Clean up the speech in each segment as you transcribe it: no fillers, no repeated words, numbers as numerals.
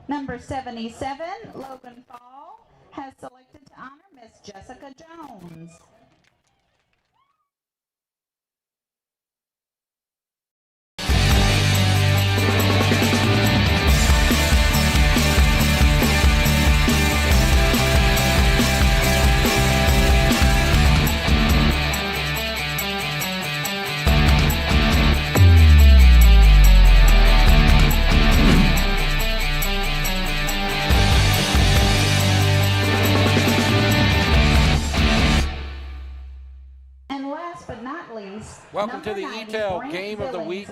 Number 77, Logan Fall, has selected to honor Miss Jessica Jones. Welcome to the EATEL Game of the Week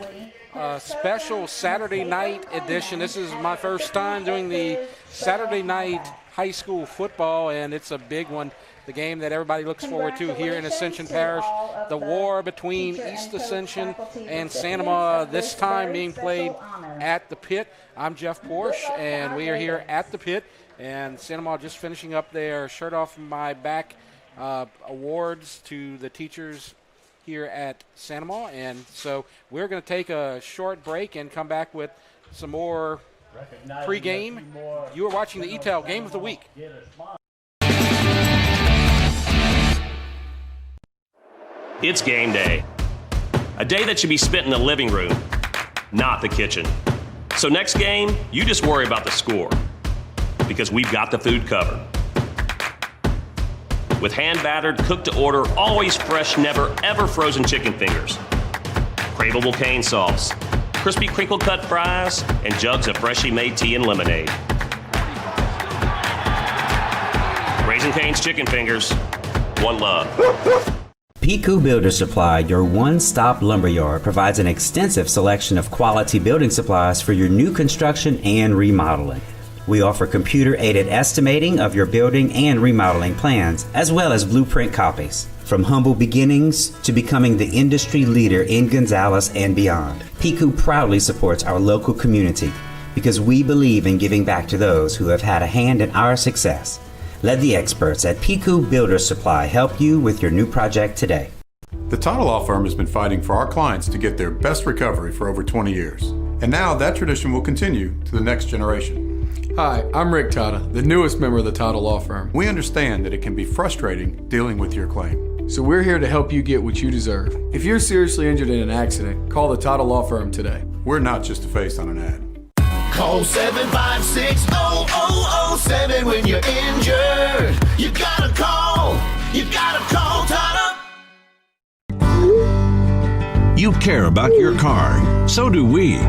special Saturday night edition. This is my first time doing the Saturday night high school football, and it's a big one. The game that everybody looks forward to here in Ascension Parish. The war between East Ascension and Santa Ma, this time being played at the Pit. I'm Jeff Porsche, and we are here at the Pit, and Santa Ma just finishing up their shirt off my back awards to the teachers here at Santa Ma, and so we're going to take a short break and come back with some more pre-game. You are watching the EATEL Game of the Week. It's game day. A day that should be spent in the living room, not the kitchen. So next game, you just worry about the score, because we've got the food covered. With hand-battered, cooked-to-order, always fresh, never-ever frozen chicken fingers, craveable cane sauce, crispy crinkle-cut fries, and jugs of freshly made tea and lemonade. Raising Cane's Chicken Fingers, one love. Piku Builder Supply, your one-stop lumberyard, provides an extensive selection of quality building supplies for your new construction and remodeling. We offer computer-aided estimating of your building and remodeling plans, as well as blueprint copies. From humble beginnings to becoming the industry leader in Gonzales and beyond, Piku proudly supports our local community because we believe in giving back to those who have had a hand in our success. Let the experts at Piku Builder Supply help you with your new project today. The title law firm has been fighting for our clients to get their best recovery for over 20 years. And now that tradition will continue to the next generation. Hi, I'm Rick Tata, the newest member of the Tata Law Firm. We understand that it can be frustrating dealing with your claim. So we're here to help you get what you deserve. If you're seriously injured in an accident, call the Tata Law Firm today. We're not just a face on an ad. Call 756-0007 when you're injured. You gotta call Tata. You care about your car. So do we.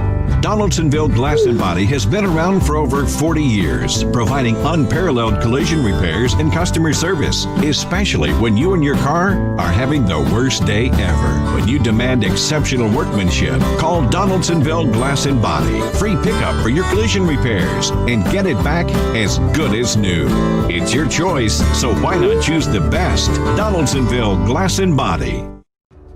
Donaldsonville Glass and Body has been around for over 40 years, providing unparalleled collision repairs and customer service, especially when you and your car are having the worst day ever. When you demand exceptional workmanship, call Donaldsonville Glass and Body. Free pickup for your collision repairs and get it back as good as new. It's your choice, so why not choose the best? Donaldsonville Glass and Body.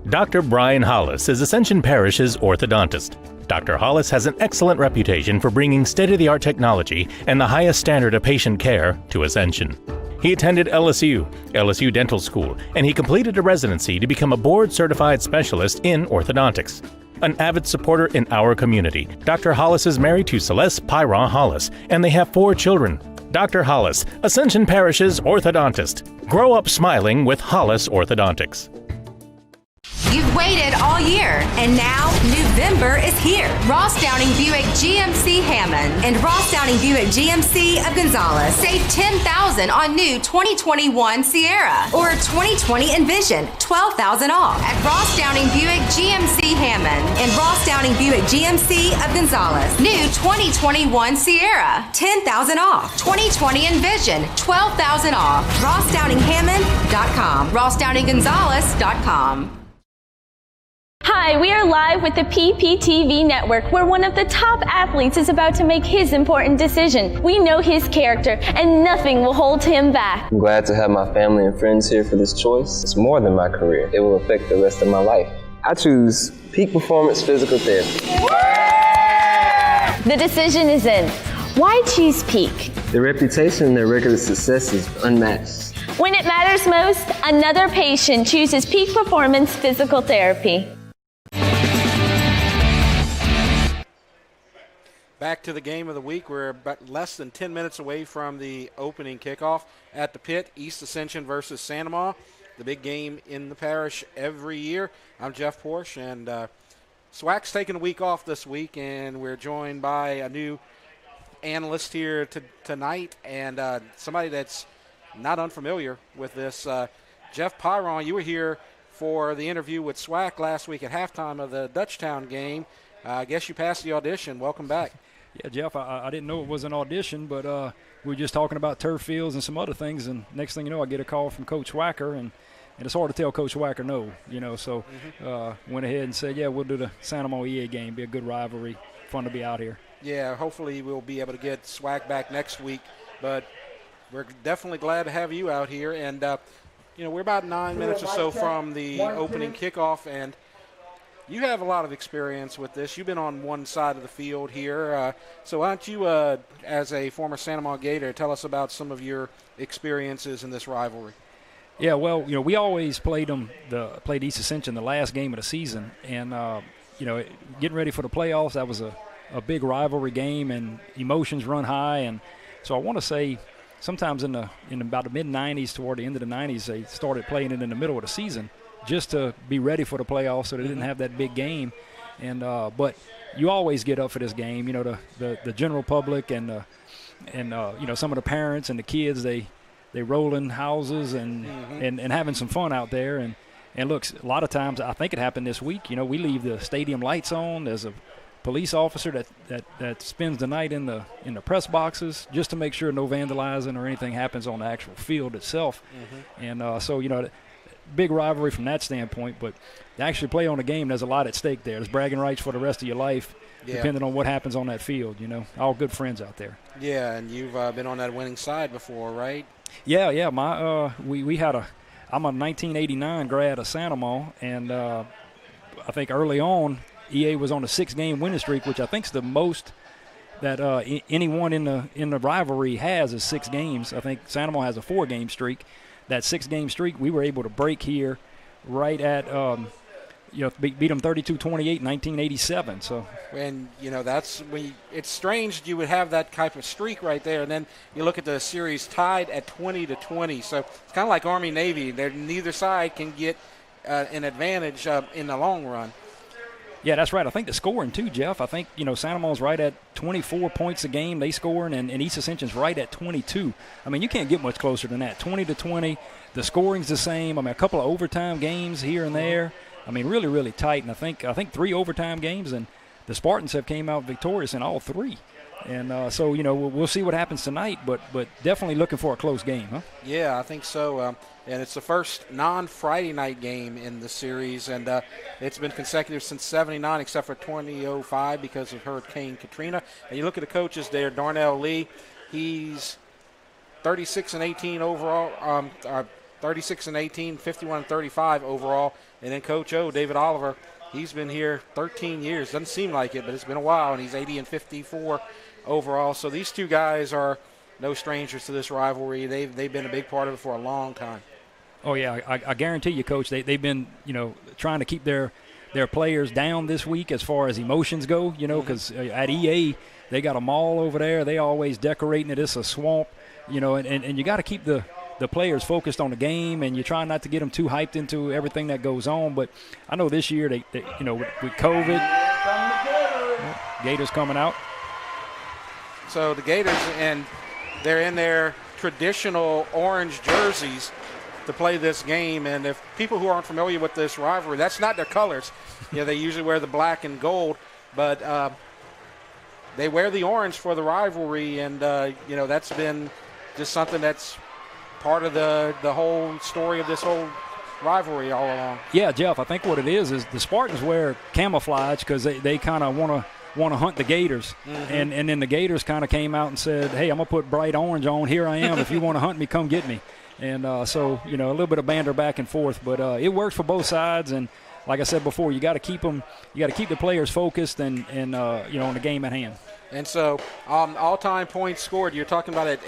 Dr. Brian Hollis is Ascension Parish's orthodontist. Dr. Hollis has an excellent reputation for bringing state-of-the-art technology and the highest standard of patient care to Ascension. He attended LSU Dental School, and he completed a residency to become a board-certified specialist in orthodontics. An avid supporter in our community, Dr. Hollis is married to Celeste Pyron Hollis, and they have 4 children. Dr. Hollis, Ascension Parish's orthodontist. Grow up smiling with Hollis Orthodontics. You've waited all year, and now November is here. Ross Downing Buick GMC Hammond and Ross Downing Buick GMC of Gonzales. Save $10,000 on new 2021 Sierra or 2020 Envision, $12,000 off at Ross Downing Buick GMC Hammond and Ross Downing Buick GMC of Gonzales. New 2021 Sierra, $10,000 off. 2020 Envision, $12,000 off. RossDowningHammond.com. RossDowningGonzales.com. Hi, we are live with the PPTV network, where one of the top athletes is about to make his important decision. We know his character, and nothing will hold him back. I'm glad to have my family and friends here for this choice. It's more than my career. It will affect the rest of my life. I choose Peak Performance Physical Therapy. The decision is in. Why choose Peak? Their reputation and their record of success is unmatched. When it matters most, another patient chooses Peak Performance Physical Therapy. Back to the game of the week. We're about less than 10 minutes away from the opening kickoff at the pit. East Ascension versus Sanamaw, the big game in the parish every year. I'm Jeff Porsche, and SWAC's taking a week off this week, and we're joined by a new analyst here tonight, and somebody that's not unfamiliar with this. Jeff Pyron, you were here for the interview with SWAC last week at halftime of the Dutchtown game. I guess you passed the audition. Welcome back. Yeah, Jeff, I didn't know it was an audition, but we were just talking about turf fields and some other things, and next thing you know, I get a call from Coach Wacker, and it's hard to tell Coach Wacker no, so went ahead and said, yeah, we'll do the Sanamaw EA game. Be a good rivalry, fun to be out here. Yeah, hopefully we'll be able to get SWAC back next week, but we're definitely glad to have you out here, and we're about 9 minutes or so from the opening kickoff, and you have a lot of experience with this. You've been on one side of the field here. So why don't you, as a former Sanamaw Gator, tell us about some of your experiences in this rivalry? Yeah, well, we always played East Ascension the last game of the season. And, getting ready for the playoffs, that was a big rivalry game, and emotions run high. And so I want to say sometimes in about the mid-'90s, toward the end of the '90s, they started playing it in the middle of the season, just to be ready for the playoffs, so they didn't have that big game. And but you always get up for this game. The general public and some of the parents and the kids, they roll in houses and having some fun out there. And look, a lot of times, I think it happened this week, we leave the stadium lights on. There's a police officer that spends the night in the press boxes just to make sure no vandalizing or anything happens on the actual field itself. And so big rivalry from that standpoint, but to actually play on a game, there's a lot at stake there. There's bragging rights for the rest of your life, depending on what happens on that field. All good friends out there. Yeah, and you've been on that winning side before, right? Yeah. We had I'm a 1989 grad of Sanamaw, and I think early on EA was on a 6-game winning streak, which I think is the most that anyone in the rivalry has is 6 games. I think Sanamaw has a 4-game streak. That 6-game streak we were able to break here right at beat them 32-28 in 1987. So, and that's when it's strange you would have that type of streak right there, and then you look at the series tied at 20-20. So it's kind of like Army Navy. Neither side can get an advantage in the long run. Yeah, that's right. I think the scoring too, Jeff. I think Sanamaw's right at 24 points a game they scoring, and East Ascension's right at 22. I mean, you can't get much closer than that. 20-20. The scoring's the same. I mean, a couple of overtime games here and there. I mean, really, really tight. And I think 3 overtime games, and the Spartans have came out victorious in all 3. And so we'll see what happens tonight, but definitely looking for a close game, huh? Yeah, I think so. And it's the first non-Friday night game in the series, and it's been consecutive since '79, except for 2005 because of Hurricane Katrina. And you look at the coaches there, Darnell Lee, he's 36-18 overall, 36-18, 51-35 overall. And then Coach O, David Oliver, he's been here 13 years. Doesn't seem like it, but it's been a while, and he's 80-54 overall. So these two guys are no strangers to this rivalry. They've been a big part of it for a long time. Oh, yeah, I guarantee you, Coach, they've been, trying to keep their players down this week as far as emotions go, because at EA, they got a mall over there. They always decorating it. It's a swamp, and you got to keep the players focused on the game, and you try not to get them too hyped into everything that goes on. But I know this year, they with COVID, Gators coming out. So the Gators, and they're in their traditional orange jerseys to play this game. And if people who aren't familiar with this rivalry, that's not their colors. They usually wear the black and gold, but they wear the orange for the rivalry, and that's been just something that's part of the whole story of this whole rivalry all along. Yeah, Jeff, I think what it is the Spartans wear camouflage because they kind of want to hunt the Gators. And then the Gators kind of came out and said, hey, I'm going to put bright orange on. Here I am. If you want to hunt me, come get me. And so, a little bit of banter back and forth. But it works for both sides. And like I said before, you got to keep the players focused and on the game at hand. And so all-time points scored, you're talking about at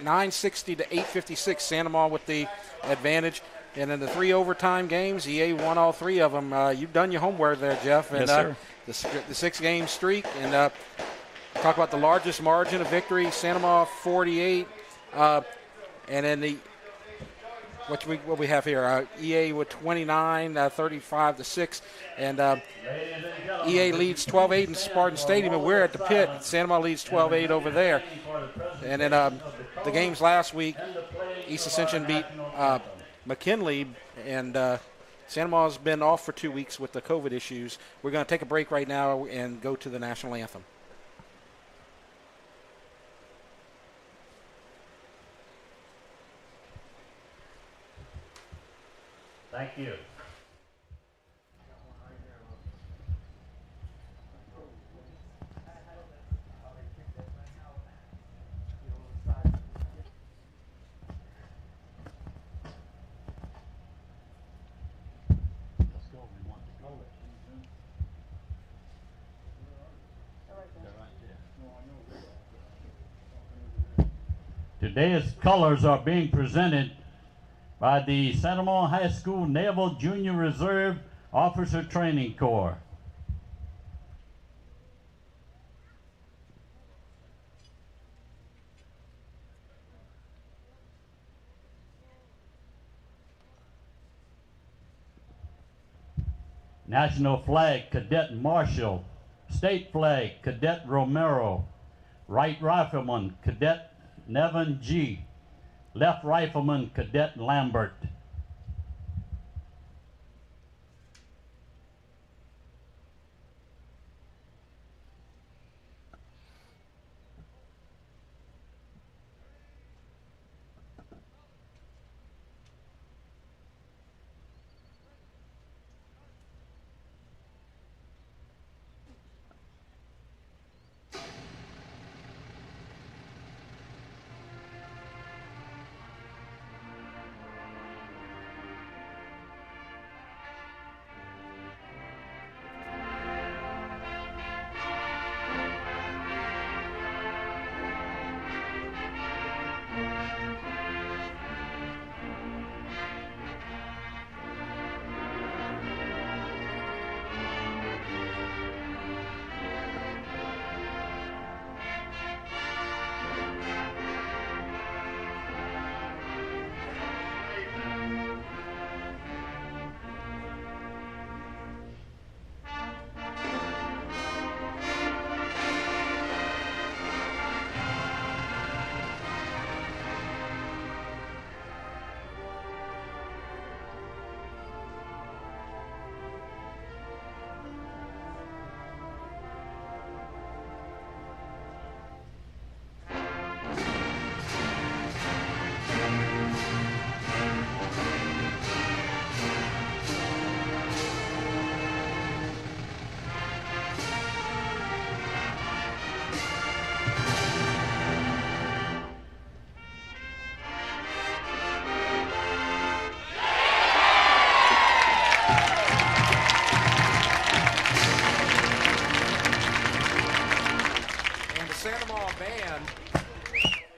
960 to 856, Sanamaw with the advantage. And in the 3 overtime games, EA won all 3 of them. You've done your homework there, Jeff. And, yes, sir. The 6-game streak. And talk about the largest margin of victory, Santa Maria 48, and then what we have here, EA with 29, 35-6, and EA leads 12-8 in Spartan Stadium, and we're at the pit. Santa Maria leads 12-8 over there. And then the games last week, East Ascension beat McKinley, and Santa Maria's been off for 2 weeks with the COVID issues. We're going to take a break right now and go to the national anthem. Thank you. Today's colors are being presented by the Santa Maria High School Naval Junior Reserve Officer Training Corps. National Flag, Cadet Marshall. State Flag, Cadet Romero. Right Rifleman, Cadet Nevin G. Left Rifleman, Cadet Lambert.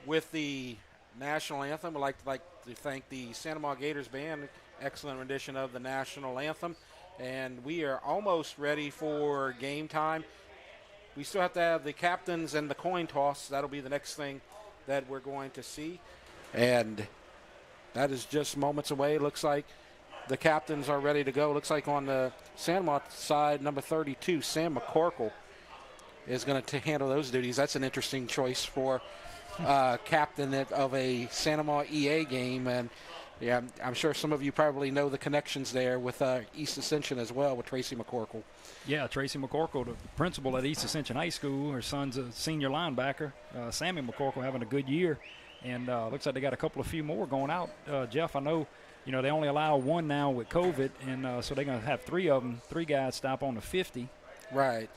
With the national anthem, I'd like to thank the Santa Maria Gators Band, excellent rendition of the national anthem, and we are almost ready for game time. We still have to have the captains and the coin toss. That'll be the next thing that we're going to see, and that is just moments away. Looks like the captains are ready to go. Looks like on the Santa Maria side, number 32, Sam McCorkle, is going to handle those duties. That's an interesting choice for captain of a Santa Maria EA game, and yeah, I'm sure some of you probably know the connections there with East Ascension as well with Tracy McCorkle. Yeah, Tracy McCorkle, the principal at East Ascension High School. Her son's a senior linebacker. Sammy McCorkle having a good year, and looks like they got a few more going out. Jeff, I know, they only allow one now with COVID, and so they're going to have three guys stop on the 50. Right.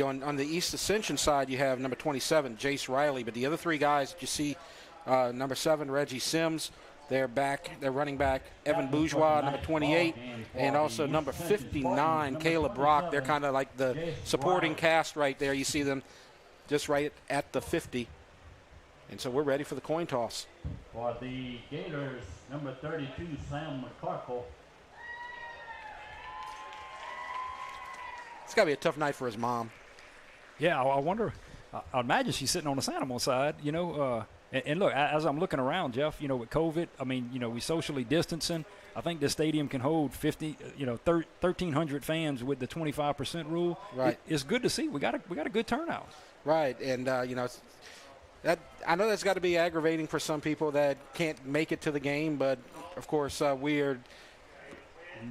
On the East Ascension side, you have number 27, Jace Riley, but the other three guys that you see, number 7, Reggie Sims, they're running back, Evan Bourgeois, number 28, and also number 59, Caleb Brock. They're kind of like the supporting cast right there. You see them just right at the 50. And so we're ready for the coin toss. For the Gators, number 32, Sam McCorkle. It's got to be a tough night for his mom. Yeah, I wonder I imagine she's sitting on the Santamon side, you know. And look, as I'm looking around, Jeff, you know, with COVID, I mean, you know, we socially distancing. I think the stadium can hold 1,300 fans with the 25% rule. Right. It's good to see. We got a good turnout. Right, and you know, that I know that's got to be aggravating for some people that can't make it to the game, but of course we are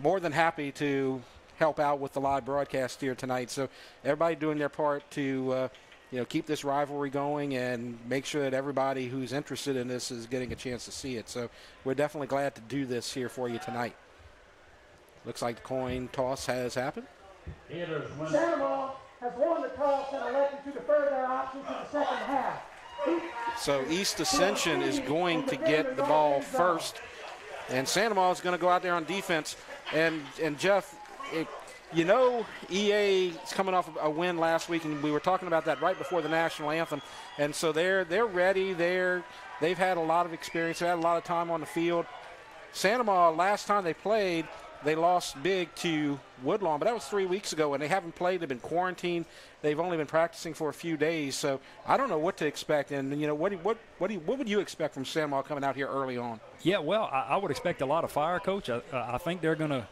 more than happy to help out with the live broadcast here tonight. So everybody doing their part to you know, keep this rivalry going and make sure that everybody who's interested in this is getting a chance to see it. So we're definitely glad to do this here for you tonight. Looks like the coin toss has happened. Santamon has won the toss and elected to defer their option to the second half. So East Ascension is going to get the ball first, and Santamon is going to go out there on defense. And Jeff, you know, EA is coming off a win last week, and we were talking about that right before the national anthem. And so they're ready. They've had a lot of experience. They had a lot of time on the field. Santamon, last time they played, they lost big to Woodlawn, but that was 3 weeks ago, and they haven't played. They've been quarantined. They've only been practicing for a few days, so I don't know what to expect. And you know, what would you expect from Santamon coming out here early on? Yeah, well, I would expect a lot of fire, Coach. I think they're gonna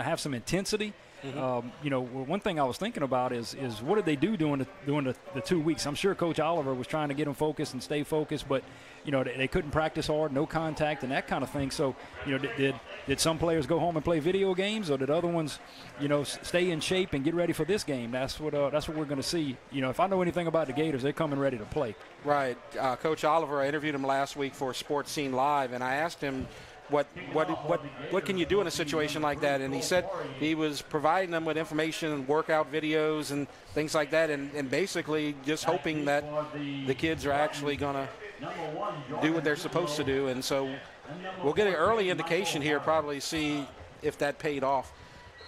have some intensity. Mm-hmm. You know, one thing I was thinking about is what did they do during the 2 weeks? I'm sure Coach Oliver was trying to get them focused and stay focused, but you know, they couldn't practice hard, no contact, and that kind of thing. So, you know, did some players go home and play video games, or did other ones, you know, stay in shape and get ready for this game? That's what we're going to see. You know, if I know anything about the Gators, they're coming ready to play. Right. Coach Oliver, I interviewed him last week for Sports Scene Live, and I asked him what can you do in a situation like that, and he said he was providing them with information and workout videos and things like that, and basically just hoping that the kids are actually going to do what they're supposed to do. And so we'll get an early indication here, probably see if that paid off.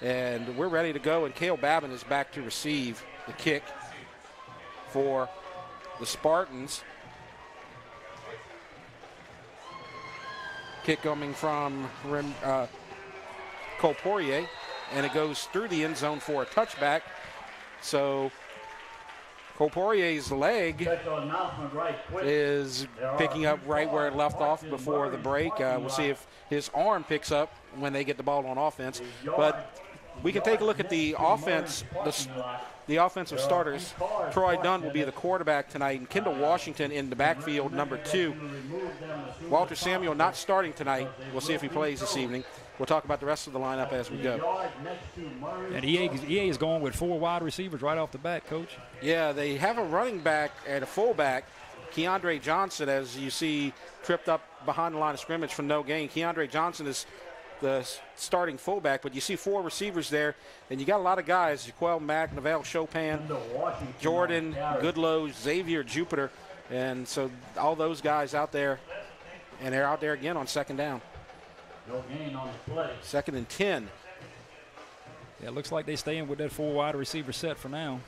And we're ready to go, and Cale Babin is back to receive the kick for the Spartans. Kick coming from Cole Poirier, and it goes through the end zone for a touchback. So Cole Poirier's leg is picking up right where it left off before the break. We'll see if his arm picks up when they get the ball on offense. But we can take a look at the offense, the offensive starters. Troy Dunn will be the quarterback tonight, and Kendall Washington in the backfield, number 2. Walter Samuel not starting tonight. We'll see if he plays this evening. We'll talk about the rest of the lineup as we go. And EA is going with 4 wide receivers right off the bat, Coach. Yeah, they have a running back and a fullback. Keandre Johnson, as you see, tripped up behind the line of scrimmage for no gain. Keandre Johnson is the starting fullback, but you see 4 receivers there, and you got a lot of guys: Jaquel Mack, Neville Chopin, Jordan Goodlow, Xavier Jupiter, and so all those guys out there, and they're out there again on second down. No gain on the play. 2nd and 10. Yeah, it looks like they're staying with that 4 wide receiver set for now.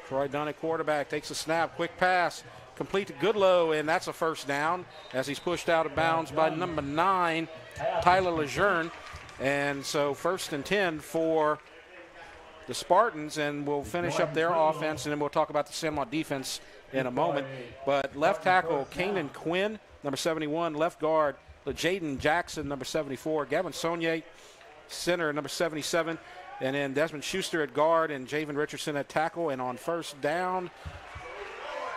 Troy Dunn at quarterback, takes a snap, quick pass, complete to Goodlow, and that's a first down as he's pushed out of bounds by number 9, Tyler Lejeune. And so 1st and 10 for the Spartans, and we'll finish up their offense, and then we'll talk about the Santamon defense in a moment. But left tackle, Kanan Quinn, number 71, left guard, Jaden Jackson, number 74, Gavin Saunier, center, number 77, and then Desmond Schuster at guard and Javen Richardson at tackle. And on first down,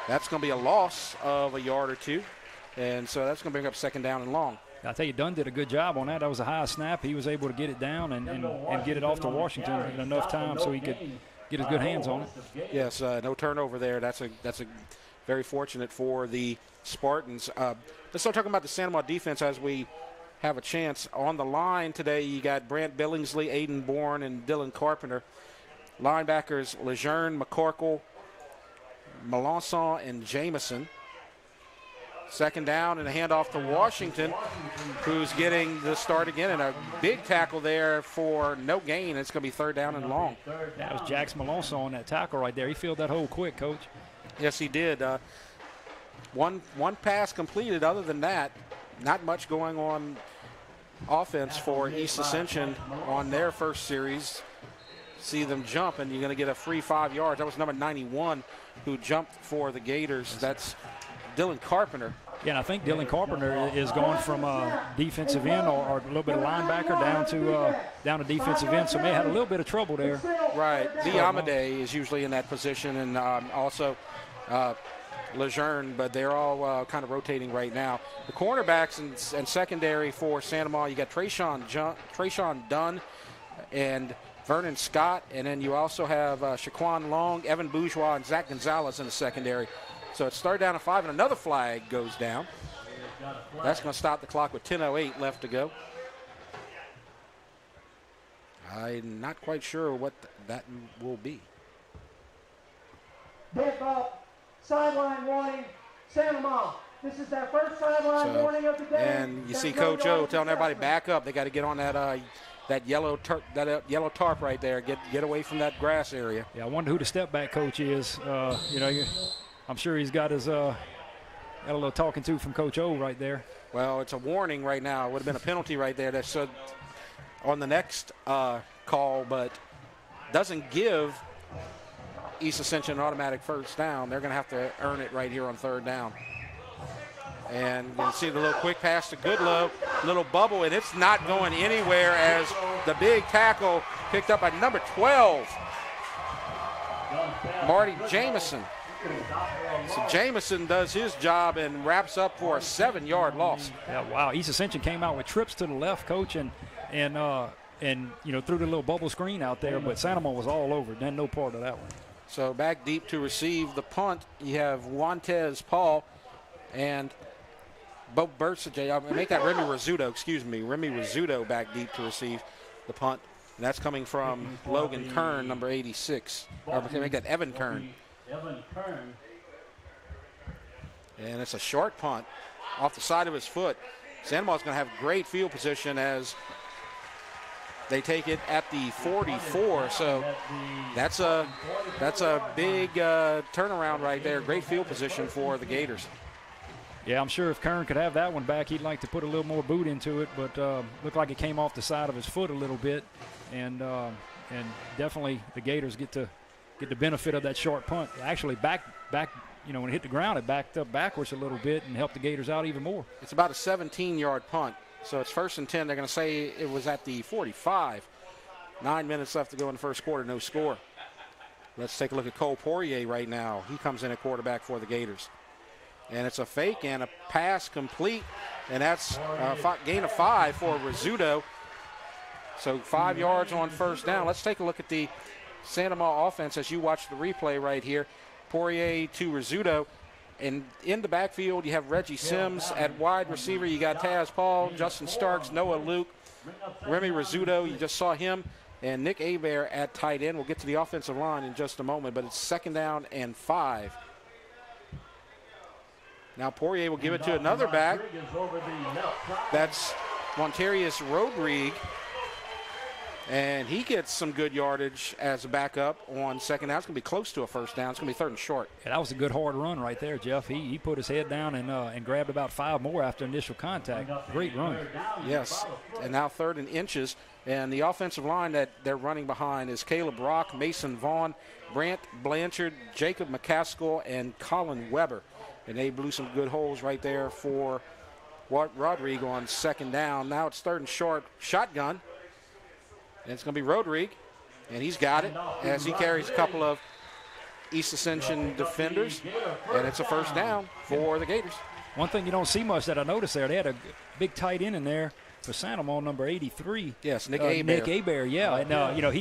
that's going to be a loss of a yard or 2, and so that's going to bring up 2nd down and long. I tell you, Dunn did a good job on that. That was a high snap. He was able to get it down and get it off to Washington in enough time so he could get his good hands on it. Yes, no turnover there. That's a very fortunate for the Spartans. Let's start talking about the Santamon defense as we have a chance. On the line today, you got Brant Billingsley, Aiden Bourne, and Dylan Carpenter. Linebackers, Lejeune, McCorkle, Melanson, and Jameson. 2nd down and a handoff to Washington, who's getting the start again, and a big tackle there for no gain. It's going to be 3rd down and long. That was Jax Melanson on that tackle right there. He filled that hole quick, Coach. Yes, he did. One pass completed. Other than that, not much going on offense for East Ascension on their first series. see them jump, and you're going to get a free 5 yards. That was number 91 who jumped for the Gators. That's Dylan Carpenter. Yeah, and I think Dylan Carpenter is going from defensive end or a little bit of linebacker down to defensive end, so may have had a little bit of trouble there. Right. Lee Amadei is usually in that position, and also Lejeune, but they're all kind of rotating right now. The cornerbacks and secondary for Santa Maria, you got Trayshawn Dunn and Vernon Scott, and then you also have Shaquan Long, Evan Bourgeois, and Zach Gonzalez in the secondary. So it's third down and 5, and another flag goes down. That's going to stop the clock with 10:08 left to go. I'm not quite sure what that will be. Dead ball, sideline warning, Santa Maria. This is their first sideline warning of the day. And you see Coach O telling everybody back up. They got to get on that yellow tarp right there. Get away from that grass area. Yeah, I wonder who the step back coach is. I'm sure he's got his got a little talking to from Coach O right there. Well, it's a warning right now. It would have been a penalty right there that should on the next call, but doesn't give East Ascension an automatic first down. They're going to have to earn it right here on third down. And you can see the little quick pass to Goodlow, little bubble, and it's not going anywhere as the big tackle picked up by number 12, Marty Jamison. So Jamison does his job and wraps up for a 7-yard loss. Yeah, wow. East Ascension came out with trips to the left, Coach, and threw the little bubble screen out there, but Santa Maria was all over. Then no part of that one. So back deep to receive the punt, you have Juantez Paul and Bo Bursaday. I'll make that Remy Rizzuto back deep to receive the punt. And that's coming from Logan Kern, number 86. Or make that Evan Kern. And it's a short punt off the side of his foot. Santa Maria's going to have great field position as they take it at the 44. So that's a big turnaround right there. Great field position for the Gators. Yeah, I'm sure if Kern could have that one back, he'd like to put a little more boot into it, but looked like it came off the side of his foot a little bit, and definitely the Gators get the benefit of that short punt. Actually, back, when it hit the ground, it backed up backwards a little bit and helped the Gators out even more. It's about a 17-yard punt, so it's 1st and 10. They're going to say it was at the 45. 9 minutes left to go in the first quarter, no score. Let's take a look at Cole Poirier right now. He comes in at quarterback for the Gators. And it's a fake and a pass complete, and that's a gain of 5 for Rizzuto. So 5 yards on first down. Let's take a look at the Santa Maria offense as you watch the replay right here. Poirier to Rizzuto. And in the backfield, you have Reggie Sims at wide receiver. You got Taz Paul, Justin Starks, Noah Luke, Remy Rizzuto. You just saw him. And Nick Hebert at tight end. We'll get to the offensive line in just a moment, but it's 2nd down and 5. Now Poirier will give it to another back. That's Montarius Rodrigue. And he gets some good yardage as a backup on second down. It's going to be close to a first down. It's going to be 3rd and short. Yeah, that was a good hard run right there, Jeff. He put his head down and grabbed about 5 more after initial contact. Great run. Yes, and now 3rd and inches. And the offensive line that they're running behind is Caleb Brock, Mason Vaughn, Brant Blanchard, Jacob McCaskill, and Colin Weber. And they blew some good holes right there for Rodrigue on 2nd down. Now it's 3rd and short, shotgun. And it's going to be Rodrigue, and he's got it as he carries a couple of East Ascension defenders, and it's a first down for the Gators. One thing you don't see much that I noticed there, they had a big tight end in there for Santa Maria, number 83. Yes, Nick Hebert. Nick Hebert, yeah. And,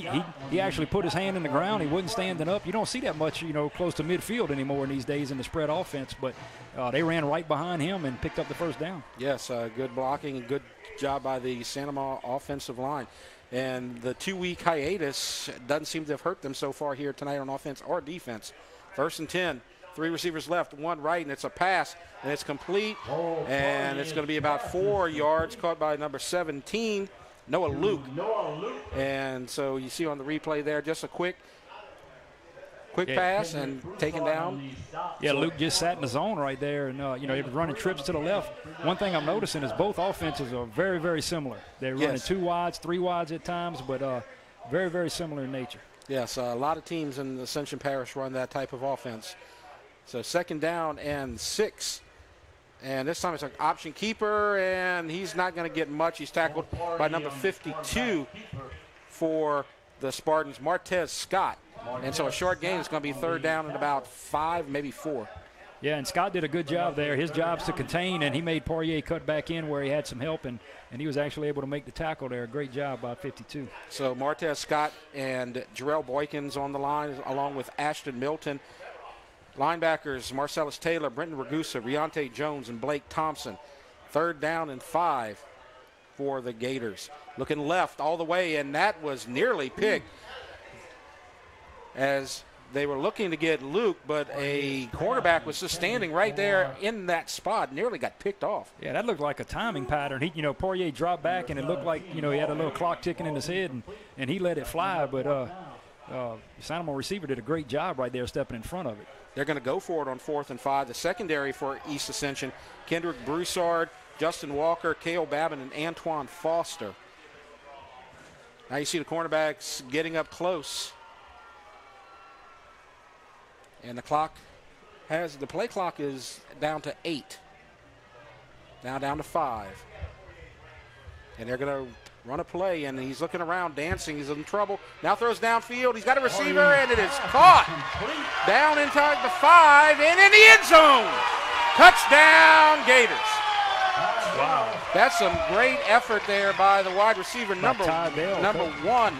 he actually put his hand in the ground. He wasn't standing up. You don't see that much, close to midfield anymore in these days in the spread offense, but they ran right behind him and picked up the first down. Yes, good blocking and good job by the Santa Maria offensive line. And the 2-week hiatus doesn't seem to have hurt them so far here tonight on offense or defense. 1st and 10, 3 receivers left, 1 right, and it's a pass, and it's complete. And it's going to be about 4 yards, caught by number 17, Noah Luke. And so you see on the replay there, just a quick pass and taken down. Yeah, Luke just sat in the zone right there, and he was running trips to the left. One thing I'm noticing is both offenses are very, very similar. They're running 2 wides, 3 wides at times, but very, very similar in nature. Yes, a lot of teams in Ascension Parish run that type of offense. So 2nd down and 6. And this time it's an option keeper, and he's not going to get much. He's tackled by number 52 for the Spartans, Martez Scott. And so a short gain is going to be 3rd down and about 5, maybe 4. Yeah, and Scott did a good job there. His job's to contain, and he made Poirier cut back in where he had some help, and he was actually able to make the tackle there. Great job by 52. So Martez Scott and Jarrell Boykins on the line, along with Ashton Milton. Linebackers, Marcellus Taylor, Brenton Ragusa, Riante Jones, and Blake Thompson. 3rd down and 5 for the Gators. Looking left all the way, and that was nearly picked as they were looking to get Luke, but a cornerback was just standing right there in that spot, nearly got picked off. Yeah, that looked like a timing pattern. Poirier dropped back, and it looked like, he had a little clock ticking in his head, and he let it fly, but Sanamo receiver did a great job right there stepping in front of it. They're going to go for it on 4th and 5. The secondary for East Ascension, Kendrick Broussard, Justin Walker, Cale Babin, and Antoine Foster. Now you see the cornerbacks getting up close. And the play clock is down to 8. Now down to 5. And they're going to run a play, and he's looking around, dancing. He's in trouble. Now throws downfield. He's got a receiver, and it is caught. Down inside the 5 and in the end zone. Touchdown, Gators. Wow. That's some great effort there by the wide receiver, number 1,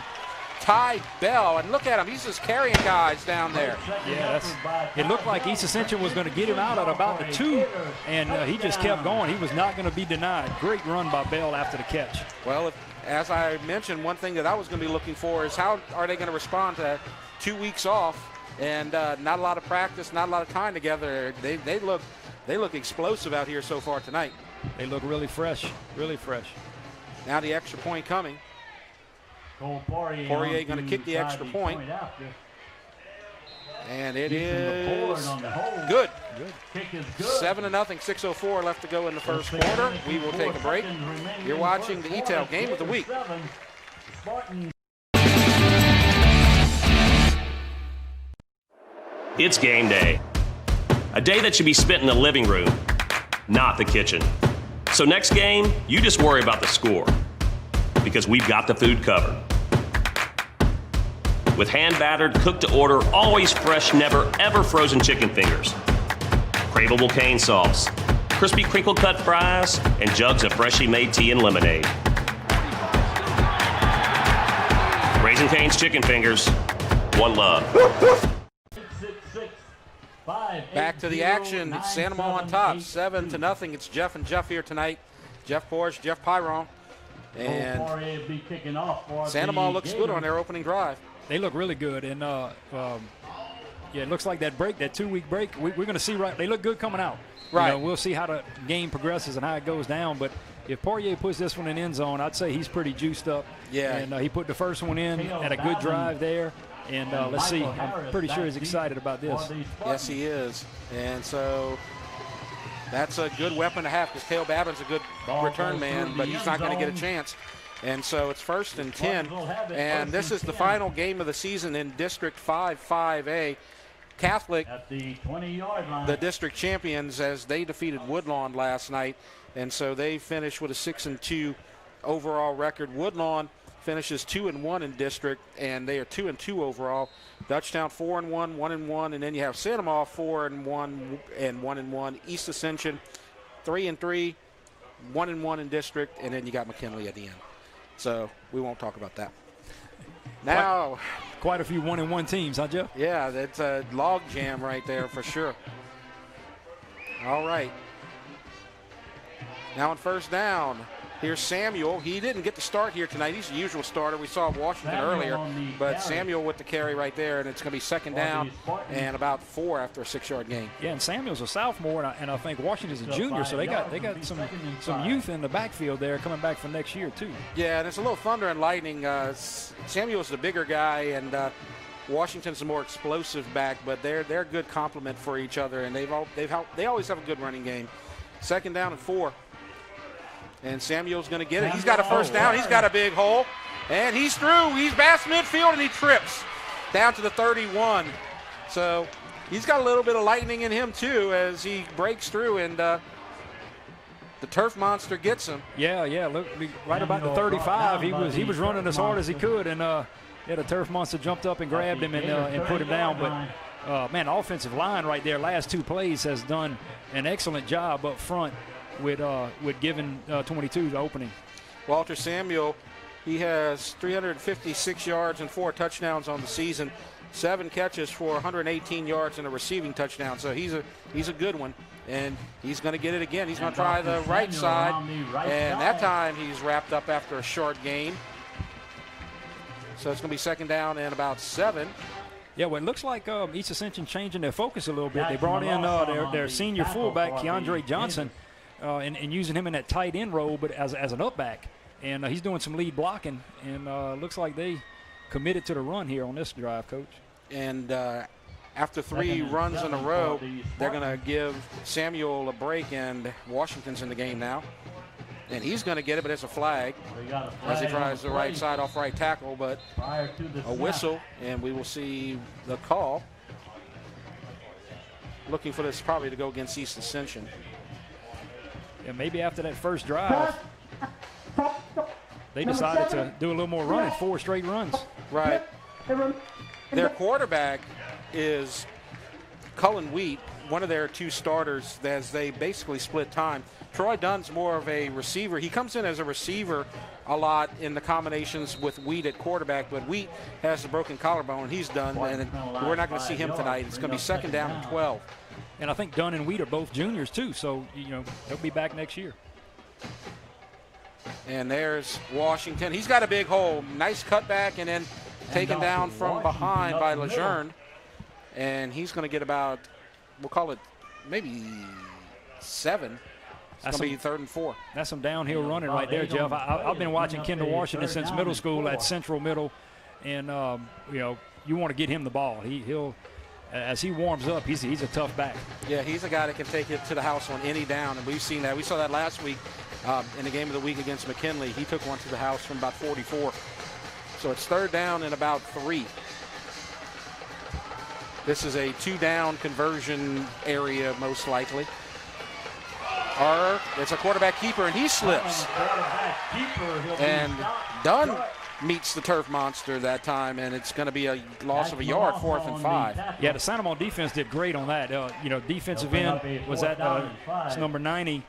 Ty Bell. And look at him. He's just carrying guys down there. Yeah, it looked like East Ascension was going to get him out at about the 2, and he just kept going. He was not going to be denied. Great run by Bell after the catch. Well, as I mentioned, one thing that I was going to be looking for is how are they going to respond to 2 weeks off and not a lot of practice, not a lot of time together. They look explosive out here so far tonight. They look really fresh, really fresh. Now the extra point coming. Poirier going to kick the extra point. And it is good. 7-0, 6:04 left to go in the first quarter. We will take a break. You're watching the EATEL Game of the Week. It's game day. A day that should be spent in the living room, not the kitchen. So next game, you just worry about the score, because we've got the food covered. With hand-battered, cooked-to-order, always fresh, never-ever frozen chicken fingers, craveable cane sauce, crispy crinkle-cut fries, and jugs of freshly made tea and lemonade. Raising Cane's Chicken Fingers, one love. Back to the action. It's Sanamo on top, 7-0. It's Jeff and Jeff here tonight. Jeff Porsche, Jeff Pyron. And Sanamo looks good on their opening drive. They look really good, and it looks like that 2-week break, we're going to see they look good coming out. Right. We'll see how the game progresses and how it goes down, but if Poirier puts this one in end zone, I'd say he's pretty juiced up. Yeah. And he put the first one in at a good drive there, and let's see. I'm pretty sure he's excited about this. Yes, he is. And so that's a good weapon to have, because Cale Babin's a good return man, but he's not going to get a chance. And so it's 1st and 10, and this is the final game of the season in District 5-5A. Catholic, the 20-yard line, the district champions, as they defeated Woodlawn last night, and so they finished with a 6-2 overall record. Woodlawn finishes 2-1 in district, and they are 2-2 overall. Dutchtown 4-1, 1-1, and then you have Sanamo 4-1 and 1-1. East Ascension 3-3, 1-1 in district, and then you got McKinley at the end. So we won't talk about that. Now, quite a few 1-1 teams, huh, Jeff? Yeah, that's a log jam right there for sure. All right. Now on 1st down, here's Samuel. He didn't get to start here tonight. He's the usual starter. We saw Washington earlier, but Samuel with the carry right there, and it's going to be 2nd down and about 4 after a 6-yard gain. Yeah, and Samuel's a sophomore, and I think Washington's a junior, so they got some youth in the backfield there coming back for next year too. Yeah, and it's a little thunder and lightning. Samuel's the bigger guy, and Washington's a more explosive back, but they're a good complement for each other, and they always have a good running game. 2nd down and 4. And Samuel's going to get it. He's got a 1st down. He's got a big hole. And he's through. He's past midfield, and he trips. down to the 31. So he's got a little bit of lightning in him too as he breaks through, and the turf monster gets him. Yeah. Look, right about the 35, he was running as hard as he could, and the turf monster jumped up and grabbed him and put him down. But man, the offensive line right there, last 2 plays, has done an excellent job up front with giving 22 the opening. Walter Samuel, he has 356 yards and 4 touchdowns on the season, 7 catches for 118 yards and a receiving touchdown. So he's a good one, and he's going to get it again. He's going to try the right side, and that time he's wrapped up after a short gain. So it's going to be second down and about 7. Yeah, well, it looks like East Ascension changing their focus a little bit. They brought in their senior fullback, Keandre Johnson, and using him in that tight end role, but as an up back. And he's doing some lead blocking, and looks like they committed to the run here on this drive, Coach. And after 3 runs in a row, they're going to give Samuel a break, and Washington's in the game now. And he's going to get it, but it's a flag as he tries the right side off right tackle, but a whistle, and we will see the call. Looking for this probably to go against East Ascension. Yeah, maybe after that first drive, they decided to do a little more running, 4 straight runs. Right. Their quarterback is Cullen Wheat, one of their 2 starters, as they basically split time. Troy Dunn's more of a receiver. He comes in as a receiver a lot in the combinations with Wheat at quarterback, but Wheat has a broken collarbone. He's done, and we're not going to see him tonight. It's going to be second down and 12. And I think Dunn and Wheat are both juniors too, so they'll be back next year. And there's Washington. He's got a big hole. Nice cutback, and then taken down from behind by Lejeune. And he's going to get about, we'll call it maybe 7. It's going to be 3rd and 4. That's some downhill running right there, Jeff. I've been watching Kendall Washington since middle school at Central Middle, and you want to get him the ball. He'll as he warms up, he's a tough back. Yeah, he's a guy that can take it to the house on any down, and we've seen that. We saw that last week in the game of the week against McKinley. He took one to the house from about 44. So it's 3rd down and about 3. This is a 2-down conversion area, most likely. Or it's a quarterback keeper, and he slips. And Dunn meets the turf monster that time, and it's going to be a loss of a yard, 4th and 5. Yeah, the Santa Monica defense did great on that. Defensive end was at number 90,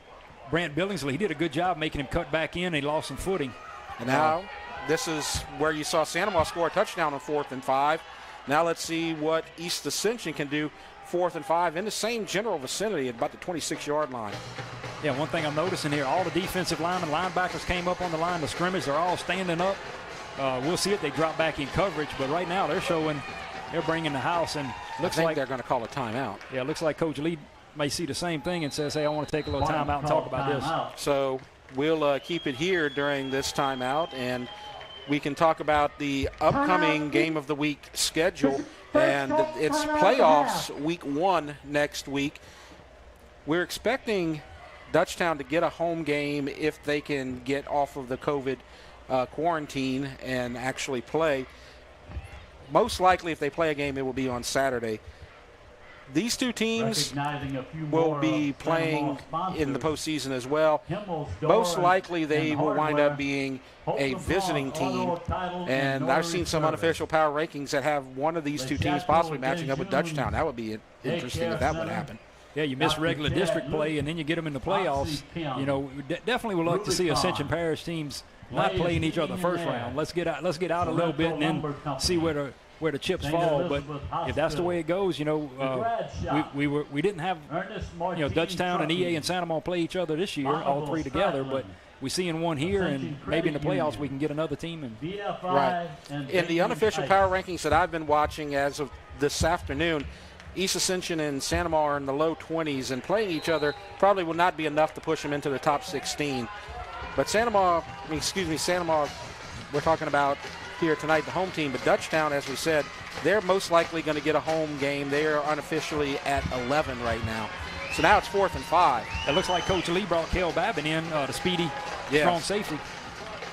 Brant Billingsley. He did a good job making him cut back in. He lost some footing. And now this is where you saw Santa Monica score a touchdown on 4th and 5. Now let's see what East Ascension can do. 4th and 5 in the same general vicinity at about the 26-yard line. Yeah, one thing I'm noticing here, all the defensive linemen, linebackers came up on the line of scrimmage. They're all standing up. We'll see if they drop back in coverage, but right now they're bringing the house, and looks like they're going to call a timeout. Yeah, it looks like Coach Lee may see the same thing and says, hey, I want to take a little timeout and talk about this. So we'll keep it here during this timeout, and we can talk about the upcoming game of the week schedule. And it's playoffs week 1 next week. We're expecting Dutchtown to get a home game if they can get off of the COVID quarantine and actually play. Most likely if they play a game, it will be on Saturday. These 2 teams will be playing in the postseason as well. Most likely they will wind up being a visiting team. And I've seen some unofficial power rankings that have one of these 2 teams possibly matching up with Dutchtown. That would be interesting if that would happen. Yeah, you miss regular district play, and then you get them in the playoffs. Definitely would like to see Ascension Parish teams not playing each other first round. Let's get out a little bit and then see where the chips fall. But if that's the way it goes, we didn't have Dutchtown and EA and Santa Monica play each other this year, all 3 together. But we seeing one here, and maybe in the playoffs we can get another team in. Right. In the unofficial power rankings that I've been watching as of this afternoon, East Ascension and Santa Monica are in the low 20s, and playing each other probably will not be enough to push them into the top 16. But Santa Monica, we're talking about here tonight, the home team. But Dutchtown, as we said, they're most likely going to get a home game. They are unofficially at 11 right now. So now it's 4th and 5. It looks like Coach Lee brought Kel Babin in, the speedy, strong safety.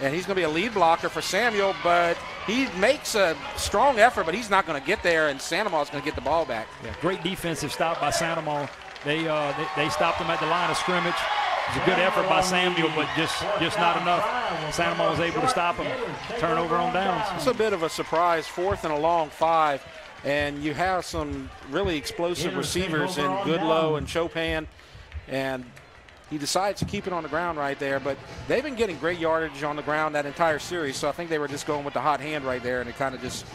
And he's going to be a lead blocker for Samuel, but he makes a strong effort, but he's not going to get there, and Sandomal's going to get the ball back. Yeah, great defensive stop by Sandomal. They stopped him at the line of scrimmage. It was a good effort by Samuel, but just not enough. Sandomal was able to stop him. Turnover on downs. It's a bit of a surprise, 4th and a long 5, and you have some really explosive receivers in Goodlow and Chopin, and he decides to keep it on the ground right there. But they've been getting great yardage on the ground that entire series, so I think they were just going with the hot hand right there, and it kind of just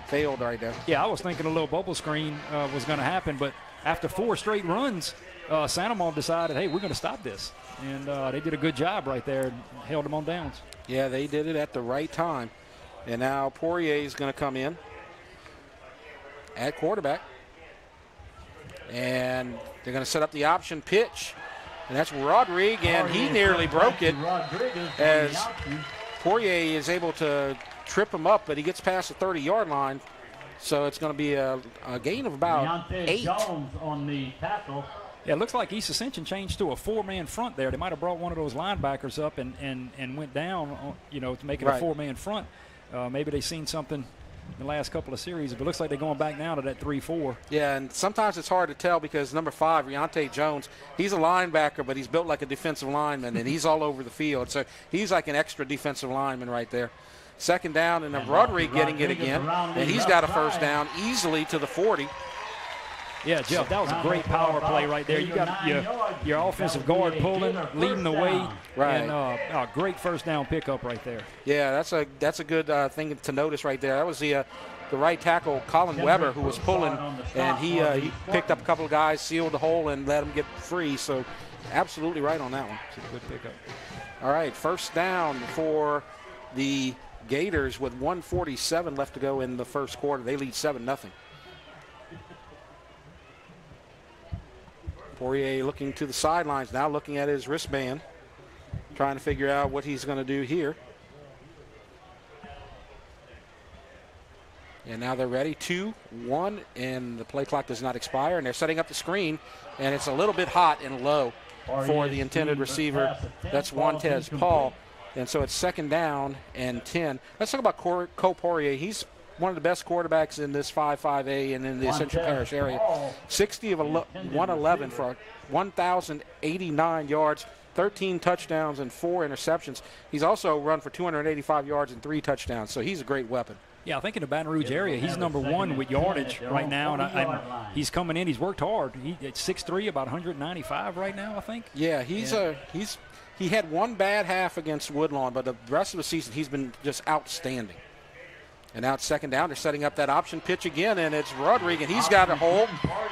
failed right there. Yeah, I was thinking a little bubble screen was going to happen, but after 4 straight runs, Sandomal decided, hey, we're going to stop this. And they did a good job right there and held them on downs. Yeah, they did it at the right time. And now Poirier is going to come in at quarterback. And they're going to set up the option pitch. And that's Rodriguez, and he nearly broke it as Poirier is able to trip him up, but he gets past the 30-yard line. So it's going to be a gain of about 8. Jones on the tackle. Yeah, it looks like East Ascension changed to a 4-man front there. They might have brought one of those linebackers up and went down, to make it a 4-man front. Maybe they've seen something in the last couple of series, but it looks like they're going back now to that 3-4. Yeah, and sometimes it's hard to tell because number 5, Riante Jones, he's a linebacker, but he's built like a defensive lineman, and he's all over the field. So he's like an extra defensive lineman right there. 2nd down, and Rodriguez getting it again, and he's got a 1st down easily to the 40. Yeah, Jeff, that was a great power play right there. You got your offensive guard pulling, leading the way, and a great 1st down pickup right there. Yeah, that's a good thing to notice right there. That was the right tackle, Colin Weber, who was pulling, and he picked up a couple of guys, sealed the hole, and let them get free. So absolutely right on that one. It's a good pickup. All right, 1st down for the Gators with 1:47 left to go in the 1st quarter. They lead 7-0. Poirier looking to the sidelines now, looking at his wristband, trying to figure out what he's going to do here. And now they're ready, 2-1, and the play clock does not expire, and they're setting up the screen, and it's a little bit hot and low for the intended receiver. That's Montez Paul. And so it's 2nd down and 10. Let's talk about Cole Poirier. He's one of the best quarterbacks in this 5-5A and in the Ascension Parish area. 60 of 111 for 1,089 yards, 13 touchdowns, and 4 interceptions. He's also run for 285 yards and 3 touchdowns, so he's a great weapon. Yeah, I think in the Baton Rouge area, he's number 1 with yardage right now, and he's coming in. He's worked hard. He's 6'3", about 195 right now, I think. Yeah, he had one bad half against Woodlawn, but the rest of the season he's been just outstanding. And now it's 2nd down. They're setting up that option pitch again, and it's Rodriguez. He's got a hole,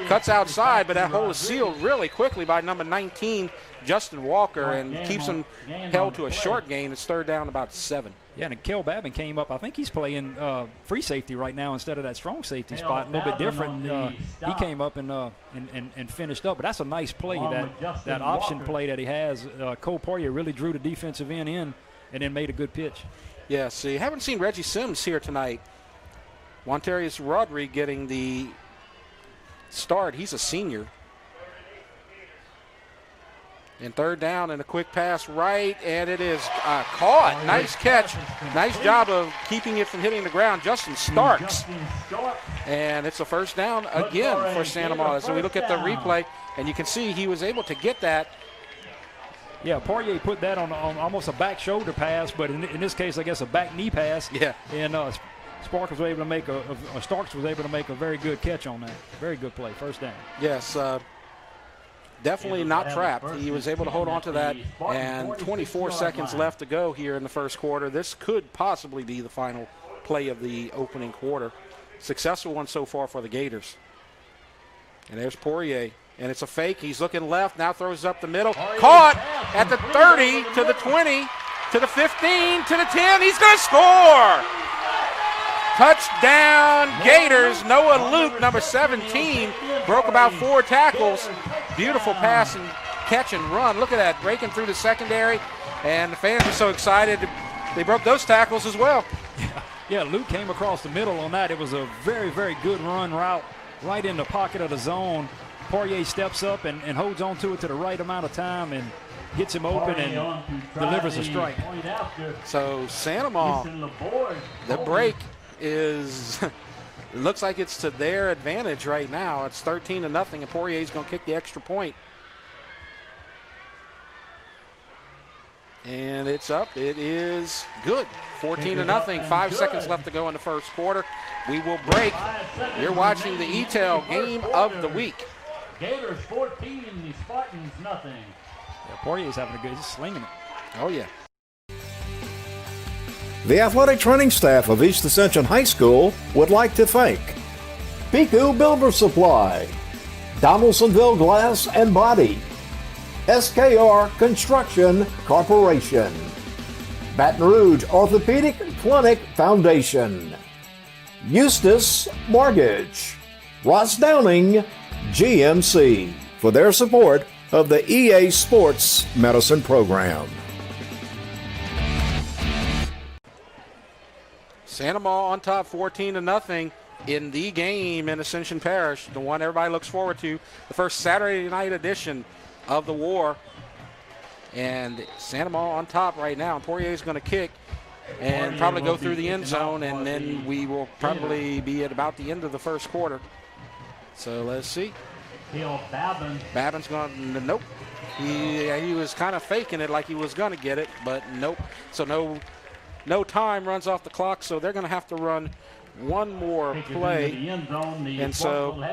cuts outside, but that hole is sealed really quickly by number 19, Justin Walker, and keeps him held to a short gain. It's 3rd down, about 7. Yeah, and Kel Babin came up. I think he's playing free safety right now instead of that strong safety spot. A little bit different. He came up and finished up. But that's a nice play, that option play that he has. Cole Poirier really drew the defensive end in and then made a good pitch. Yeah, so you haven't seen Reggie Sims here tonight. Montarius Rodriguez getting the start. He's a senior. And 3rd down and a quick pass right, and it is caught. Nice catch. Nice job of keeping it from hitting the ground. Justin Starks. And it's a 1st down again for Santa Monica. So we look at the replay, and you can see he was able to get that. Yeah, Poirier put that on almost a back shoulder pass, but in this case, I guess a back knee pass. Yeah. And Starks was able to make a very good catch on that. Very good play, 1st down. Yes, definitely not trapped. He was able to hold on to that, and 24 seconds left to go here in the 1st quarter. This could possibly be the final play of the opening quarter. Successful one so far for the Gators. And there's Poirier. And it's a fake. He's looking left, now throws up the middle. Caught at the 30, to the 20, to the 15, to the 10. He's going to score. Touchdown, Gators. Noah Luke, number 17, broke about 4 tackles. Beautiful pass and catch and run. Look at that, breaking through the secondary. And the fans are so excited. They broke those tackles as well. Yeah, Luke came across the middle on that. It was a very, very good run route right in the pocket of the zone. Poirier steps up and holds on to it to the right amount of time, and hits him open and delivers a strike. So Sandoval, the break is, it looks like it's to their advantage right now. It's 13-0, and Poirier's going to kick the extra point. And it's up. It is good. 14-0. 5 seconds left to go in the first quarter. We will break. You're watching the EATEL game of the week. Gators 14, the Spartans nothing. Yeah, Poirier's having a good, he's slinging it. Oh, yeah. The athletic training staff of East Ascension High School would like to thank Piku Builder Supply, Donaldsonville Glass and Body, SKR Construction Corporation, Baton Rouge Orthopedic Clinic Foundation, Eustis Mortgage, Ross Downing GMC for their support of the EA Sports Medicine Program. Sandoval on top 14-0 in the game in Ascension Parish, the one everybody looks forward to, the first Saturday night edition of the war. And Sandoval on top right now. Poirier's going to kick and probably go through the end zone, and then we will probably be at about the end of the first quarter. So let's see. Babin's going to, nope. He was kind of faking it like he was going to get it, but nope. So no time runs off the clock, so they're going to have to run one more play. And so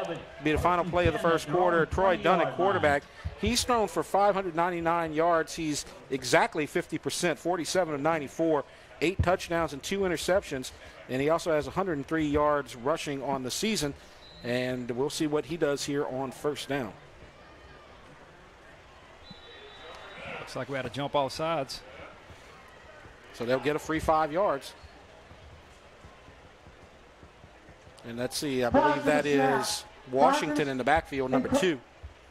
be the final play of the first quarter. Troy Dunn at quarterback. He's thrown for 599 yards. He's exactly 50%, 47 of 94, 8 touchdowns and 2 interceptions. And he also has 103 yards rushing on the season. And we'll see what he does here on first down. Looks like we had to jump all sides. So they'll get a free 5 yards. And let's see, I believe that is Washington in the backfield, number 2.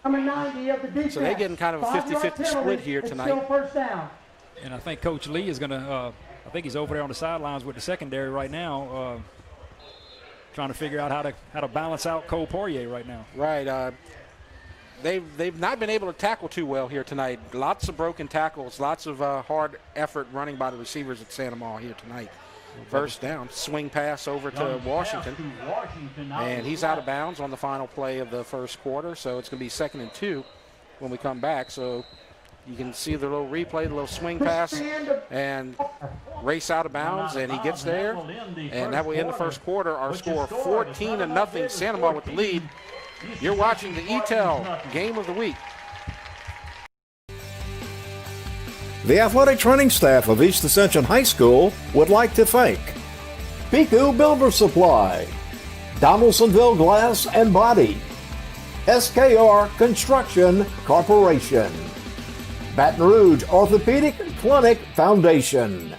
Number 90 of the defense. So they're getting kind of a 50-50 split here tonight. First down. And I think Coach Lee is going to, I think he's over there on the sidelines with the secondary right now, trying to figure out how to balance out Cole Poirier right now. Right. They've not been able to tackle too well here tonight. Lots of broken tackles, lots of hard effort running by the receivers at Sandoval here tonight. First down, swing pass over to Washington. And he's out of bounds on the final play of the first quarter, so it's going to be 2nd and 2 when we come back. So you can see the little replay, the little swing pass, and race out of bounds, and he gets there. And that will end the first quarter. Our score 14-0, Sandoval with the lead. You're watching the EATEL Game of the Week. The athletic training staff of East Ascension High School would like to thank Piku Builder Supply, Donaldsonville Glass and Body, SKR Construction Corporation, Baton Rouge Orthopedic Clinic Foundation,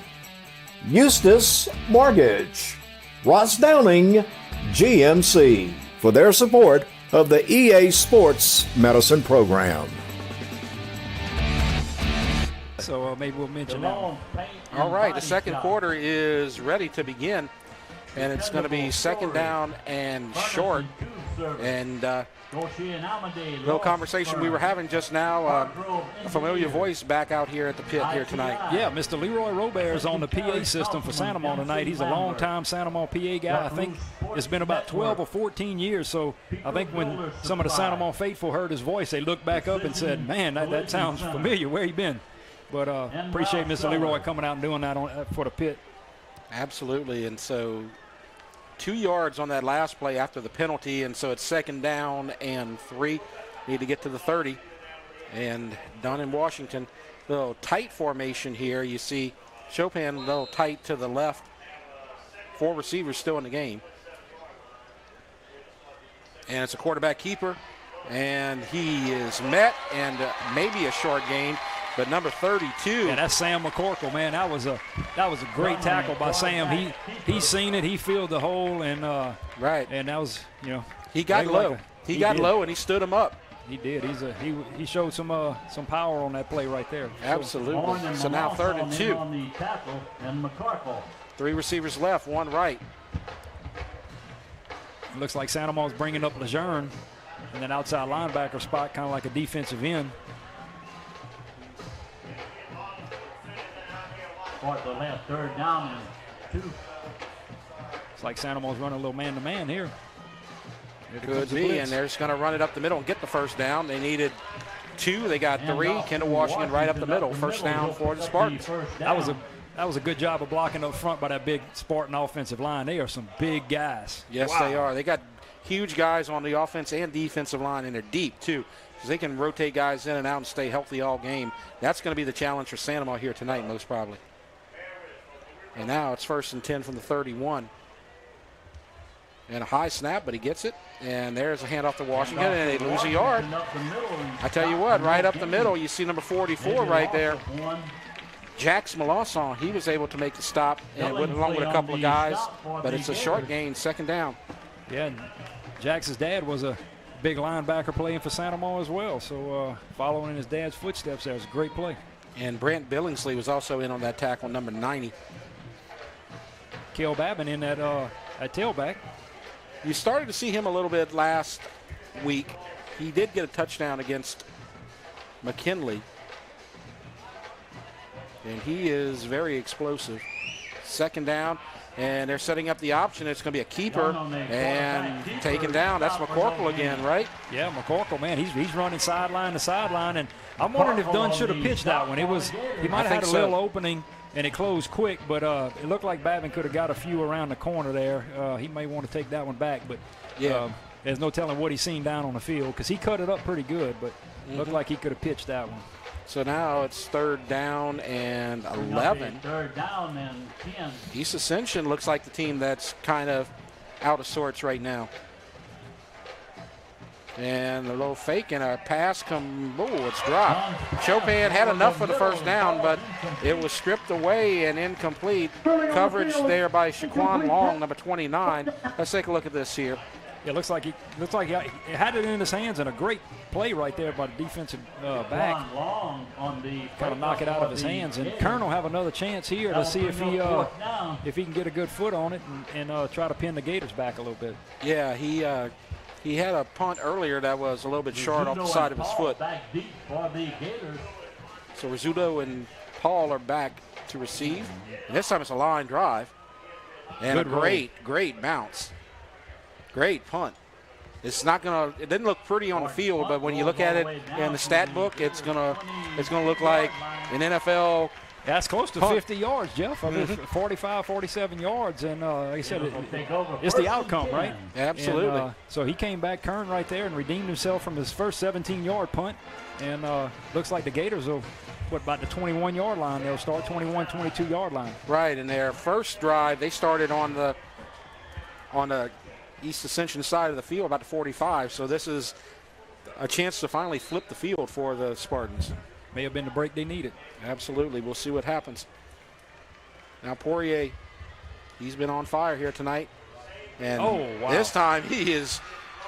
Eustis Mortgage, Ross Downing GMC for their support of the EA Sports Medicine Program. So maybe we'll mention that. All right, the second quarter is ready to begin, and it's going to be 2nd down and short. And a little conversation we were having just now, a familiar voice back out here at the pit here tonight. Yeah, Mr. Leroy Robert is on the PA system for Sandoval tonight. He's a long-time Sandoval PA guy. I think it's been about 12 or 14 years. So I think when some of the Sandoval faithful heard his voice, they looked back up and said, man, that sounds familiar. Where you been? But appreciate Mr. Leroy coming out and doing that for the pit. Absolutely. And so 2 yards on that last play after the penalty, and so it's 2nd down and 3. Need to get to the 30. And Dunn in Washington, little tight formation here. You see Chopin a little tight to the left. 4 receivers still in the game. And it's a quarterback keeper, and he is met, and maybe a short gain. But number 32. Yeah, that's Sam McCorkle, man. That was a great tackle by Sam. He seen it. He filled the hole, and right. And that was, he got low. He got low, and he stood him up. He did. He showed some power on that play right there. Absolutely. So now 3rd and 2. On the tackle, and McCorkle. 3 receivers left, 1 right. It looks like Sandoval's bringing up Lejeune, and then outside linebacker spot, kind of like a defensive end. Sport the left, 3rd down and 2. It's like Santa Mo's running a little man-to-man here. Could be, and they're just going to run it up the middle and get the first down. They needed 2. They got 3. Kendall Washington right up the middle. First down for the Spartans. That was a good job of blocking up front by that big Spartan offensive line. They are some big guys. Yes, wow. They are. They got huge guys on the offense and defensive line, and they're deep, too. Because they can rotate guys in and out and stay healthy all game. That's going to be the challenge for Santa Mo here tonight, most probably. And now it's 1st and 10 from the 31. And a high snap, but he gets it. And there's a handoff to Washington, and they lose a yard. I tell you what, right up the middle, you see number 44 right there. Jax Malosson, he was able to make the stop and went along with a couple of guys, but it's a short gain, 2nd down. Yeah, and Jax's dad was a big linebacker playing for Santa Mo as well, so following in his dad's footsteps there was a great play. And Brent Billingsley was also in on that tackle, number 90. Kel Babin in at tailback. You started to see him a little bit last week. He did get a touchdown against McKinley. And he is very explosive. 2nd down, and they're setting up the option. It's going to be a keeper and taken down. That's McCorkle again, right? Yeah, McCorkle, man, he's running sideline to sideline, and I'm wondering if Dunn should have pitched that one. He might have had a little opening, and it closed quick, but it looked like Babin could have got a few around the corner there. He may want to take that one back, but there's no telling what he's seen down on the field because he cut it up pretty good, but it looked like he could have pitched that one. So now it's 3rd down and 11. 3rd down and 10. East Ascension looks like the team that's kind of out of sorts right now. And a little fake and a pass it's dropped. Chopin had enough for the first down, but it was stripped away and incomplete. Coverage there by Shaquan Long, number 29. Let's take a look at this here. Yeah, it looks like he had it in his hands, and a great play right there by the defensive back. Kind of knock it out of his hands, and Kern will have another chance here to see if he can get a good foot on it and try to pin the Gators back a little bit. Yeah, he had a punt earlier that was a little bit short off the side of his foot. So Rizzuto and Paul are back to receive, and this time it's a line drive and a great bounce. Great punt. It's not gonna. It didn't look pretty on the field, but when you look at it in the stat book, it's gonna look like an NFL. That's close to punt. 50 yards, Jeff. I mean, 45, 47 yards, and like I said, it's the outcome, right? Absolutely. And, so he came back, Kern, right there, and redeemed himself from his first 17-yard punt, and looks like the Gators will. About the 21-yard line? They'll start 21, 22-yard line. Right, and their first drive, they started on the East Ascension side of the field, about the 45. So this is a chance to finally flip the field for the Spartans. May have been the break they needed. Absolutely. We'll see what happens. Now Poirier, he's been on fire here tonight. And this time he is,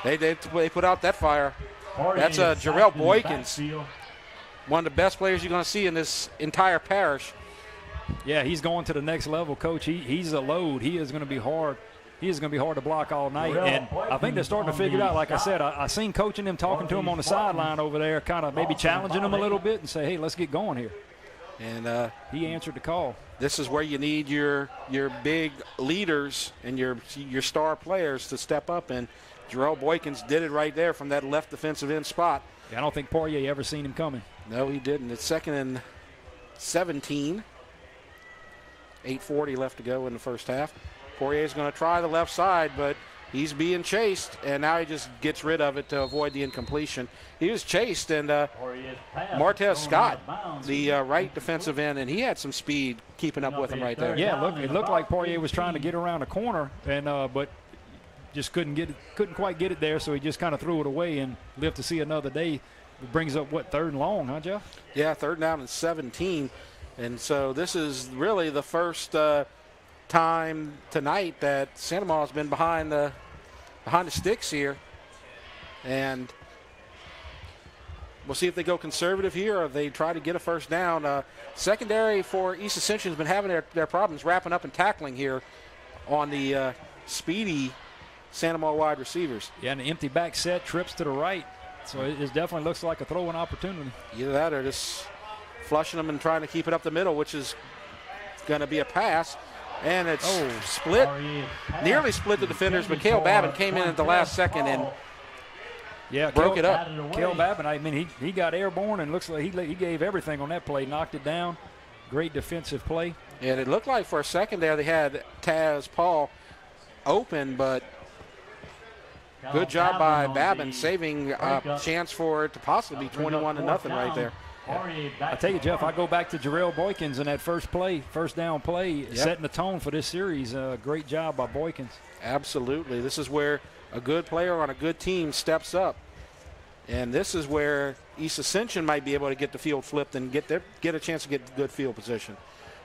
they put out that fire. That's Jarrell Boykins. One of the best players you're going to see in this entire parish. Yeah, he's going to the next level, Coach. He's a load. He is going to be hard. He is going to be hard to block all night. And I think they're starting to figure it out. Like I said, I seen coaching him, talking to him on the sideline over there, kind of maybe challenging him a little bit and say, hey, let's get going here. And he answered the call. This is where you need your big leaders and your star players to step up. And Jarrell Boykins did it right there from that left defensive end spot. Yeah, I don't think Poirier ever seen him coming. No, he didn't. It's 2nd and 17. 8:40 left to go in the first half. Poirier's going to try the left side, but he's being chased, and now he just gets rid of it to avoid the incompletion. He was chased, and Martez Scott, the right defensive end, and he had some speed keeping up with him right there. Yeah, it looked like Poirier was trying to get around a corner, and but just couldn't quite get it there, so he just kind of threw it away and lived to see another day. It brings up, 3rd and long, huh, Jeff? Yeah, 3rd down and 17. And so this is really the first time tonight that Santa Ma's been behind the sticks here. And we'll see if they go conservative here or if they try to get a first down. Secondary for East Ascension has been having their problems wrapping up and tackling here on the speedy Santa Ma wide receivers. Yeah, and the empty back set, trips to the right. So it definitely looks like a throwing opportunity. Either that or just flushing them and trying to keep it up the middle, which is going to be a pass, and it's split, nearly split the defenders, but Cale Babin came in at the last second and broke it up. Cale Babin, I mean, he got airborne, and looks like he gave everything on that play, knocked it down. Great defensive play. And it looked like for a second there they had Taz Paul open, but good job by Babin saving a chance for it to possibly be 21-0 right there. I tell you, Jeff, I go back to Jarrell Boykins in that first down play, setting the tone for this series. Great job by Boykins. Absolutely. This is where a good player on a good team steps up. And this is where East Ascension might be able to get the field flipped and get a chance to get good field position.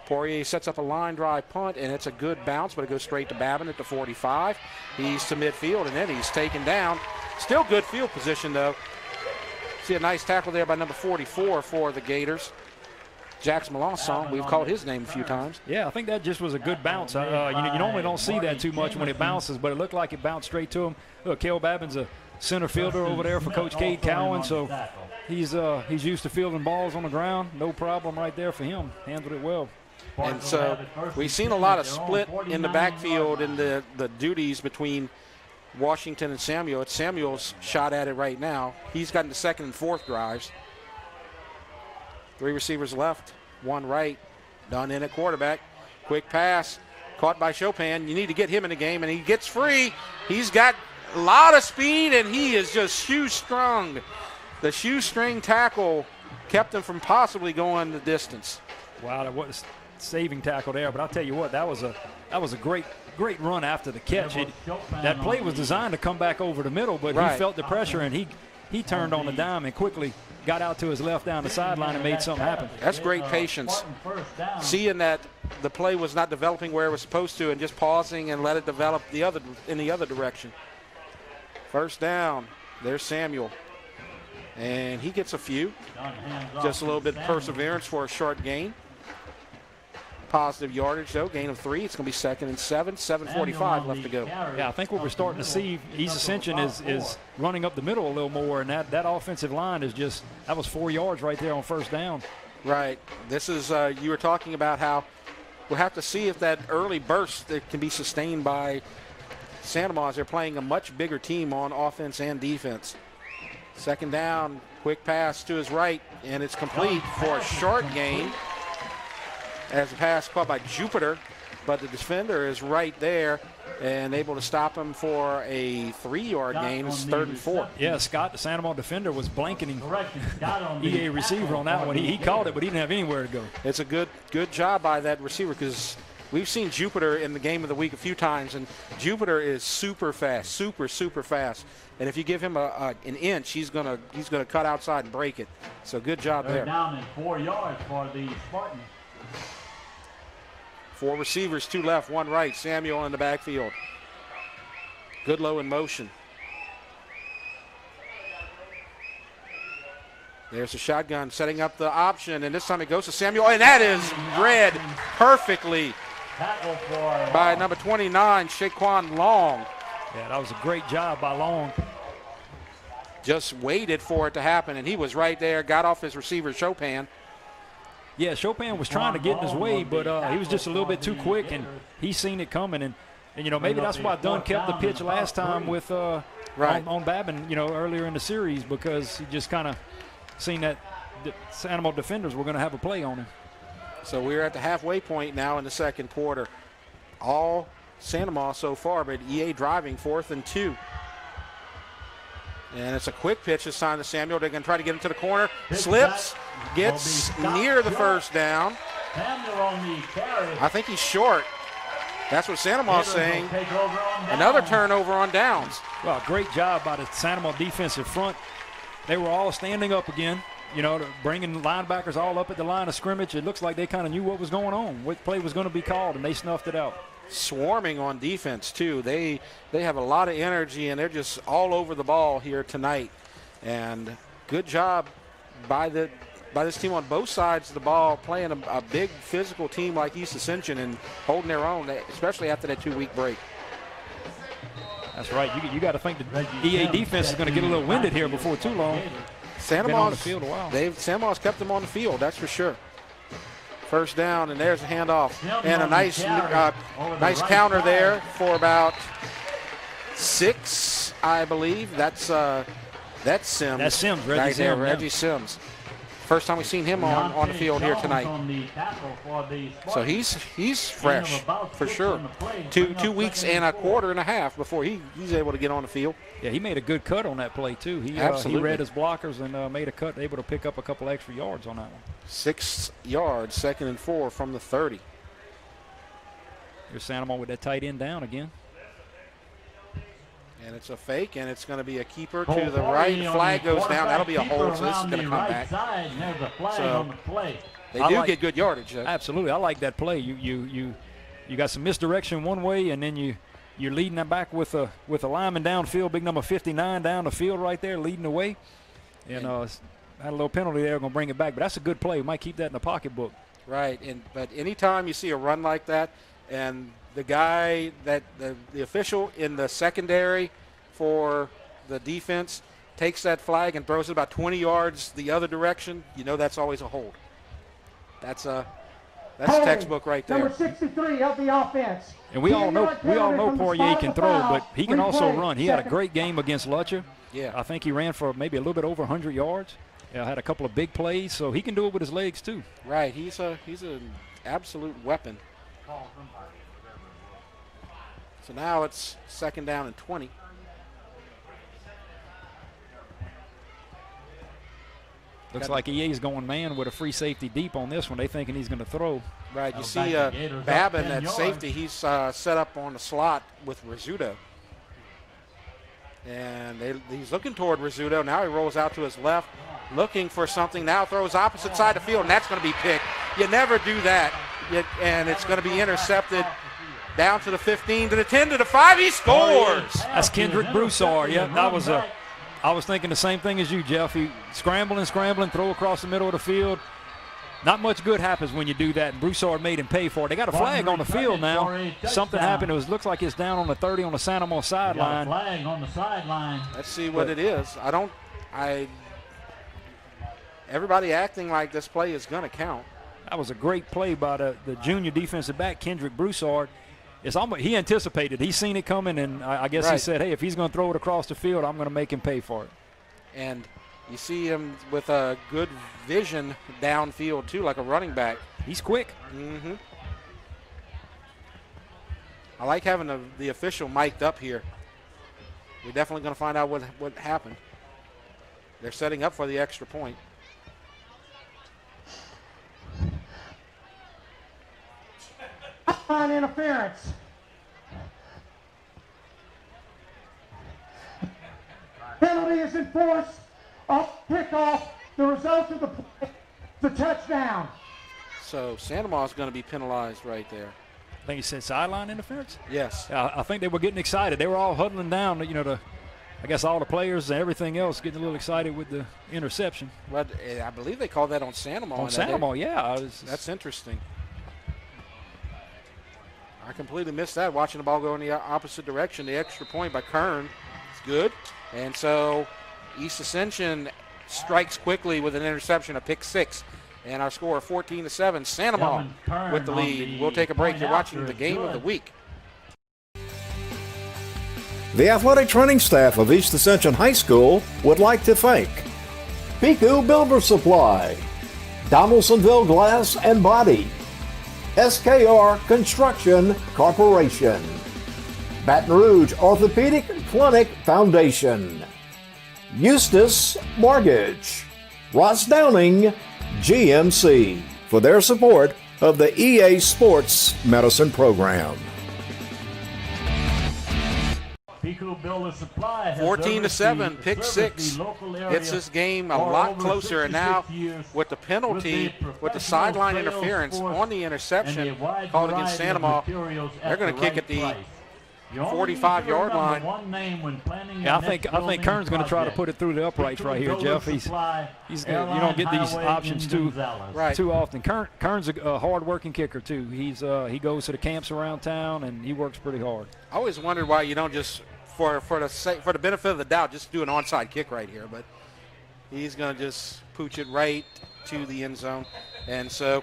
Poirier sets up a line drive punt, and it's a good bounce, but it goes straight to Babin at the 45. He's to midfield, and then he's taken down. Still good field position, though. See a nice tackle there by number 44 for the Gators. Jax Melanson, we've called his name a few times. Yeah, I think that just was a good bounce. You normally don't see that too much when it bounces, but it looked like it bounced straight to him. Look, Cale Babin's a center fielder over there for Coach Cade Cowan, so he's used to fielding balls on the ground. No problem right there for him. Handled it well. And so we've seen a lot of split in the backfield in the duties between Washington and Samuel. It's Samuel's shot at it right now. He's gotten the second and fourth drives. 3 receivers left, 1 right. Done in at quarterback. Quick pass, caught by Chopin. You need to get him in the game, and he gets free. He's got a lot of speed, and he is just shoestrung. The shoestring tackle kept him from possibly going the distance. Wow, that was saving tackle there. But I'll tell you what, that was a great run after the catch. That play was designed to come back over the middle, but he felt the pressure, and he turned on the dime and quickly got out to his left down the sideline and made something happen. That's great patience. Seeing that the play was not developing where it was supposed to and just pausing and let it develop in the other direction. First down. There's Samuel. And he gets a few. Just a little bit of perseverance for a short gain. Positive yardage, though. Gain of 3. It's going to be 2nd and 7. 7:45 left to go. Yeah, I think what we're starting to see, East Ascension is running up the middle a little more, and that offensive line is just, that was 4 yards right there on first down. Right. This is, you were talking about how we'll have to see if that early burst that can be sustained by Santa Maria. They're playing a much bigger team on offense and defense. 2nd down, quick pass to his right, and it's complete for a short gain. As a pass caught by Jupiter, but the defender is right there and able to stop him for a 3-yard gain. It's 3rd and 4. Yeah, Scott, the Santa Maria defender, was blanketing EA receiver on that one. He caught it, but he didn't have anywhere to go. It's a good job by that receiver, because we've seen Jupiter in the game of the week a few times, and Jupiter is super fast, super fast. And if you give him an inch, he's gonna cut outside and break it. So good job there. Down in 4 yards for the Spartans. 4 receivers, 2 left, 1 right. Samuel in the backfield. Goodlow in motion. There's the shotgun setting up the option, and this time it goes to Samuel, and that is read perfectly by number 29, Shaquan Long. Yeah, that was a great job by Long. Just waited for it to happen, and he was right there, got off his receiver, Chopin. Yeah, Chopin was trying to get in his way, but he was just a little bit too quick, and he seen it coming. And maybe that's why Dunn kept the pitch last time with on Babin, earlier in the series, because he just kind of seen that the Animal defenders were going to have a play on him. So we're at the halfway point now in the second quarter. All Santa Maria so far, but EA driving 4th and 2. And it's a quick pitch this time to Samuel. They're going to try to get him to the corner. Slips, gets near the first down. I think he's short. That's what Santa Maria's saying. Another turnover on downs. Well, great job by the Santa Maria defensive front. They were all standing up again, bringing linebackers all up at the line of scrimmage. It looks like they kind of knew what was going on, what play was going to be called, and they snuffed it out. Swarming on defense too. They have a lot of energy, and they're just all over the ball here tonight. And good job by this team on both sides of the ball, playing a big physical team like East Ascension and holding their own, especially after that 2-week break. That's right. You got to think the EA defense is going to get a little winded here before too long. Santa Maria's kept them on the field, that's for sure. First down, and there's a handoff. And a nice counter there for about 6, I believe. That's Sims. That's Sims, Reggie right there, Sims, Reggie Sims. First time we've seen him on the field here tonight. So he's fresh for sure. 2 weeks and a quarter and a half before he's able to get on the field. Yeah, he made a good cut on that play too. He read his blockers and made a cut, able to pick up a couple extra yards on that one. 6 yards, 2nd and 4 from the 30. Here's Santamon with that tight end down again. And it's a fake, and it's going to be a keeper to the right. Flag goes down. That'll be a hold, so this is going to come back. So they do get good yardage. Absolutely. I like that play. You got some misdirection one way, and then you're leading that back with a lineman downfield, big number 59 down the field right there, leading the way. And had a little penalty there, going to bring it back. But that's a good play. We might keep that in the pocketbook. Right. But anytime you see a run like that, and the guy that the official in the secondary for the defense takes that flag and throws it about 20 yards the other direction, you know that's always a hold. That's textbook right there. Number 63 of the offense. And we all know Poirier can throw, but he can also run. He had a great game against Lutcher. Yeah. I think he ran for maybe a little bit over 100 yards. Had a couple of big plays, so he can do it with his legs too. Right. He's an absolute weapon. So now it's 2nd down and 20. Looks like EA's going man with a free safety deep on this one. They thinking he's going to throw. Right. You see Babin at safety. He's set up on the slot with Rizzuto. And he's looking toward Rizzuto. Now he rolls out to his left, looking for something. Now throws opposite side of the field, and that's going to be picked. You never do that. And it's going to be intercepted down to the 15, to the 10, to the 5. He scores. That's Kendrick Broussard. Yeah, I was thinking the same thing as you, Jeff. He scrambling, throw across the middle of the field. Not much good happens when you do that, and Broussard made him pay for it. They got a flag on the field now. Something happened. Looks like it's down on the 30 on the Santamon sideline. Flag on the sideline. Let's see what it is. Everybody acting like this play is going to count. That was a great play by the junior defensive back, Kendrick Broussard. It's almost, he anticipated. He's seen it coming, and I guess he said, hey, if he's going to throw it across the field, I'm going to make him pay for it. And you see him with a good vision downfield, too, like a running back. He's quick. Mm-hmm. I like having the official mic'd up here. We're definitely going to find out what happened. They're setting up for the extra point. On interference. Penalty is enforced. Off kickoff. The result of the play, the touchdown. So Santamon is going to be penalized right there. I think you said sideline interference? Yes. I think they were getting excited. They were all huddling down, I guess all the players and everything else getting a little excited with the interception. But I believe they called that on Santamon. On Santamon, yeah. That's interesting. I completely missed that, watching the ball go in the opposite direction. The extra point by Kern is good. And so East Ascension strikes quickly with an interception, a pick 6. And our score of 14-7. Santamon with the lead. We'll take a break. You're watching the game of the week. The athletic training staff of East Ascension High School would like to thank Piku Builder Supply, Donaldsonville Glass and Body, SKR Construction Corporation, Baton Rouge Orthopedic Clinic Foundation, Eustis Mortgage, Ross Downing GMC for their support of the EA Sports Medicine Program. 14-7, pick 6. It's this game a lot closer, and now with the penalty, with the sideline interference on the interception called against Santamon, they're going to kick at the 45-yard line. Yeah, I think Kern's going to try to put it through the uprights right here, Jeff. You don't get these options too often. Kern's a hard-working kicker too. He goes to the camps around town and he works pretty hard. I always wondered why you don't just for the benefit of the doubt just do an onside kick right here, but he's going to just pooch it right to the end zone. And so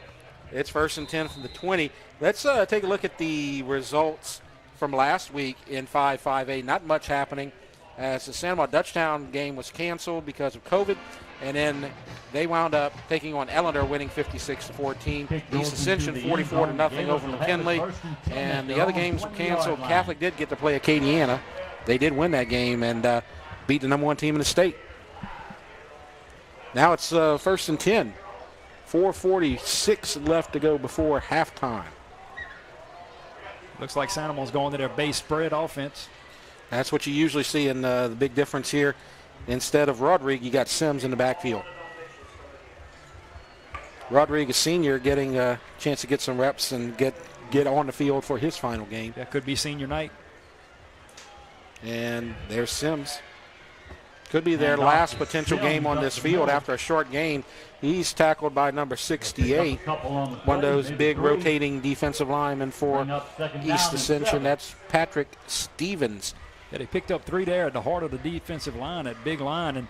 It's 1st and 10 from the 20. Let's take a look at the results from last week in 5-5A. Not much happening as the San Juan Dutchtown game was canceled because of COVID, and then they wound up taking on Ellender, winning 56-14. East Ascension 44-0 over McKinley, and the other games were canceled. Catholic did get to play Acadiana. They did win that game and beat the number 1 team in the state. Now it's 1st and 10. 4:46 left to go before halftime. Looks like San Juan's going to their base spread offense. That's what you usually see in the big difference here. Instead of Rodriguez, you got Sims in the backfield. Rodriguez Sr. getting a chance to get some reps and get on the field for his final game. That could be senior night. And there's Sims. Could be their last potential game on this field after a short gain. He's tackled by number 68, one of those big rotating defensive linemen for East Ascension. That's Patrick Stevens. Yeah, they picked up 3 there at the heart of the defensive line, that big line, and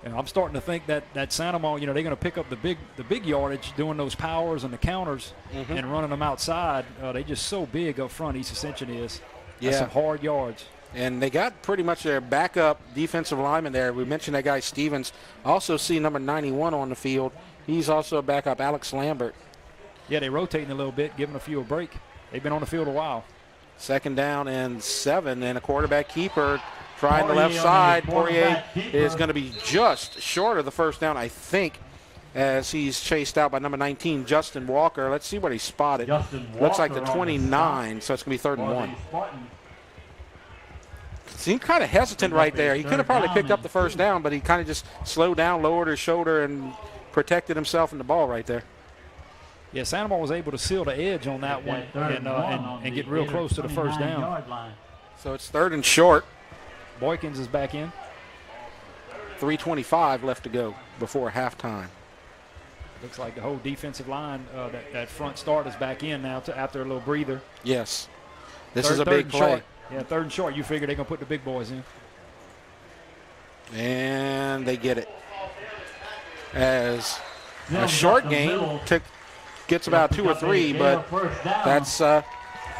I'm starting to think that Santa Monica, they're going to pick up the big yardage doing those powers and the counters and running them outside. They just so big up front. East Ascension is. That's some hard yards. And they got pretty much their backup defensive lineman there. We mentioned that guy Stevens. Also see number 91 on the field. He's also a backup, Alex Lambert. Yeah, they're rotating a little bit, giving a few a break. They've been on the field a while. 2nd down and 7, and a quarterback keeper trying the left side. Poirier is going to be just short of the 1st down, I think, as he's chased out by number 19, Justin Walker. Let's see what he spotted. Looks like the 29, so it's going to be 3rd and 1. Seemed kind of hesitant right there. He could have probably picked up the 1st down, but he kind of just slowed down, lowered his shoulder, and protected himself in the ball right there. Yeah, Santa Monica was able to seal the edge on that one and get real close to the 1st down. So it's 3rd and short. Boykins is back in. 3:25 left to go before halftime. Looks like the whole defensive line, that front start is back in now after a little breather. Yes. This is a big play. Short. Yeah, 3rd and short. You figure they're going to put the big boys in. And they get it. As a short game gets about 2 or 3, but that's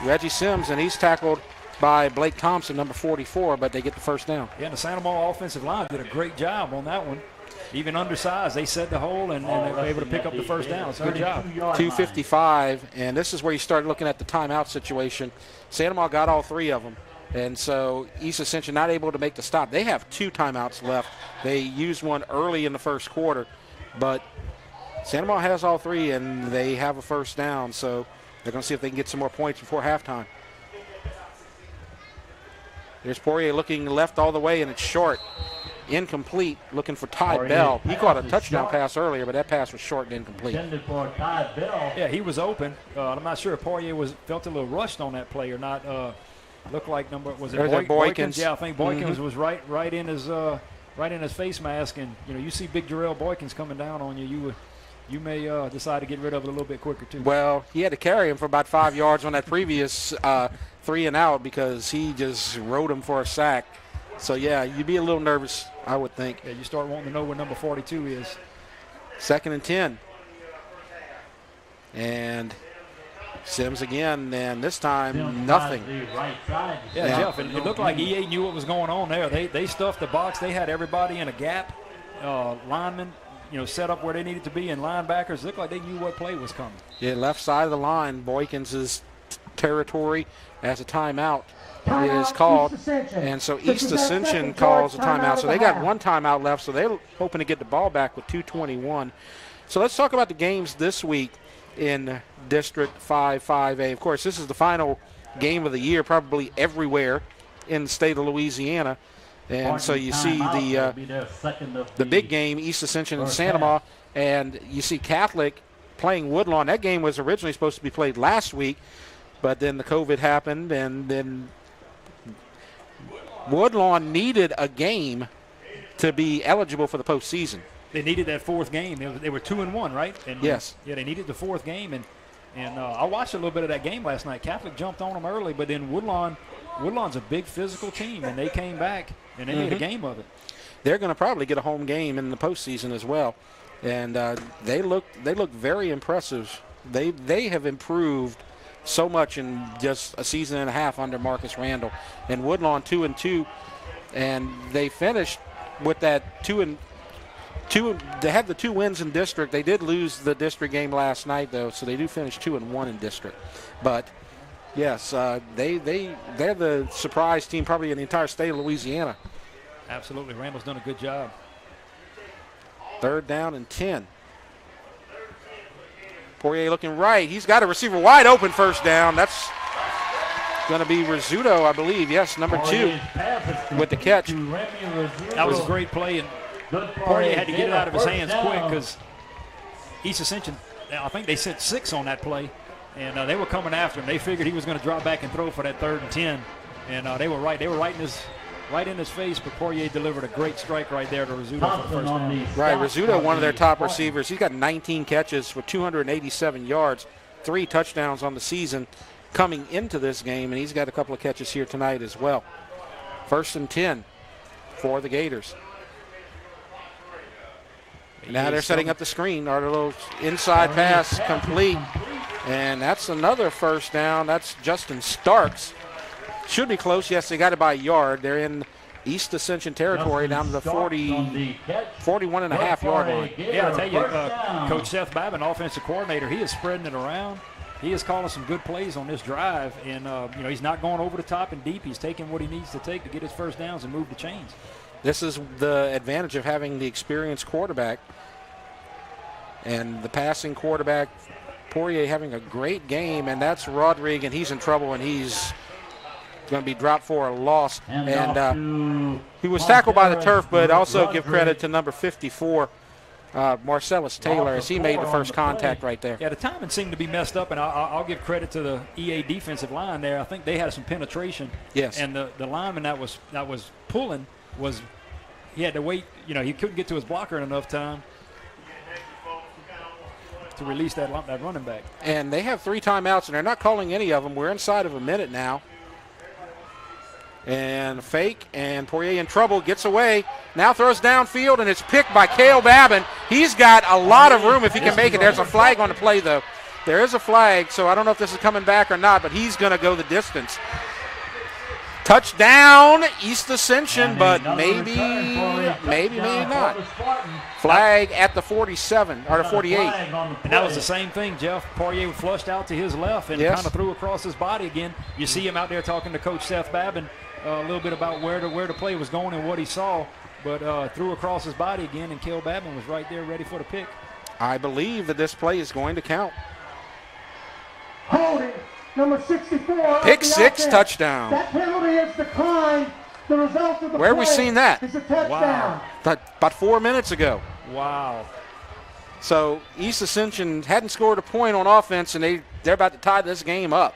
Reggie Sims, and he's tackled by Blake Thompson, number 44, but they get the 1st down. Yeah, and the Santa Monica offensive line did a great job on that one. Even undersized, they set the hole, and they were able to pick up the 1st down. It's a good job. 2:55, and this is where you start looking at the timeout situation. Santa Monica got all 3 of them, and so East Ascension not able to make the stop. They have 2 timeouts left. They used one early in the 1st quarter, but Santa Monica has all 3, and they have a 1st down, so they're going to see if they can get some more points before halftime. There's Poirier looking left all the way, and it's short. Incomplete, looking for Ty Bell. He caught a touchdown pass earlier, but that pass was short and incomplete. Yeah, he was open. I'm not sure if Poirier felt a little rushed on that play or not. Looked like Boykins? Yeah, I think Boykins was right in his face mask, and you see big Jarrell Boykins coming down on you. You may decide to get rid of it a little bit quicker too. Well, he had to carry him for about 5 yards on that previous 3 and out because he just rode him for a sack. So, yeah, you'd be a little nervous, I would think. Yeah, you start wanting to know where number 42 is. 2nd and 10. And Sims again, and this time nothing. Yeah, Jeff, it looked like EA knew what was going on there. They stuffed the box. They had everybody in a gap. Linemen, set up where they needed to be, and linebackers looked like they knew what play was coming. Yeah, left side of the line, Boykins' territory as a timeout is called, and so East Ascension calls a timeout. So they got 1 timeout left, so they're hoping to get the ball back with 2:21. So let's talk about the games this week in District 5-5A. Of course, this is the final game of the year, probably everywhere in the state of Louisiana. And so you see the big game, East Ascension and Santa Monica, and you see Catholic playing Woodlawn. That game was originally supposed to be played last week, but then the COVID happened, and then Woodlawn needed a game to be eligible for the postseason. They needed that 4th game. They were 2-1, right? And, yes. Yeah, they needed the 4th game, and I watched a little bit of that game last night. Catholic jumped on them early, but then Woodlawn's a big physical team, and they came back and they made a game of it. They're going to probably get a home game in the postseason as well, and they look very impressive they have improved so much in just a season and a half under Marcus Randall. And Woodlawn 2-2, and they finished with that 2-2. They had the 2 wins in district. They did lose the district game last night, though, so they do finish 2-1 in district. But yes, they're the surprise team probably in the entire state of Louisiana. Absolutely, Randall's done a good job. 3rd down and 10. Poirier looking right. He's got a receiver wide open, 1st down. That's going to be Rizzuto, I believe. Yes, number 2 with the catch. That was a great play, and Poirier had to get it out of his hands quick because East Ascension, I think they sent 6 on that play, and they were coming after him. They figured he was going to drop back and throw for that 3rd and 10, and they were right. They were right in his face, but Poirier delivered a great strike right there to Rizzuto for the 1st down. Right, Rizzuto, one of their top receivers. He's got 19 catches for 287 yards, 3 touchdowns on the season coming into this game, and he's got a couple of catches here tonight as well. 1st and 10 for the Gators. Now they're setting up the screen. Our little inside pass complete, and that's another 1st down. That's Justin Starks. Should be close. Yes, they got it by a yard. They're in East Ascension territory down to the 41.5-yard line. Yeah, I'll tell you, Coach Seth Babin, offensive coordinator, he is spreading it around. He is calling some good plays on this drive, and he's not going over the top and deep. He's taking what he needs to take to get his 1st downs and move the chains. This is the advantage of having the experienced quarterback and the passing quarterback. Poirier having a great game, and that's Rodrigue, and he's in trouble, and he's going to be dropped for a loss. And he was tackled by the turf, but also give credit to number 54, Marcellus Taylor, as he made the first contact right there. Yeah, the timing seemed to be messed up, and I'll give credit to the EA defensive line there. I think they had some penetration. Yes. And the lineman that was pulling he had to wait. He couldn't get to his blocker in enough time to release that running back. And they have 3 timeouts, and they're not calling any of them. We're inside of a minute now. And fake, and Poirier in trouble, gets away, now throws downfield, and it's picked by Cale Babin. He's got a lot of room if he can make it. There's a flag on the play, though. There is a flag, so I don't know if this is coming back or not, but he's going to go the distance. Touchdown, East Ascension, but maybe not. Flag at the 47, or the 48. And that was the same thing, Jeff. Poirier flushed out to his left and kind of threw across his body again. You see him out there talking to Coach Seth Babin a little bit about where the play was going and what he saw, but threw across his body again, and Cale Babin was right there ready for the pick. I believe that this play is going to count. Holding, number 64. Pick 6, touchdown. That penalty is declined. The result of the Where have we seen that? Is a touchdown. Wow. About 4 minutes ago. Wow. So East Ascension hadn't scored a point on offense, and they're about to tie this game up.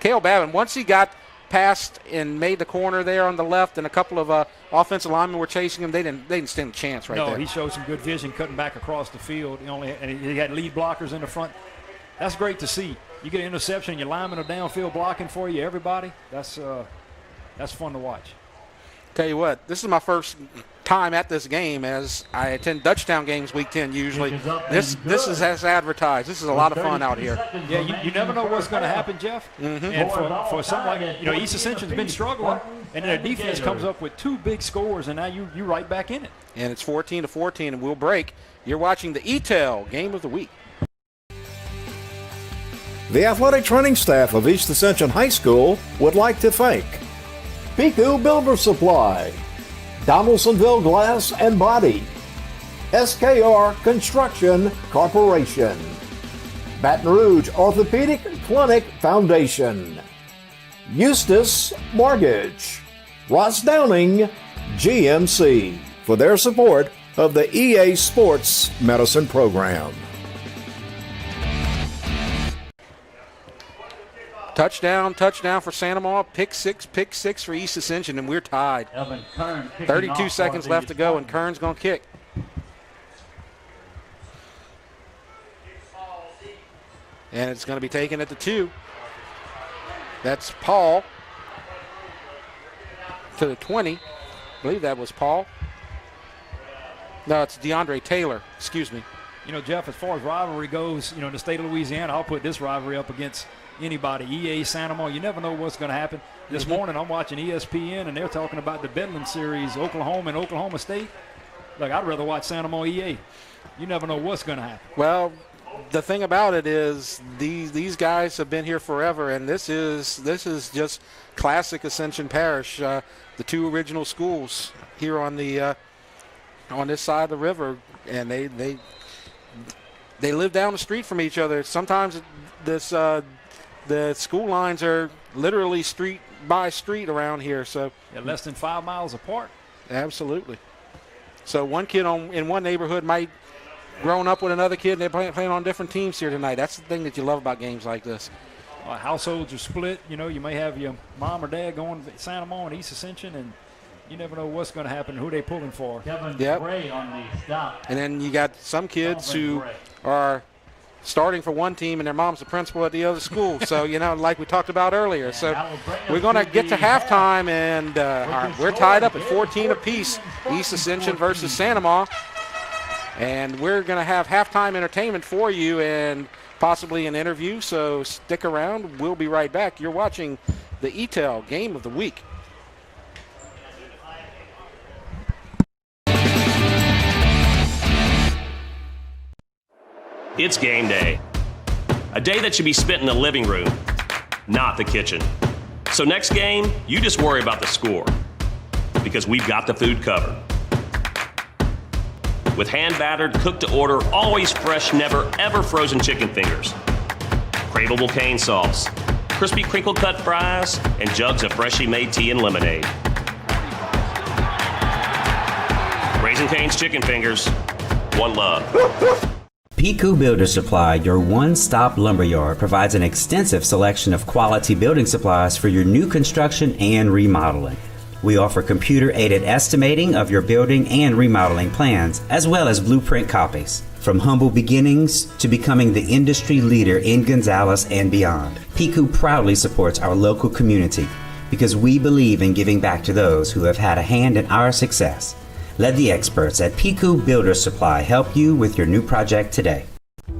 Cale Babin, once he got past and made the corner there on the left, and a couple of offensive linemen were chasing him, they didn't stand a chance right there. No, he showed some good vision cutting back across the field. He had lead blockers in the front. That's great to see. You get an interception, your linemen are downfield blocking for you, everybody. That's fun to watch. Tell you what, this is my first time at this game, as I attend Dutchtown games week 10 usually. This is as advertised. This is a lot of fun out here. Yeah, you never know what's going to happen, Jeff. Mm-hmm. And for something like, East Ascension's been struggling, and their defense comes up with 2 big scores, and now you right back in it. And it's 14-14, and we'll break. You're watching the EATEL Game of the Week. The athletic training staff of East Ascension High School would like to thank Piku Builder Supply, Donaldsonville Glass and Body, SKR Construction Corporation, Baton Rouge Orthopedic Clinic Foundation, Eustis Mortgage, Ross Downing GMC for their support of the EA Sports Medicine Program. Touchdown for Santa Maria. Pick six for East Ascension, and we're tied. 32 seconds left to go, and Kern's going to kick. And it's going to be taken at the 2. That's Paul to the 20. I believe that was Paul. No, it's DeAndre Taylor. Excuse me. Jeff, as far as rivalry goes, in the state of Louisiana, I'll put this rivalry up against anybody. EA, Santa Monica, you never know what's going to happen. This morning I'm watching ESPN, and they're talking about the Bedlam series, Oklahoma and Oklahoma State. Look, I'd rather watch Santa Monica EA. You never know what's going to happen. Well, the thing about it is these guys have been here forever, and this is just classic Ascension Parish. The two original schools here on the on this side of the river, and they live down the street from each other. Sometimes the school lines are literally street by street around here. So less than 5 miles apart. Absolutely. So one kid in one neighborhood might grown up with another kid, and they're playing on different teams here tonight. That's the thing that you love about games like this. Households are split. You may have your mom or dad going to Santa Monica and East Ascension, and you never know what's going to happen, who they pulling for. Kevin Gray on the stop. And then you got some kids who are starting for one team and their mom's the principal at the other school. So, like we talked about earlier. So we're going to get to halftime, and we're tied up at 14 apiece, East Ascension versus Santa Monica. And we're going to have halftime entertainment for you and possibly an interview. So stick around. We'll be right back. You're watching the EATEL Game of the Week. It's game day. A day that should be spent in the living room, not the kitchen. So next game, you just worry about the score, because we've got the food covered. With hand-battered, cooked-to-order, always fresh, never-ever frozen chicken fingers, craveable cane sauce, crispy crinkle-cut fries, and jugs of freshly made tea and lemonade. Raising Cane's Chicken Fingers, one love. Piku Builder Supply, your one-stop lumberyard, provides an extensive selection of quality building supplies for your new construction and remodeling. We offer computer-aided estimating of your building and remodeling plans, as well as blueprint copies. From humble beginnings to becoming the industry leader in Gonzales and beyond, Piku proudly supports our local community because we believe in giving back to those who have had a hand in our success. Let the experts at Piku Builder Supply help you with your new project today.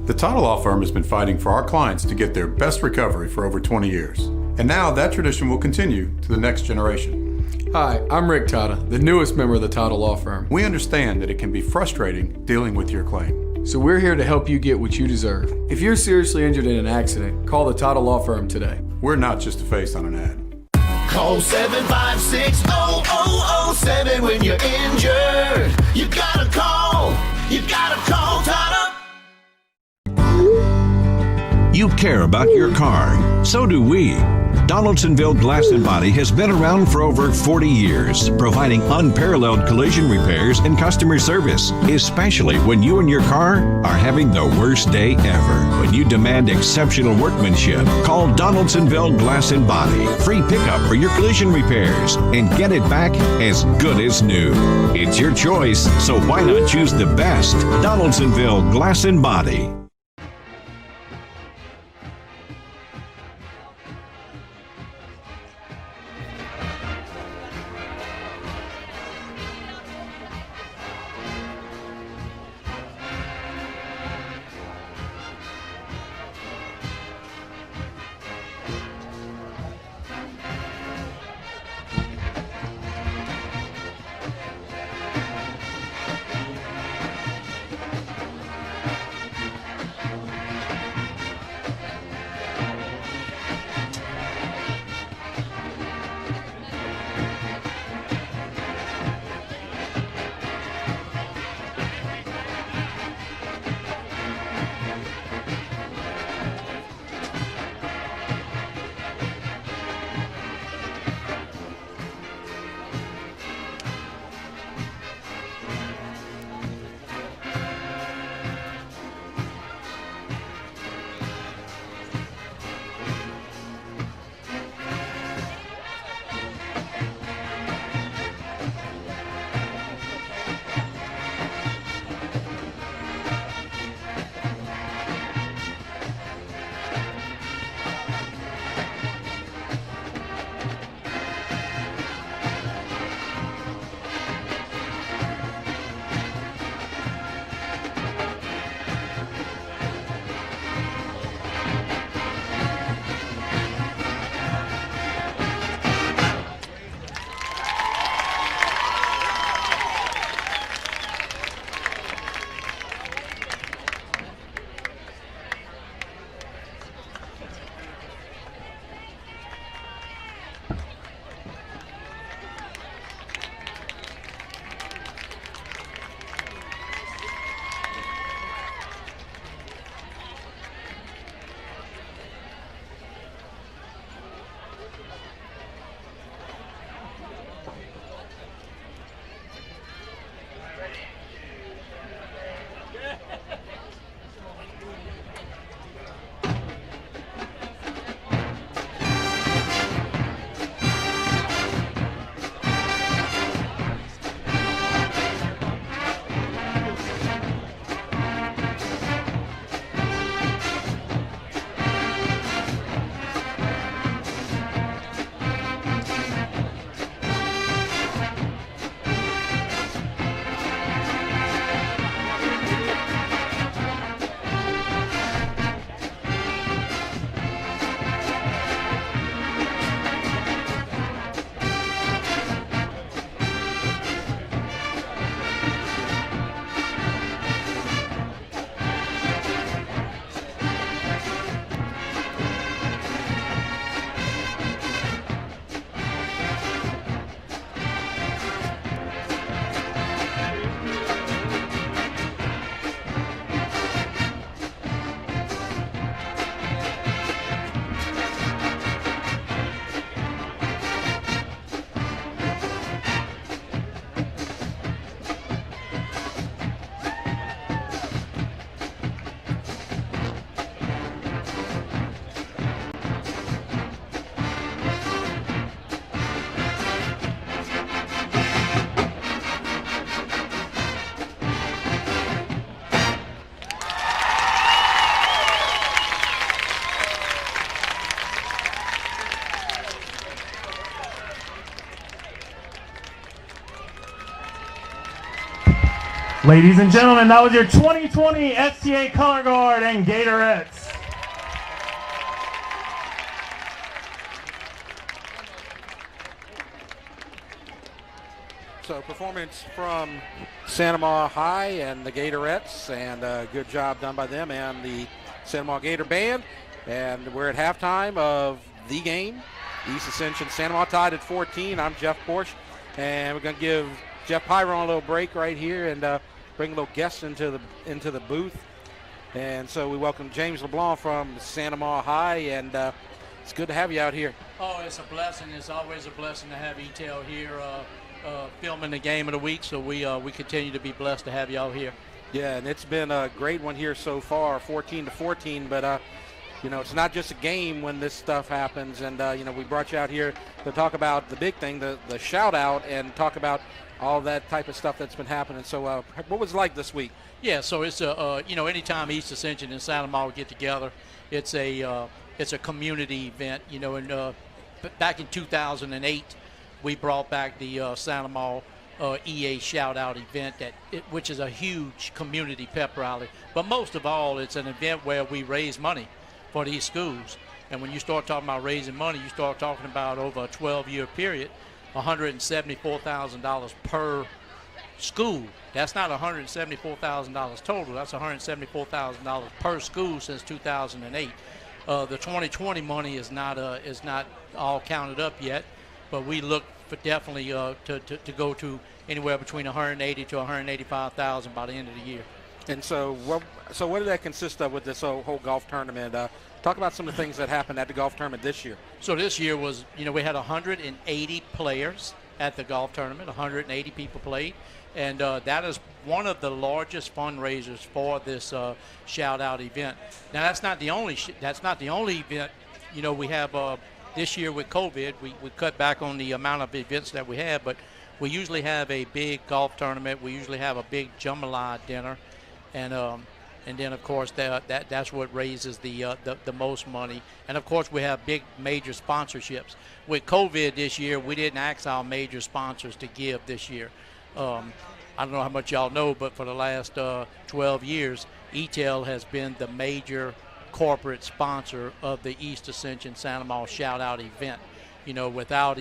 The Tata Law Firm has been fighting for our clients to get their best recovery for over 20 years. And now that tradition will continue to the next generation. Hi, I'm Rick Tata, the newest member of the Tata Law Firm. We understand that it can be frustrating dealing with your claim. So we're here to help you get what you deserve. If you're seriously injured in an accident, call the Tata Law Firm today. We're not just a face on an ad. Call 756-0007 when you're injured. You gotta call Tata. You care about your car. So do we. Donaldsonville Glass and Body has been around for over 40 years, providing unparalleled collision repairs and customer service, especially when you and your car are having the worst day ever. When you demand exceptional workmanship, call Donaldsonville Glass and Body. Free pickup for your collision repairs and get it back as good as new. It's your choice, so why not choose the best? Donaldsonville Glass and Body. Ladies and gentlemen, that was your 2020 STA Color Guard and Gatorettes. So performance from Santa Maria High and the Gatorettes, and good job done by them and the Santa Maria Gator Band. And we're at halftime of the game. East Ascension Santa Maria tied at 14. I'm Jeff Porsche, and we're going to give Jeff Pyron a little break right here and bring a little guest into the booth. And so we welcome James LeBlanc from Santa Maria High, and it's good to have you out here. Oh, it's a blessing. It's always a blessing to have EATEL here filming the game of the week, so we continue to be blessed to have y'all here. Yeah, and it's been a great one here so far, 14-14, but you know, it's not just a game when this stuff happens, and you know, we brought you out here to talk about the big thing, the shout out, and talk about all that type of stuff that's been happening. So what was it like this week? Yeah, so it's you know, anytime East Ascension and Santa Maria get together, it's a community event. You know, and back in 2008, we brought back the Santa Maria EA shout out event, which is a huge community pep rally. But most of all, it's an event where we raise money for these schools. And when you start talking about raising money, you start talking about over a 12-year period, $174,000 per school. That's not $174,000 total. That's $174,000 per school since 2008. The 2020 money is not all counted up yet, but we look for definitely to go to anywhere between $180,000 to $185,000 by the end of the year. And so what did that consist of with this whole golf tournament? Talk about some of the things that happened at the golf tournament this year. So this year was, you know, we had 180 players at the golf tournament. 180 people played, and that is one of the largest fundraisers for this shout out event. Now that's not the only event. You know, we have this year with COVID, we cut back on the amount of events that we have, but we usually have a big golf tournament. We usually have a big jambalaya dinner, and then of course that's what raises the most money. And of course we have big major sponsorships. With COVID this year, we didn't ask our major sponsors to give this year. I don't know how much y'all know, but for the last 12 years, EATEL has been the major corporate sponsor of the East Ascension Santa Maria shout out event. You know, without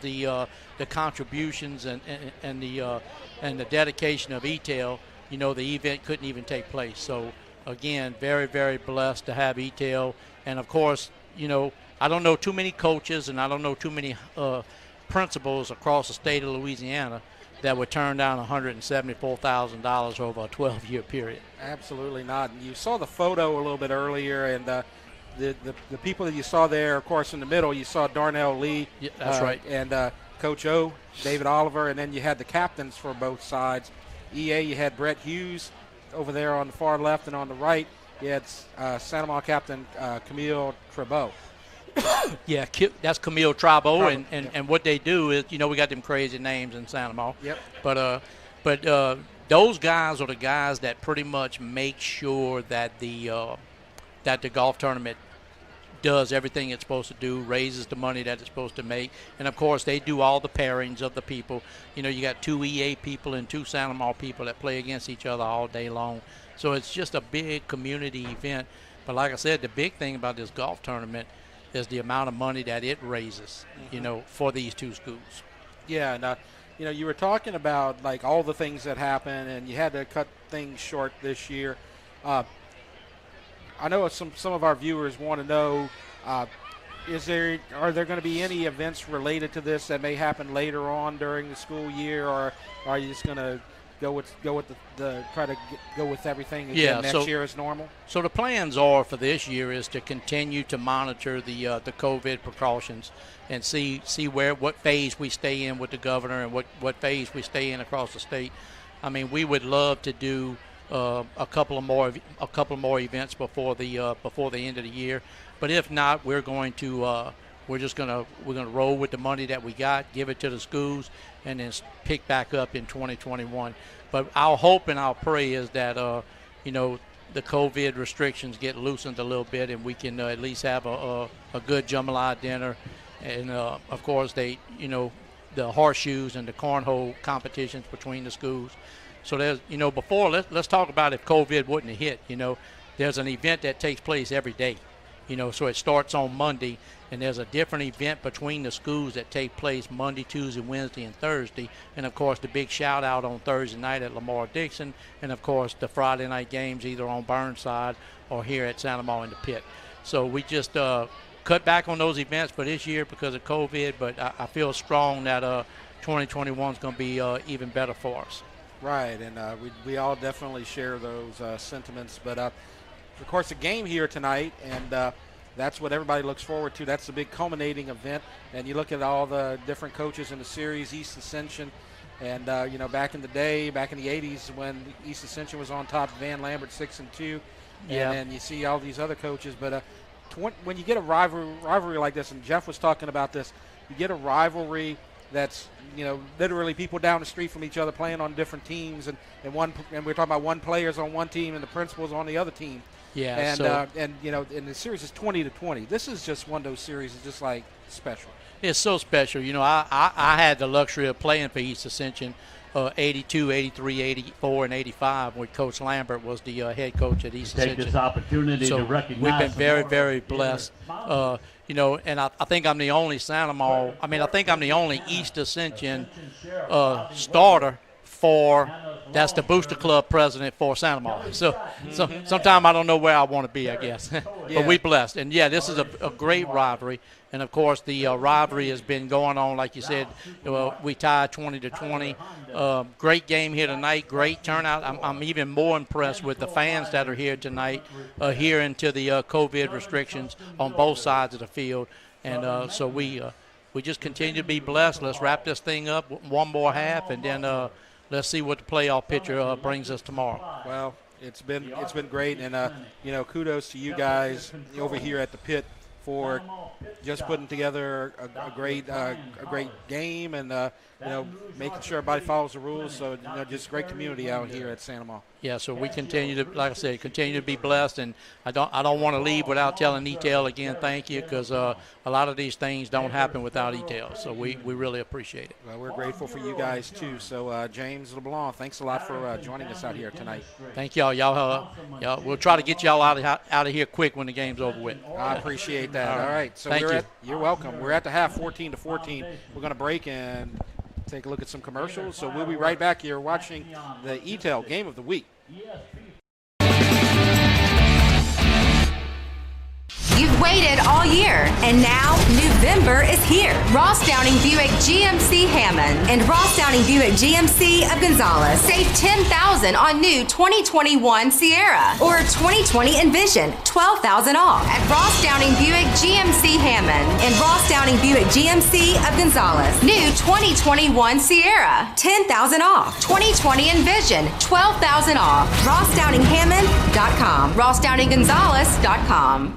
the contributions and the dedication of EATEL, you know, the event couldn't even take place. So again, very, very blessed to have EATEL. And of course, you know, I don't know too many coaches and I don't know too many principals across the state of Louisiana that would turn down $174,000 over a 12-year period. Absolutely not. And you saw the photo a little bit earlier, and the people that you saw there, of course, in the middle, you saw Darnell Lee. Yeah, that's right. And Coach O, David Oliver, and then you had the captains for both sides. EA, you had Brett Hughes over there on the far left, and on the right, you had Santa Maria captain Camille Trebeau. Yeah, that's Camille Trebeau, and what they do is, you know, we got them crazy names in Santa Maria. Yep. But those guys are the guys that pretty much make sure that the golf tournament does everything it's supposed to do, raises the money that it's supposed to make, and of course they do all the pairings of the people. You know, you got 2 EA people and 2 Santa Maria people that play against each other all day long. So it's just a big community event. But like I said, the big thing about this golf tournament is the amount of money that it raises, you know, for these 2 schools. Yeah, and you know, you were talking about like all the things that happen, and you had to cut things short this year. I know some of our viewers want to know, are there going to be any events related to this that may happen later on during the school year, or are you just going to go with everything again next year as normal? So the plans are for this year is to continue to monitor the COVID precautions and see what phase we stay in with the governor and what phase we stay in across the state. I mean, we would love to do a couple more events before the end of the year, but if not, we're going to roll with the money that we got, give it to the schools, and then pick back up in 2021. But our hope and our pray is that you know, the COVID restrictions get loosened a little bit, and we can at least have a good jambalaya dinner, and of course the horseshoes and the cornhole competitions between the schools. So there's, before, let's talk about if COVID wouldn't have hit, there's an event that takes place every day, so it starts on Monday, and there's a different event between the schools that take place Monday, Tuesday, Wednesday, and Thursday. And, of course, the big shout-out on Thursday night at Lamar-Dixon, and, of course, the Friday night games either on Burnside or here at Santa Maria in the Pit. So we just cut back on those events for this year because of COVID, but I feel strong that 2021 is going to be even better for us. Right, and we all definitely share those sentiments. But, of course, the game here tonight, and that's what everybody looks forward to. That's the big culminating event. And you look at all the different coaches in the series, East Ascension, and, back in the day, back in the 80s when East Ascension was on top, Van Lambert 6-2. Yeah. And you see all these other coaches. But when you get a rivalry like this, and Jeff was talking about this, you get a rivalry that's, literally people down the street from each other playing on different teams, and we're talking about one player's on one team and the principal's on the other team. Yeah. And and the series is 20-20. This is just one of those series that's just like special. It's so special. I had the luxury of playing for East Ascension 82, 83, 84, and 85 when Coach Lambert was the head coach at East Ascension. Take this opportunity to recognize. We've been very, very blessed. And I think I'm the only I think I'm the only East Ascension starter that's the Booster Club president for Santa Maria. So sometimes I don't know where I want to be, I guess. But we blessed. And, this is a great rivalry. And, of course, the rivalry has been going on, like you said. We tied 20-20. Great game here tonight. Great turnout. I'm even more impressed with the fans that are here tonight, adhering to the COVID restrictions on both sides of the field. And so we just continue to be blessed. Let's wrap this thing up one more half, and then let's see what the playoff picture brings us tomorrow. Well, it's been great, and kudos to you guys over here at the Pit for just putting together a great game, and making sure everybody follows the rules. So just great community out here at Santa Maria. Yeah, so we continue to, like I said, continue to be blessed, and I don't want to leave without telling EATEL again thank you, because a lot of these things don't happen without EATEL. So we really appreciate it. Well, we're grateful for you guys too. So James LeBlanc, thanks a lot for joining us out here tonight. Thank y'all. Y'all, we'll try to get y'all out of here quick when the game's over with. I appreciate that. All right. So you're welcome. We're at the half, 14-14. We're going to break and take a look at some commercials. So we'll be right back here watching the EATEL Game of the Week. You've waited all year, and now November is here. Ross Downing Buick GMC Hammond and Ross Downing Buick GMC of Gonzales. Save $10,000 on new 2021 Sierra or 2020 Envision, $12,000 off at Ross Downing Buick GMC Hammond and Ross Downing Buick GMC of Gonzales. New 2021 Sierra, $10,000 off. 2020 Envision, $12,000 off. RossDowningHammond.com. RossDowningGonzales.com.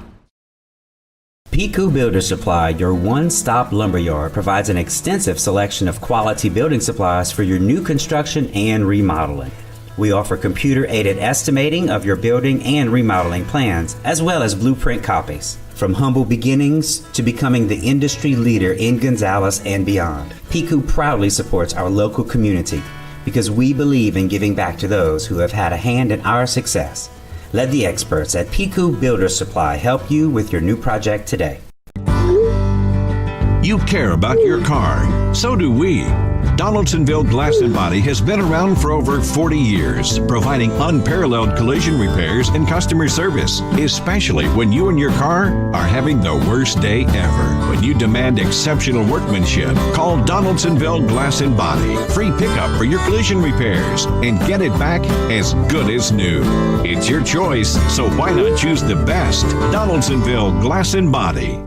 Piku Builder Supply, your one-stop lumberyard, provides an extensive selection of quality building supplies for your new construction and remodeling. We offer computer-aided estimating of your building and remodeling plans, as well as blueprint copies. From humble beginnings to becoming the industry leader in Gonzales and beyond, Piku proudly supports our local community because we believe in giving back to those who have had a hand in our success. Let the experts at Piku Builder Supply help you with your new project today. You care about your car. So do we. Donaldsonville Glass and Body has been around for over 40 years, providing unparalleled collision repairs and customer service, especially when you and your car are having the worst day ever. When you demand exceptional workmanship, call Donaldsonville Glass and Body. Free pickup for your collision repairs and get it back as good as new. It's your choice, so why not choose the best? Donaldsonville Glass and Body.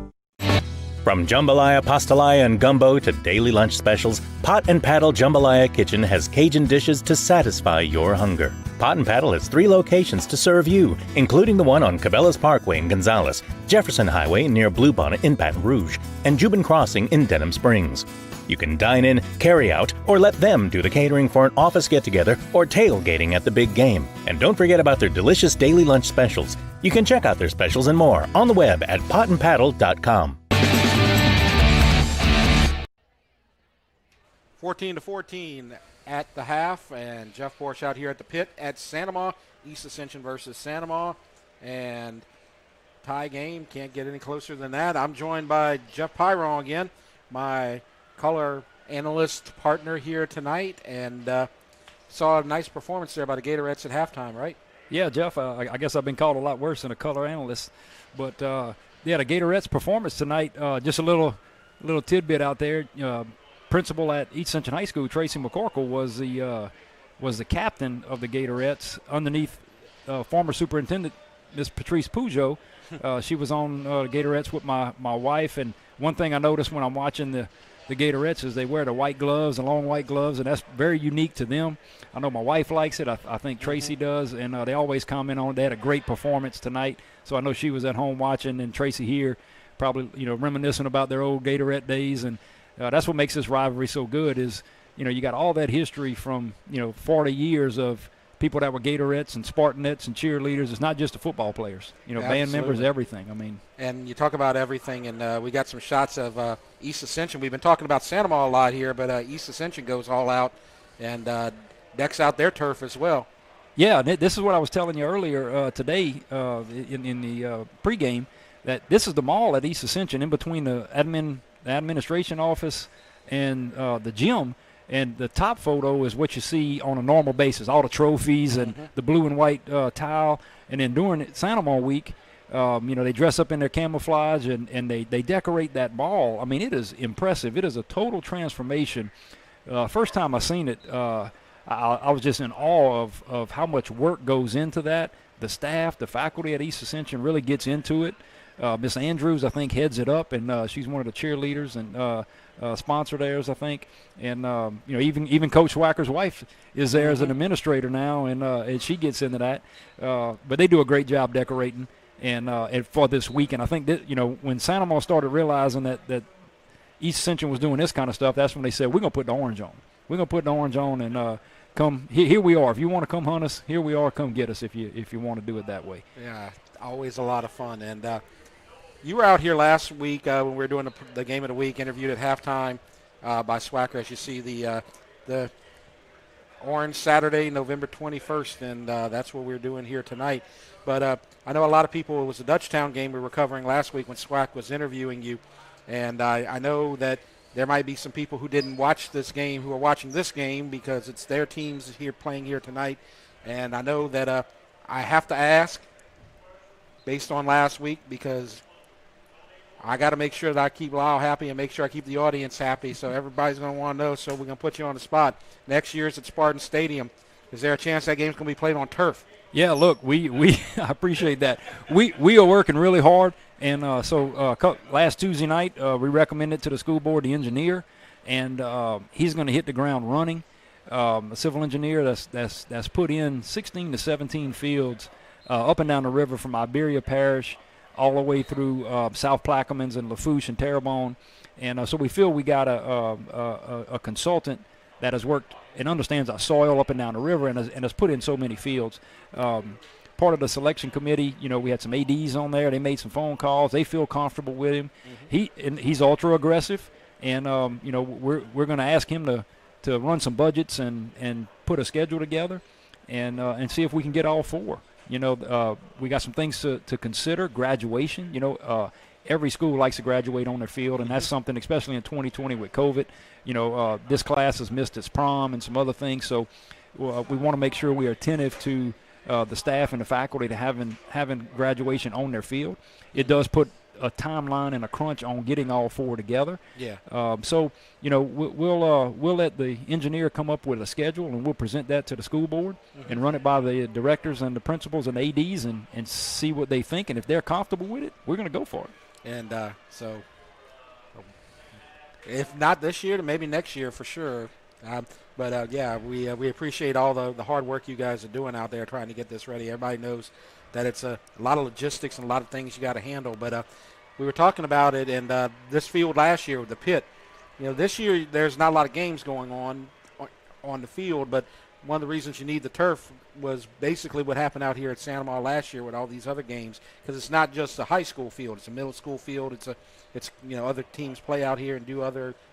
From jambalaya, pastalaya, and gumbo to daily lunch specials, Pot and Paddle Jambalaya Kitchen has Cajun dishes to satisfy your hunger. Pot and Paddle has 3 locations to serve you, including the one on Cabela's Parkway in Gonzales, Jefferson Highway near Bluebonnet in Baton Rouge, and Jubin Crossing in Denham Springs. You can dine in, carry out, or let them do the catering for an office get-together or tailgating at the big game. And don't forget about their delicious daily lunch specials. You can check out their specials and more on the web at potandpaddle.com. 14-14 at the half, and Jeff Porsche out here at the pit at Sanoma. East Ascension versus Sanoma, and tie game. Can't get any closer than that. I'm joined by Jeff Pyron again, my color analyst partner here tonight, and saw a nice performance there by the Gatorettes at halftime, right? Yeah, Jeff, I guess I've been called a lot worse than a color analyst. But, yeah, the Gatorettes' performance tonight, just a little tidbit out there. Principal at East Ascension High School, Tracy McCorkle, was the captain of the Gatorettes underneath former superintendent Miss Patrice Peugeot. She was on Gatorettes with my wife, and one thing I noticed when I'm watching the Gatorettes is they wear the white gloves, the long white gloves, and that's very unique to them. I know my wife likes it. I think Tracy does, and they always comment on it. They had a great performance tonight, so I know she was at home watching, and Tracy here probably, reminiscing about their old Gatorette days, and that's what makes this rivalry so good is, you got all that history from, 40 years of people that were Gatorettes and Spartanettes and cheerleaders. It's not just the football players, band members, everything. I mean, and you talk about everything, and we got some shots of East Ascension. We've been talking about Sanoma a lot here, but East Ascension goes all out and decks out their turf as well. Yeah, this is what I was telling you earlier today in the pregame, that this is the mall at East Ascension in between the administration office and the gym. And the top photo is what you see on a normal basis, all the trophies and the blue and white tile. And then during Sanoma week, they dress up in their camouflage and they decorate that mall. I mean, it is impressive. It is a total transformation. First time I seen it, I was just in awe of how much work goes into that. The staff, the faculty at East Ascension really gets into it. Miss Andrews, I think, heads it up, and she's one of the cheerleaders and sponsor theirs, I think. And even Coach Wacker's wife is there as an administrator now, and she gets into that. But they do a great job decorating and for this week. And I think that when Sanoma started realizing that East Ascension was doing this kind of stuff, that's when they said, we're gonna put the orange on. We're gonna put the orange on and come here we are. If you want to come hunt us, here we are. Come get us if you want to do it that way. Yeah, always a lot of fun. And you were out here last week when we were doing the game of the week, interviewed at halftime by Swacker. As you see the Orange Saturday, November 21st, and that's what we're doing here tonight. But I know a lot of people, it was the Dutchtown game we were covering last week when Swack was interviewing you, and I know that there might be some people who didn't watch this game who are watching this game because it's their teams here playing here tonight. And I know that I have to ask, based on last week, because I got to make sure that I keep Lyle happy and make sure I keep the audience happy. So everybody's going to want to know. So we're going to put you on the spot. Next year's at Spartan Stadium. Is there a chance that game's going to be played on turf? Yeah, look, we I appreciate that. We are working really hard. And so last Tuesday night, we recommended to the school board the engineer, and he's going to hit the ground running. A civil engineer that's put in 16 to 17 fields up and down the river from Iberia Parish all the way through South Plaquemines and Lafourche and Terrebonne. And so we feel we got a consultant that has worked and understands our soil up and down the river and has put in so many fields. Part of the selection committee, we had some ADs on there. They made some phone calls. They feel comfortable with him. He's ultra aggressive, and we're going to ask him to run some budgets and put a schedule together, and see if we can get all four. We got some things to consider. Graduation. Every school likes to graduate on their field, and that's something, especially in 2020 with COVID. This class has missed its prom and some other things, so we want to make sure we are attentive to the staff and the faculty to having graduation on their field. It does put a timeline and a crunch on getting all four together. Yeah. So we'll let the engineer come up with a schedule, and we'll present that to the school board and run it by the directors and the principals and ADs and see what they think. And if they're comfortable with it, we're going to go for it. And so if not this year, then maybe next year for sure. But we appreciate all the hard work you guys are doing out there trying to get this ready. Everybody knows that it's a lot of logistics and a lot of things you got to handle. But we were talking about it, and this field last year with the pit. This year there's not a lot of games going on the field, but one of the reasons you need the turf was basically what happened out here at Santa Maria last year with all these other games, because it's not just a high school field; it's a middle school field. It's other teams play out here and do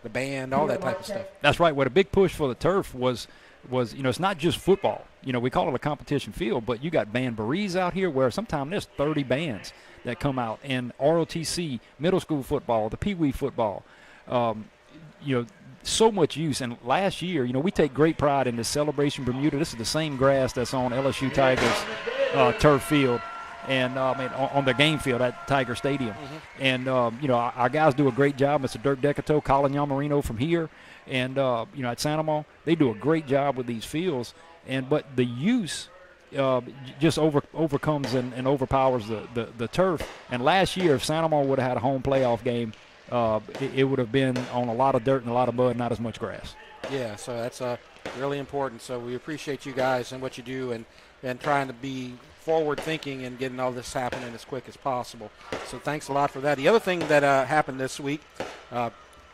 the band, all that type of stuff. That's right. What a big push for the turf was it's not just football. We call it a competition field, but you got band-barrees out here where sometimes there's 30 bands that come out, and ROTC, middle school football, the Pee Wee football, so much use. And last year, we take great pride in this Celebration Bermuda. This is the same grass that's on LSU Tigers turf field, and on the game field at Tiger Stadium. And our guys do a great job. Mr. Dirk Decato, Colin Yamarino from here, and at Santa Maria, they do a great job with these fields. But the use just overcomes and overpowers the turf. And last year, if Santa Maria would have had a home playoff game, it would have been on a lot of dirt and a lot of mud, not as much grass. Yeah, so that's really important. So we appreciate you guys and what you do, and trying to be forward thinking and getting all this happening as quick as possible. So thanks a lot for that. The other thing that happened this week,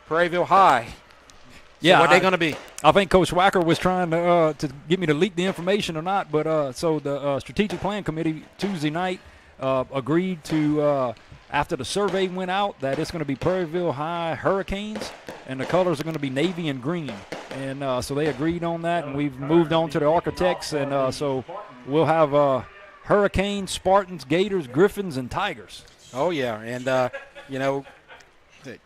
Prairieville High. So yeah, what are they going to be? I think Coach Wacker was trying to get me to leak the information or not, but so the Strategic Plan Committee Tuesday night agreed to, after the survey went out, that it's going to be Prairieville High Hurricanes, and the colors are going to be navy and green. And so they agreed on that, and we've moved on to the architects, and so we'll have Hurricanes, Spartans, Gators, Griffins, and Tigers. Oh, yeah, and,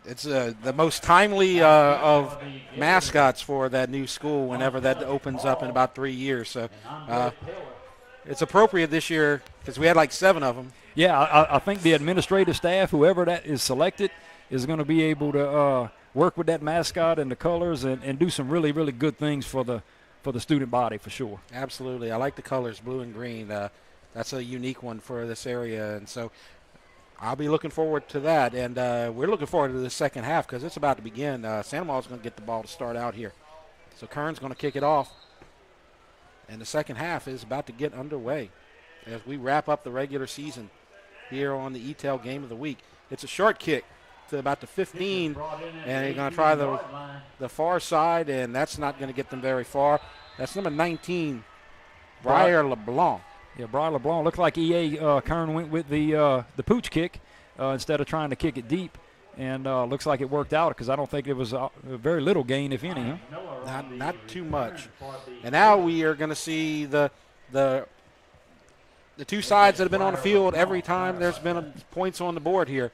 it's the most timely of mascots for that new school whenever that opens up in about 3 years. So it's appropriate this year because we had like 7 of them. Yeah, I think the administrative staff, whoever that is selected, is going to be able to work with that mascot and the colors and do some really, really good things for the student body for sure. Absolutely. I like the colors, blue and green. That's a unique one for this area. And so I'll be looking forward to that, and we're looking forward to the second half because it's about to begin. Santa Maria's going to get the ball to start out here. So Kern's going to kick it off, and the second half is about to get underway as we wrap up the regular season here on the EATEL Game of the Week. It's a short kick to about the 15, and they're going to try the far side, and that's not going to get them very far. That's number 19, Briar LeBlanc. Yeah, Brian LeBlanc. Looked like EA Kern went with the pooch kick instead of trying to kick it deep, and looks like it worked out because I don't think it was a very little gain, if any. Huh? Not too much. And now we are going to see the two sides that have been on the field every time there's been points on the board here,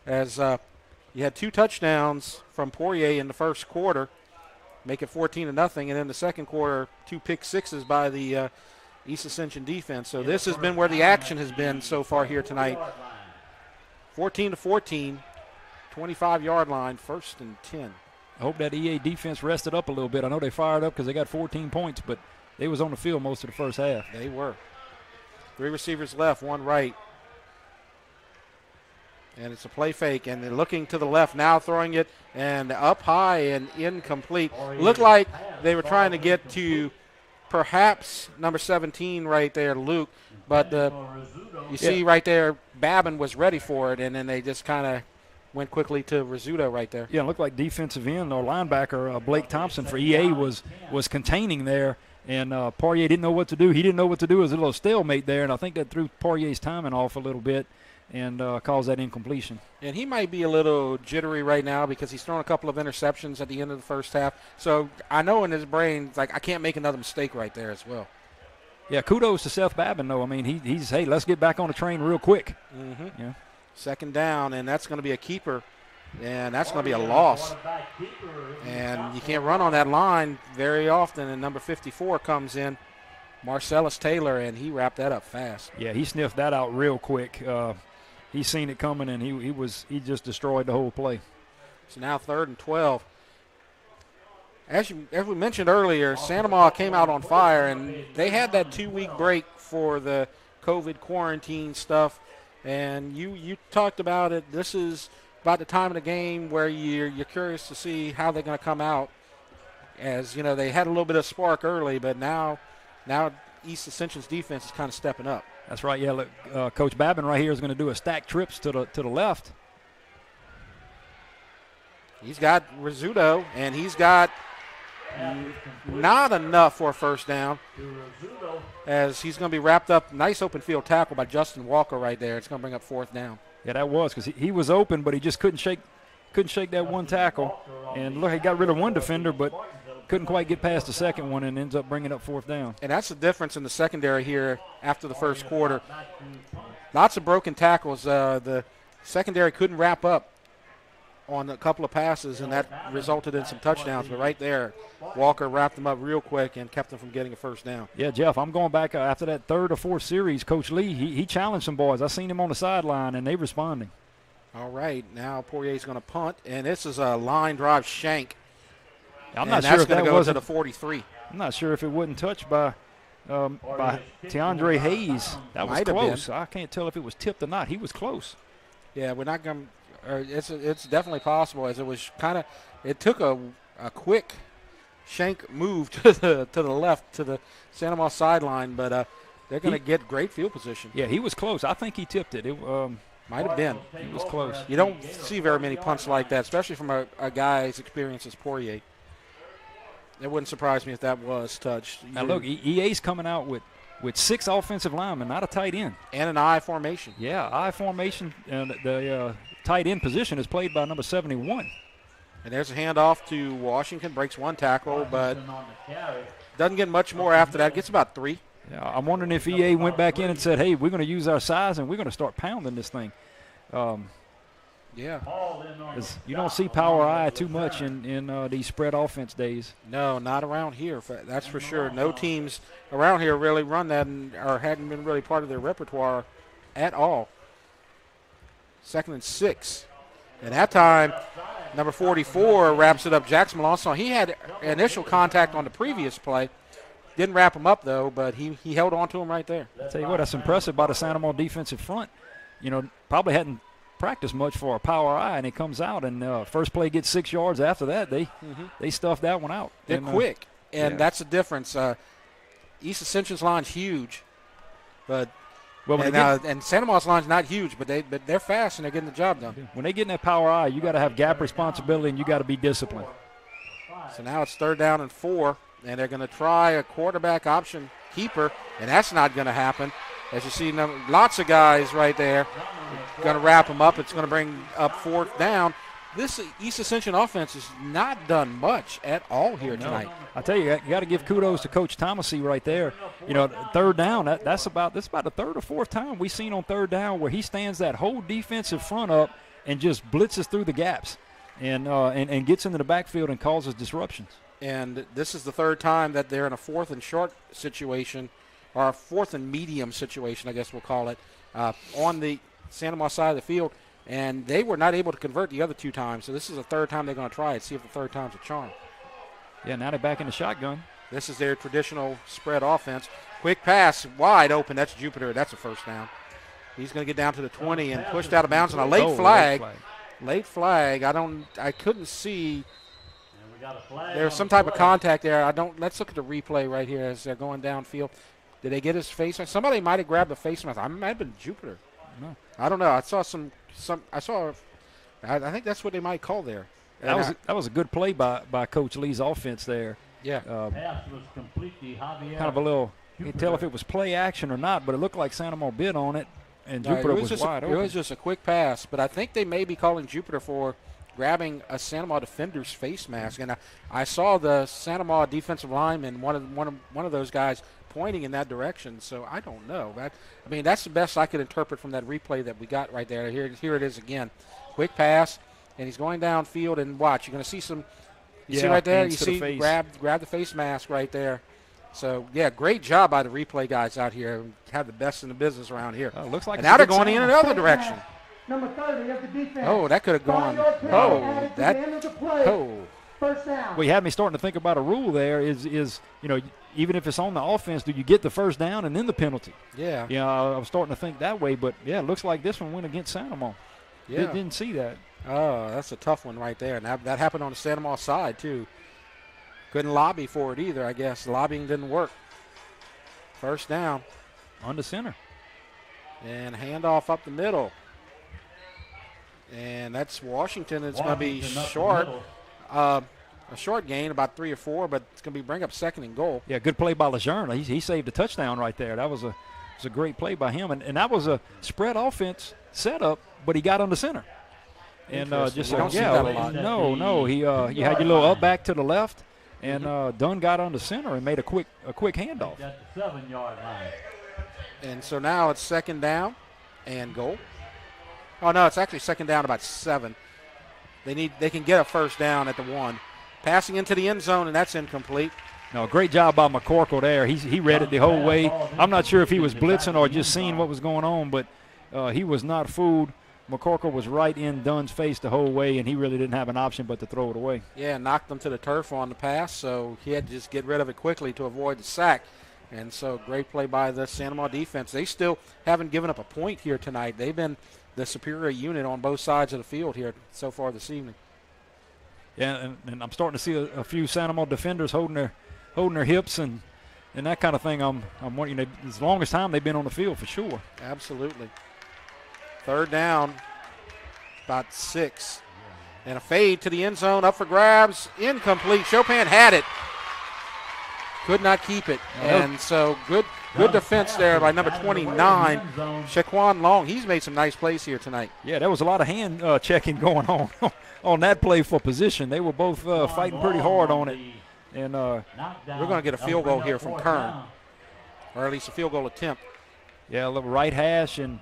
as you had 2 touchdowns from Poirier in the first quarter, make it 14-0, and then the second quarter 2 pick sixes by the East Ascension defense. So this has been where the action has been so far here tonight. 14-14, 25-yard line, 1st and 10. I hope that EA defense rested up a little bit. I know they fired up because they got 14 points, but they was on the field most of the first half. They were. 3 receivers left, 1 right. And it's a play fake, and they're looking to the left now, throwing it, and up high and incomplete. Looked like they were trying to get to perhaps number 17 right there, Luke, but you see right there, Babin was ready for it, and then they just kind of went quickly to Rizzuto right there. Yeah, it looked like defensive end or linebacker Blake Thompson for EA was containing there, and Poirier didn't know what to do. He didn't know what to do. It was a little stalemate there, and I think that threw Poirier's timing off a little bit and caused that incompletion. And he might be a little jittery right now because he's thrown a couple of interceptions at the end of the first half. So I know in his brain, it's like, I can't make another mistake right there as well. Yeah, kudos to Seth Babin, though. I mean, he's hey, let's get back on the train real quick. Mm-hmm. Yeah. 2nd down, and that's going to be a keeper, and that's going to be a loss. And you can't run on that line very often, and number 54 comes in, Marcellus Taylor, and he wrapped that up fast. Yeah, he sniffed that out real quick. He's seen it coming, and he just destroyed the whole play. So now 3rd and 12. As we mentioned earlier, Santa Maria came out on fire, and they had that 2-week break for the COVID quarantine stuff. And you talked about it. This is about the time of the game where you're curious to see how they're going to come out. As you know, they had a little bit of spark early, but now East Ascension's defense is kind of stepping up. That's right. Yeah, look, Coach Babin right here is going to do a stack trips to the left. He's got Rizzuto, and he's got Not enough for a first down, as he's going to be wrapped up. Nice open field tackle by Justin Walker right there. It's going to bring up fourth down. Yeah, that was because he was open, but he just couldn't shake that one tackle. And look, he got rid of one defender, but couldn't quite get past the second one, and ends up bringing up fourth down. And that's the difference in the secondary here after the first quarter. Lots of broken tackles. The secondary couldn't wrap up on a couple of passes, and that resulted in some touchdowns. But right there, Walker wrapped them up real quick and kept them from getting a first down. Yeah, Jeff, I'm going back after that third or fourth series. Coach Lee, he challenged some boys. I seen him on the sideline, and they responding. All right, now Poirier's going to punt, and this is a line drive shank. I'm not sure if that was wasn't to the 43. I'm not sure if it wasn't touched by Tiandre Hayes. That was close. I can't tell if it was tipped or not. He was close. Yeah, we're not going to. It's definitely possible, as it was kind of. It took a quick shank move to the left to the Santa Maria sideline, but they're going to get great field position. Yeah, he was close. I think he tipped it. It might have been. He was close. You don't see very many punts like that, especially from a guy as experienced as Poirier. It wouldn't surprise me if that was touched. Now look, EA's coming out with 6 offensive linemen, not a tight end. And an I formation. Yeah, I formation, and the tight end position is played by number 71. And there's a handoff to Washington, breaks one tackle, but doesn't get much more after that. Gets about 3. Yeah, I'm wondering if EA went back in and said, hey, we're going to use our size and we're going to start pounding this thing. Yeah. You don't see power I too much in these spread offense days. No, not around here. That's for sure. No teams around here really run that or hadn't been really part of their repertoire at all. 2nd and 6. At that time, number 44 wraps it up. Jackson Melanson, he had initial contact on the previous play. Didn't wrap him up, though, but he held on to him right there. I'll tell you what, that's impressive by the Santa Maria defensive front. Probably hadn't practiced much for a power eye, and it comes out, and first play gets 6 yards. After that, they stuffed that one out. They're quick, and that's the difference. East Ascension's line's huge, but and Santa Maria's line's not huge, but they're fast and they're getting the job done. When they get in that power eye, you got to have gap responsibility and you got to be disciplined. So now it's 3rd down and 4, and they're going to try a quarterback option keeper, and that's not going to happen. As you see, lots of guys right there going to wrap them up. It's going to bring up 4th down. This East Ascension offense has not done much at all here tonight. I tell you got to give kudos to Coach Thomasy right there. 3rd down, that's about the 3rd or 4th time we've seen on 3rd down where he stands that whole defensive front up and just blitzes through the gaps and gets into the backfield and causes disruptions. And this is the 3rd time that they're in a 4th and short situation, or a 4th and medium situation, I guess we'll call it, on the Santa Maria side of the field. And they were not able to convert the other 2 times. So this is the 3rd time they're going to try it, see if the 3rd time's a charm. Yeah, now they're back in the shotgun. This is their traditional spread offense. Quick pass, wide open. That's Jupiter. That's a first down. He's going to get down to the 20 and pushed out of bounds on a late flag. Late flag. I couldn't see. There was some type of contact there. Let's look at the replay right here as they're going downfield. Did they get his face mask? Somebody might have grabbed the face mask. I might have been Jupiter. No. I don't know. I saw I think that's what they might call there. That was a good play by Coach Lee's offense there. Yeah. Pass was completely Javier. Kind of a little, you can tell if it was play action or not, but it looked like Santa Maria bid on it, and Jupiter was wide open. It was just a quick pass, but I think they may be calling Jupiter for grabbing a Santa Maria defender's face mask. And I saw the Santa Maria defensive lineman, one of those guys, pointing in that direction. So I don't know. That's the best I could interpret from that replay that we got right there. Here it is again. Quick pass, and he's going downfield, and watch. You're going to see some. You see right there? You see grab the face mask right there. So, yeah, great job by the replay guys out here. Have the best in the business around here. Looks like and now they're going in another direction. Number 30 of the defense. Oh, that could have gone. First down. Well, you had me starting to think about a rule there is even if it's on the offense, do you get the first down and then the penalty? Yeah. Yeah, I was starting to think that way, but, yeah, it looks like this one went against Santa Maria. Yeah. Didn't see that. Oh, that's a tough one right there. And that happened on the Santa Maria side, too. Couldn't lobby for it either, I guess. Lobbying didn't work. First down. On the center. And handoff up the middle. And that's Washington. It's going to be short. a short gain, about 3 or 4, but it's going to bring up 2nd and goal. Yeah, good play by Lejeune. He saved a touchdown right there. That was a great play by him, and that was a spread offense setup, but he got under center. And just you don't see that a lot. No, he you had your little up back to the left, and Dunn got under center and made a quick handoff. At the 7-yard line. And so now it's 2nd down and goal. Oh no, it's actually 2nd down about 7. They can get a 1st down at the 1. Passing into the end zone, and that's incomplete. No, great job by McCorkle there. He read it the whole way. I'm not sure if he was blitzing or just seeing what was going on, but he was not fooled. McCorkle was right in Dunn's face the whole way, and he really didn't have an option but to throw it away. Yeah, knocked them to the turf on the pass, so he had to just get rid of it quickly to avoid the sack. And so great play by the Santa Maria defense. They still haven't given up a point here tonight. They've been the superior unit on both sides of the field here so far this evening. Yeah, and I'm starting to see a few Santa Maria defenders holding their hips and that kind of thing. I'm wondering, it's the longest time they've been on the field for sure. Absolutely. 3rd down, about 6. And a fade to the end zone, up for grabs, incomplete. Chopin had it. Could not keep it. And so good defense there by number 29, Shaquan Long. He's made some nice plays here tonight. Yeah, there was a lot of hand checking going on that play for position. They were both fighting pretty hard on it. And we're going to get a field goal here from Kern, or at least a field goal attempt. Yeah, a little right hash, and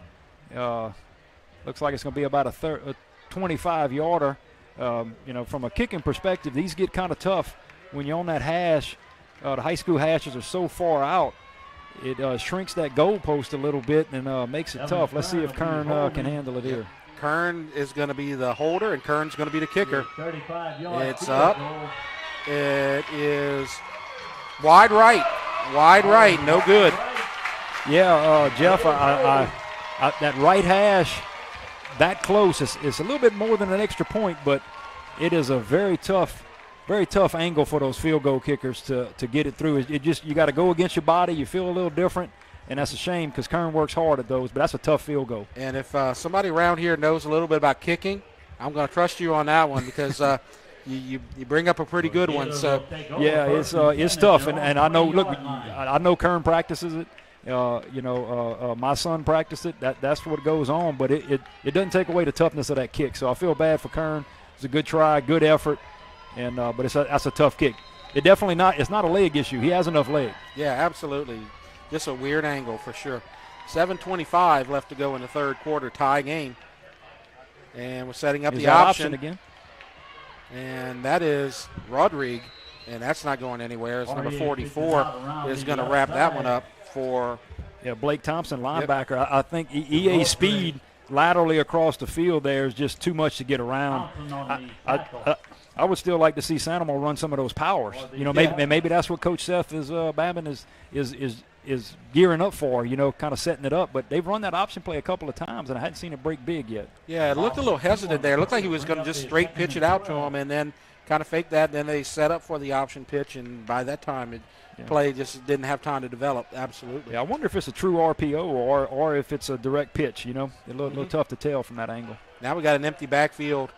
looks like it's going to be about a 25-yarder. From a kicking perspective, these get kind of tough when you're on that hash. The high school hashes are so far out, it shrinks that goal post a little bit and makes it tough. Let's see if Kern can handle it here. Kern is going to be the holder, and Kern's going to be the kicker. 35-yard it's up. It is wide right. Wide right. No good. Yeah, Jeff, I that right hash, that close, it's a little bit more than an extra point, but it is a very tough angle for those field goal kickers to get it through. You got to go against your body. You feel a little different, and that's a shame because Kern works hard at those, but that's a tough field goal. And if somebody around here knows a little bit about kicking, I'm going to trust you on that one because you bring up a pretty good one. So yeah, it's tough, and I know. Look, I know Kern practices it. My son practiced it. That's what goes on, but it doesn't take away the toughness of that kick. So I feel bad for Kern. It's a good try, good effort. And but that's a tough kick. It's not a leg issue. He has enough leg. Yeah, absolutely. Just a weird angle for sure. 7:25 left to go in the 3rd quarter, tie game. And we're setting up the option again. And that is Rodrigue, and that's not going anywhere. It's number 44 is going to wrap that one up for Blake Thompson, linebacker. Yep. I think EA speed laterally across the field there is just too much to get around. I would still like to see Santa Maria run some of those powers. Maybe that's what Coach Seth Babin is gearing up for. Kind of setting it up. But they've run that option play a couple of times, and I hadn't seen it break big yet. Yeah, it looked a little hesitant there. It looked like he was going to just straight pitch it out to him, and then kind of fake that. Then they set up for the option pitch, and by that time, play just didn't have time to develop. Absolutely. Yeah, I wonder if it's a true RPO or if it's a direct pitch. A little tough to tell from that angle. Now we got an empty backfield.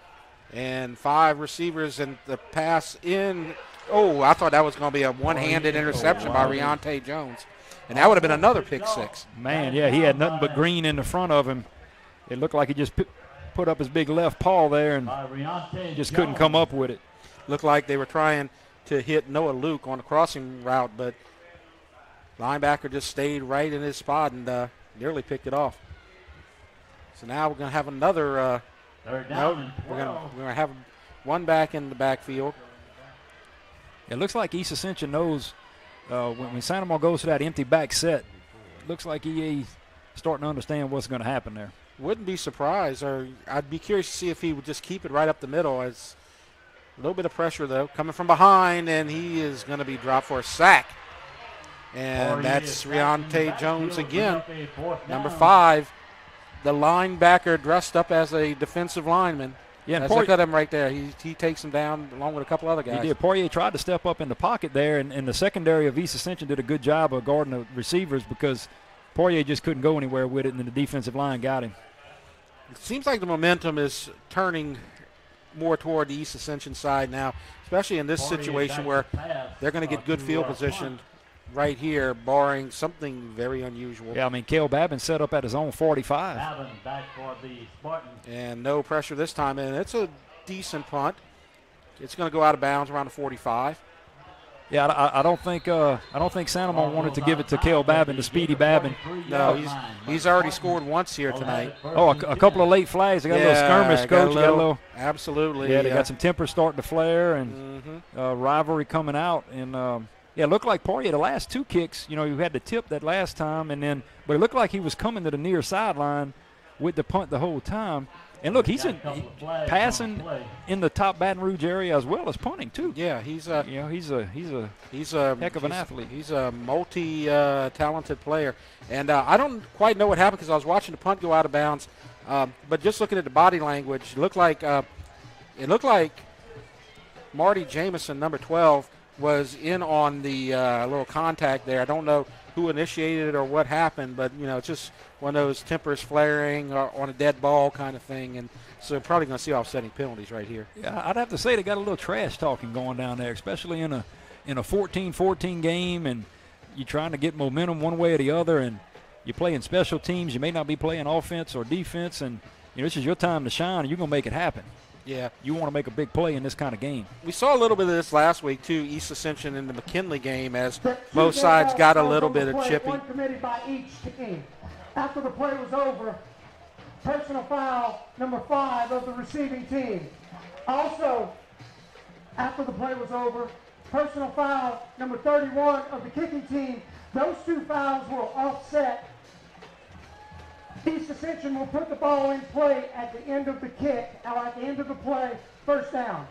And 5 receivers, and the pass in. Oh, I thought that was going to be a one-handed interception by Riante Jones. And that would have been another pick 6. Man, yeah, he had nothing but green in the front of him. It looked like he just put up his big left paw there and just couldn't come up with it. Looked like they were trying to hit Noah Luke on the crossing route, but linebacker just stayed right in his spot and nearly picked it off. So now we're going to have another we're going to have one back in the backfield. It looks like East Ascension knows when Santa Maria goes to that empty back set, it looks like EA's starting to understand what's going to happen there. Wouldn't be surprised, or I'd be curious to see if he would just keep it right up the middle. As a little bit of pressure, though, coming from behind, and he is going to be dropped for a sack. And that's Riante Jones again, number 5. The linebacker dressed up as a defensive lineman. Yeah, and look at him right there. He takes him down along with a couple other guys. He did. Poirier tried to step up in the pocket there, and the secondary of East Ascension did a good job of guarding the receivers because Poirier just couldn't go anywhere with it, and then the defensive line got him. It seems like the momentum is turning more toward the East Ascension side now, especially in this situation where they're going to get good field position right here, barring something very unusual. Yeah, I mean, Cale Babin set up at his own 45. Babin back for the Spartans. And no pressure this time, and it's a decent punt. It's going to go out of bounds around the 45. Yeah, I don't think Santamon wanted to give it to Cale Babin, to Speedy Babin. No, he's already scored once here tonight. Oh, a couple of late flags. They got a little skirmish, Coach. Got a little, absolutely. Yeah, they got some temper starting to flare and rivalry coming out. And it looked like Poirier, the last two kicks, you had the tip that last time, but it looked like he was coming to the near sideline with the punt the whole time. And look, he's passing in the top Baton Rouge area as well as punting too. Yeah, he's a heck of an athlete. He's a multi-talented player, and I don't quite know what happened because I was watching the punt go out of bounds, but just looking at the body language, it looked like Marty Jamison, number 12, was in on the little contact there. I don't know who initiated it or what happened, but it's just one of those tempers flaring on a dead ball kind of thing, and so probably going to see offsetting penalties right here. Yeah, I'd have to say they got a little trash talking going down there, especially in a 14-14 game, and you're trying to get momentum one way or the other, and you're playing special teams. You may not be playing offense or defense, and this is your time to shine, and you're going to make it happen. Yeah. You want to make a big play in this kind of game. We saw a little bit of this last week, too, East Ascension in the McKinley game, as both sides got a little bit of chipping. One committed by each team. After the play was over, personal foul number 5 of the receiving team. Also, after the play was over, personal foul number 31 of the kicking team. Those two fouls will offset. East Ascension will put the ball in play at the end of the kick, or at the end of the play, first down.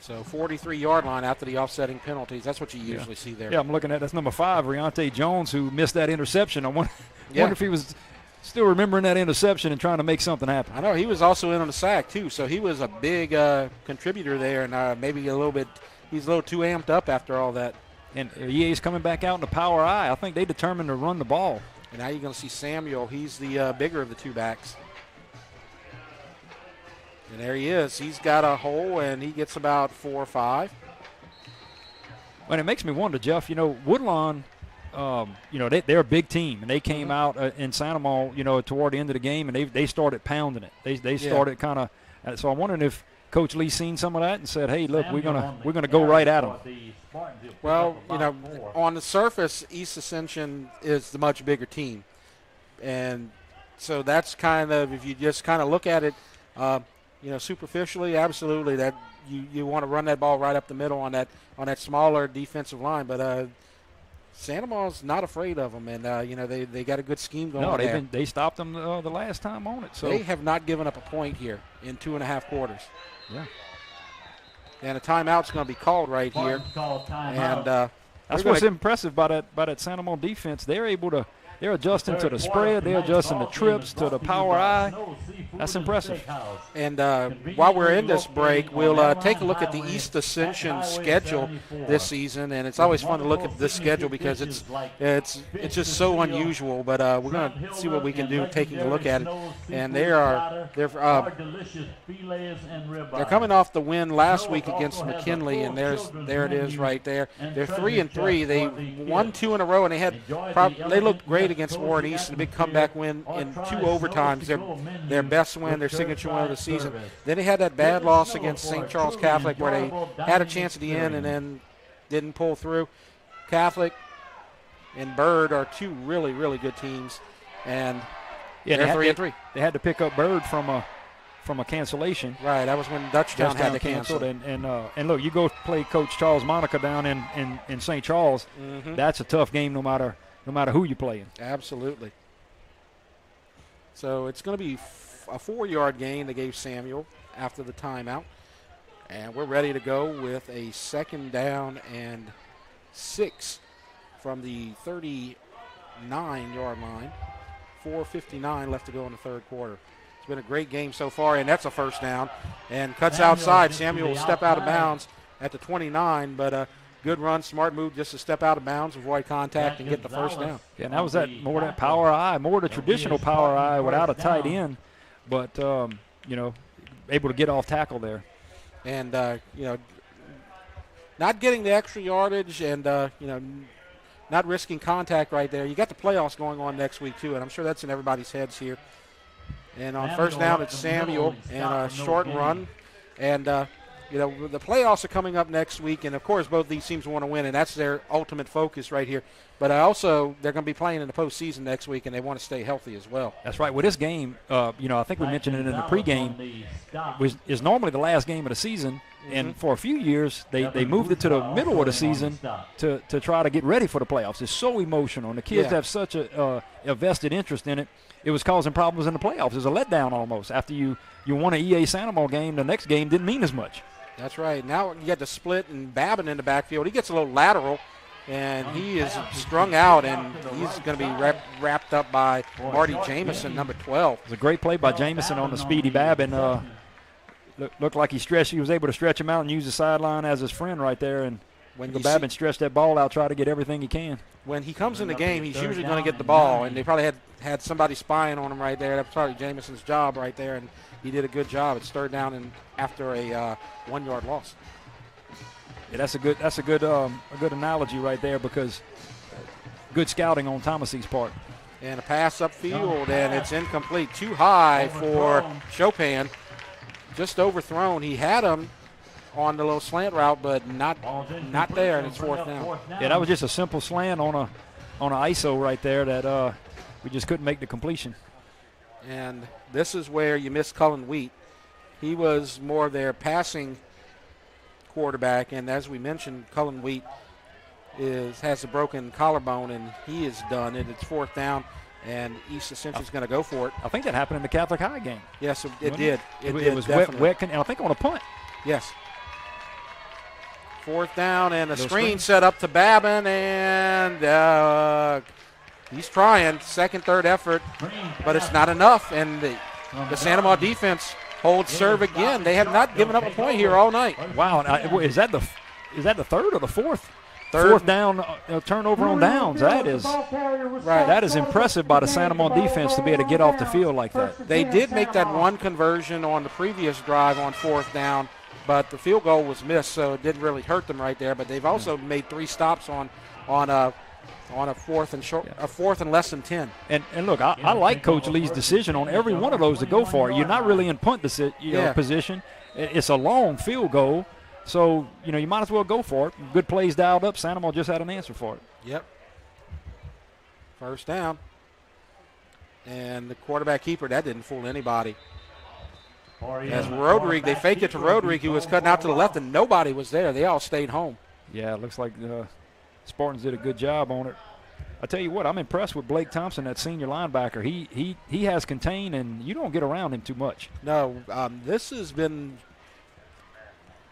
So 43-yard line after the offsetting penalties. That's what you usually see there. Yeah, I'm looking at that's number 5, Riante Jones, who missed that interception. I wonder if he was still remembering that interception and trying to make something happen. I know he was also in on the sack too, so he was a big contributor there, and maybe he's a little too amped up after all that. And EA's coming back out in the power eye. I think they determined to run the ball. And now you're going to see Samuel. He's the bigger of the two backs. And there he is. He's got a hole, and he gets about 4 or 5. And it makes me wonder, Jeff, Woodlawn, they're a big team, and they came out in Santamon, toward the end of the game, and they started pounding it. They started kind of so I'm wondering if Coach Lee seen some of that and said, hey, look, we're gonna go right at them. Well, on the surface, East Ascension is the much bigger team. And so that's kind of, if you just kind of look at it, superficially, absolutely, that you want to run that ball right up the middle on that smaller defensive line. But Santamon's not afraid of them, and they got a good scheme going there. No, they stopped them the last time on it. So they have not given up a point here in 2.5 quarters. Yeah. And a timeout's going to be called right here. And that's what's impressive by that Santamon defense. They're adjusting to the spread. They're adjusting the trips to the power eye. That's impressive. And while we're in this break, we'll take a look at the East Ascension schedule this season. And it's always fun to look at this schedule because it's just so unusual. But we're going to see what we can do taking a look at it. And they're coming off the win last week against McKinley, and there it is right there. They're 3-3. They won 2 in a row, and they looked great against Warren East in a big comeback win in 2 overtimes. Their best win, their signature win of the season. Then they had that bad loss against St. Charles Catholic where they had a chance at the end and then didn't pull through. Catholic and Bird are 2 really, really good teams, and they're 3-3. They had to pick up Bird from a cancellation. Right, that was when Dutchtown had to cancel. And look, you go play Coach Charles Monica down in St. Charles. Mm-hmm. That's a tough game no matter who you're playing. Absolutely. So it's going to be a 4-yard gain they gave Samuel after the timeout. And we're ready to go with a 2nd down and 6 from the 39-yard line. 4:59 left to go in the third quarter. It's been a great game so far, and that's a first down. And cuts outside. Samuel will step out of bounds at the 29, but good run, smart move just to step out of bounds, avoid contact, and get the first down. Yeah, and that was that power eye, more the traditional power eye without a tight end, but, able to get off tackle there. and not getting the extra yardage and not risking contact right there. You got the playoffs going on next week too, and I'm sure that's in everybody's heads here. And on first down, it's Samuel and a short run, and the playoffs are coming up next week, and of course both these teams want to win, and that's their ultimate focus right here. But also they're going to be playing in the postseason next week, and they want to stay healthy as well. That's right. With this game, I think we mentioned it in the pregame, is normally the last game of the season, and for a few years they moved it to the middle of the season to try to get ready for the playoffs. It's so emotional, and the kids have such a vested interest in it. It was causing problems in the playoffs. It was a letdown almost. After you won an EA Sanamo game, the next game didn't mean as much. That's right. Now you got the split and Babin in the backfield. He gets a little lateral, and he is strung out, and he's going to be wrapped up by Marty Jamison, number 12. It was a great play by Jamison on the speedy Babin. Looked like he was able to stretch him out and use the sideline as his friend right there. And when Babin stretched that ball out, try to get everything he can. When he comes in the game, he's usually going to get the ball, and they probably had somebody spying on him right there. That's probably Jamison's job right there, and he did a good job. It's third down and after a 1-yard loss. Yeah, that's a good analogy right there, because good scouting on Thomas's part. And a pass upfield, and it's incomplete. Too high for Chopin. Just overthrown. He had him on the little slant route, but not there, and it's fourth down. Yeah, that was just a simple slant on an ISO right there that we just couldn't make the completion. And this is where you miss Cullen Wheat. He was more of their passing quarterback, and as we mentioned, Cullen Wheat has a broken collarbone, and he is done. And it's fourth down, and East Ascension is going to go for it. I think that happened in the Catholic High game. Yes, it did. It was wet, and I think on a punt. Yes. Fourth down, and a screen set up to Babin, and he's trying. Second, third effort, but it's not enough. And the Sanamaw defense holds serve again. They have not given up a point here all night. Wow, is that the third or the fourth? Third. Fourth down turnover on downs. That is impressive by the Sanamaw defense to be able to get off the field like that. They did make that one conversion on the previous drive on fourth down, but the field goal was missed, so it didn't really hurt them right there. But they've also made 3 stops on a fourth and less than 10. And look, I like Coach Lee's decision on every one of those to go for it. You're not really in punt position. It's a long field goal, so you might as well go for it. Good plays dialed up. Sanamaw just had an answer for it. Yep. First down. And the quarterback keeper, that didn't fool anybody. As Roderick, they faked it to Roderick, who was cutting out to the left, and nobody was there. They all stayed home. Yeah, it looks like Spartans did a good job on it. I tell you what, I'm impressed with Blake Thompson, that senior linebacker. He has contained, and you don't get around him too much. No, this has been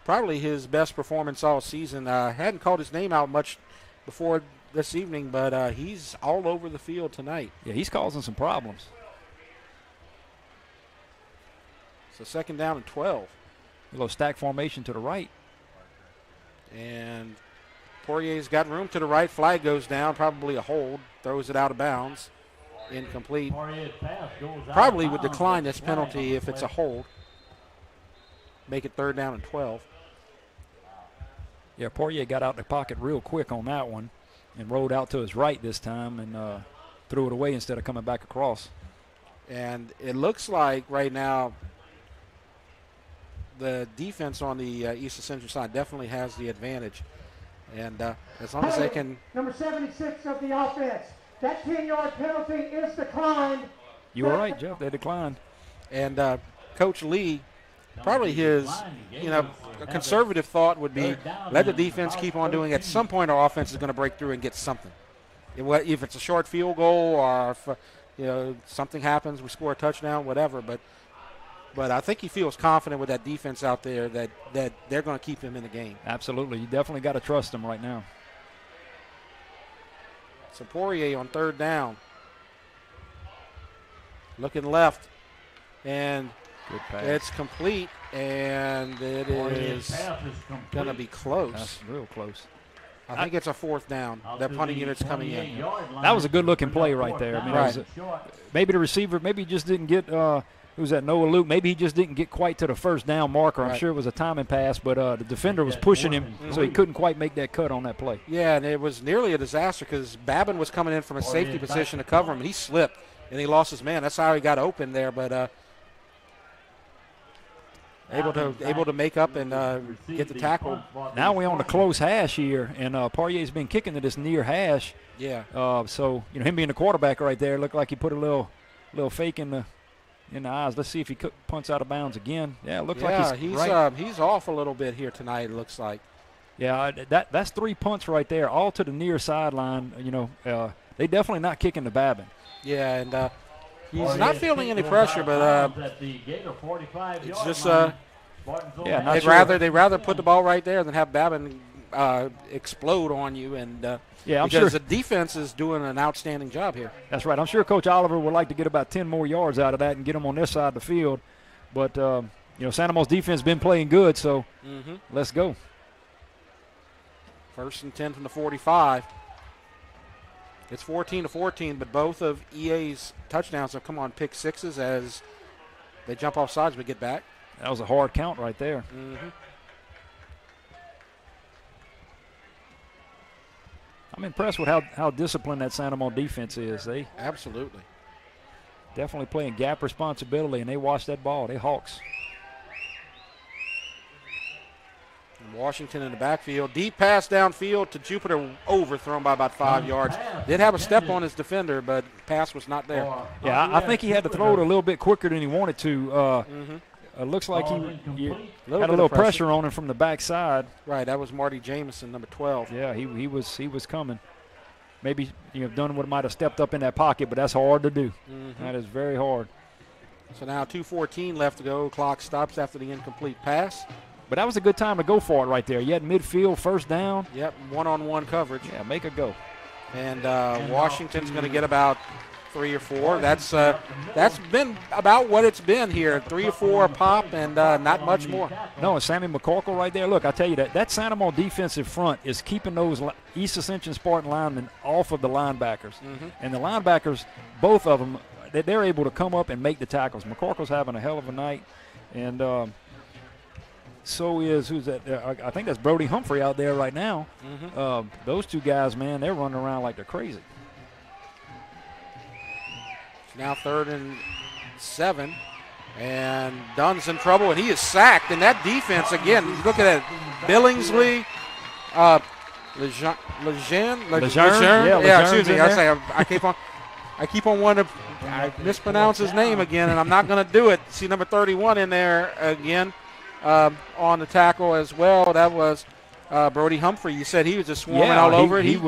probably his best performance all season. Hadn't called his name out much before this evening, but he's all over the field tonight. Yeah, he's causing some problems. So second down and 12. A little stack formation to the right. And Poirier's got room to the right. Flag goes down, probably a hold. Throws it out of bounds. Incomplete. Probably would decline this penalty if it's a hold. Make it third down and 12. Yeah, Poirier got out the pocket real quick on that one and rolled out to his right this time and threw it away instead of coming back across. And it looks like right now the defense on the East Ascension side definitely has the advantage. And as long as they can. Number 76 of the offense. That 10-yard penalty is declined. You were right, Jeff. They declined. And Coach Lee, probably his, conservative thought would be let the defense keep on doing it. At some point, our offense is going to break through and get something. If it's a short field goal or if, something happens, we score a touchdown, whatever. But I think he feels confident with that defense out there that they're going to keep him in the game. Absolutely. You definitely got to trust them right now. So Poirier on third down. Looking left. And it's complete. And it is going to be close. That's real close. I think it's a fourth down. That punting unit's coming in. That was a good-looking play right there. I mean, right. Maybe the receiver just didn't get who's that, Noah Luke. Maybe he just didn't get quite to the first down marker. I'm Right. sure it was a timing pass, but the defender was pushing him, so he couldn't quite make that cut on that play. Yeah, and it was nearly a disaster because Babin was coming in from a safety position to cover him, and he slipped, and he lost his man. That's how he got open there, but able to make up and get the tackle. Now we're on the close hash here, and Poirier's been kicking to this near hash. Yeah. So him being the quarterback right there, looked like he put a little fake in the eyes. Let's see if he punts out of bounds again. Yeah, it looks like he's right. He's off a little bit here tonight. It looks like. Yeah, that's 3 punts right there, all to the near sideline. They definitely not kicking the Babin. Yeah, and he's not feeling any pressure, but it's just they'd rather put the ball right there than have Babin explode on you, and I'm because sure the defense is doing an outstanding job here. That's right. I'm sure Coach Oliver would like to get about 10 more yards out of that and get them on this side of the field, but Santa Mo's defense has been playing good, so let's go. 1st and 10 from the 45. It's 14-14, but both of EA's touchdowns have come on pick sixes as they jump off sides but get back. That was a hard count right there. I'm impressed with how disciplined that Santa Mo defense is. They absolutely definitely playing gap responsibility, and they watch that ball. They Hawks. And Washington in the backfield. Deep pass downfield to Jupiter, overthrown by about 5 yards. Did have a step on his defender, but pass was not there. Yeah, I think he had to throw it a little bit quicker than he wanted to. Looks like he had a little pressure on him from the backside. Right, that was Marty Jamison, number 12. Yeah, he was coming. Maybe Dunwood might have stepped up in that pocket, but that's hard to do. That is very hard. So now 2:14 left to go. Clock stops after the incomplete pass. But that was a good time to go for it right there. You had midfield, first down. Yep, one-on-one coverage. Yeah, make it go. And Washington's going to get about 3 or 4. That's been about what it's been here. 3 or 4 a pop and not much more. No, and Sammy McCorkle right there. Look, I tell you that Santa Mo defensive front is keeping those East Ascension Spartan linemen off of the linebackers. And the linebackers, both of them, they're able to come up and make the tackles. McCorkle's having a hell of a night. And so is, who's that? I think that's Brody Humphrey out there right now. Those two guys, man, they're running around like they're crazy. Now 3rd and 7, and Dunn's in trouble, and he is sacked. And that defense, again, look at that. Billingsley, Lejeune. Yeah, excuse me. I keep on wanting to mispronounce his name again, and I'm not going to do it. See number 31 in there again on the tackle as well. That was Brody Humphrey. You said he was just swarming all over it. He's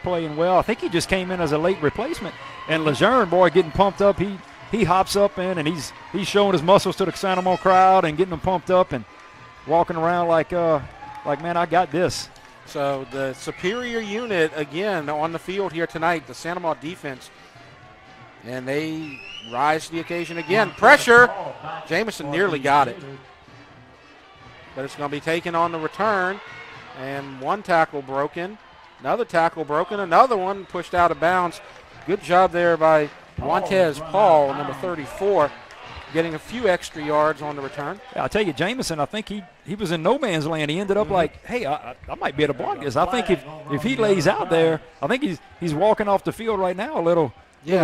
playing well. I think he just came in as a late replacement. And Lejeune, boy, getting pumped up. He hops up in, and he's showing his muscles to the Santa Mo crowd and getting them pumped up and walking around like man, I got this. So the superior unit again on the field here tonight, the Santa Mo defense, and they rise to the occasion again. Pressure. Jamison nearly got it. But it's going to be taken on the return. And one tackle broken. Another tackle broken. Another one pushed out of bounds. Good job there by Montez Paul, number 34, getting a few extra yards on the return. Yeah, I'll tell you, Jamison, I think he was in no man's land. He ended up like, hey, I might be able to block this. I think if he lays out there, I think he's walking off the field right now a little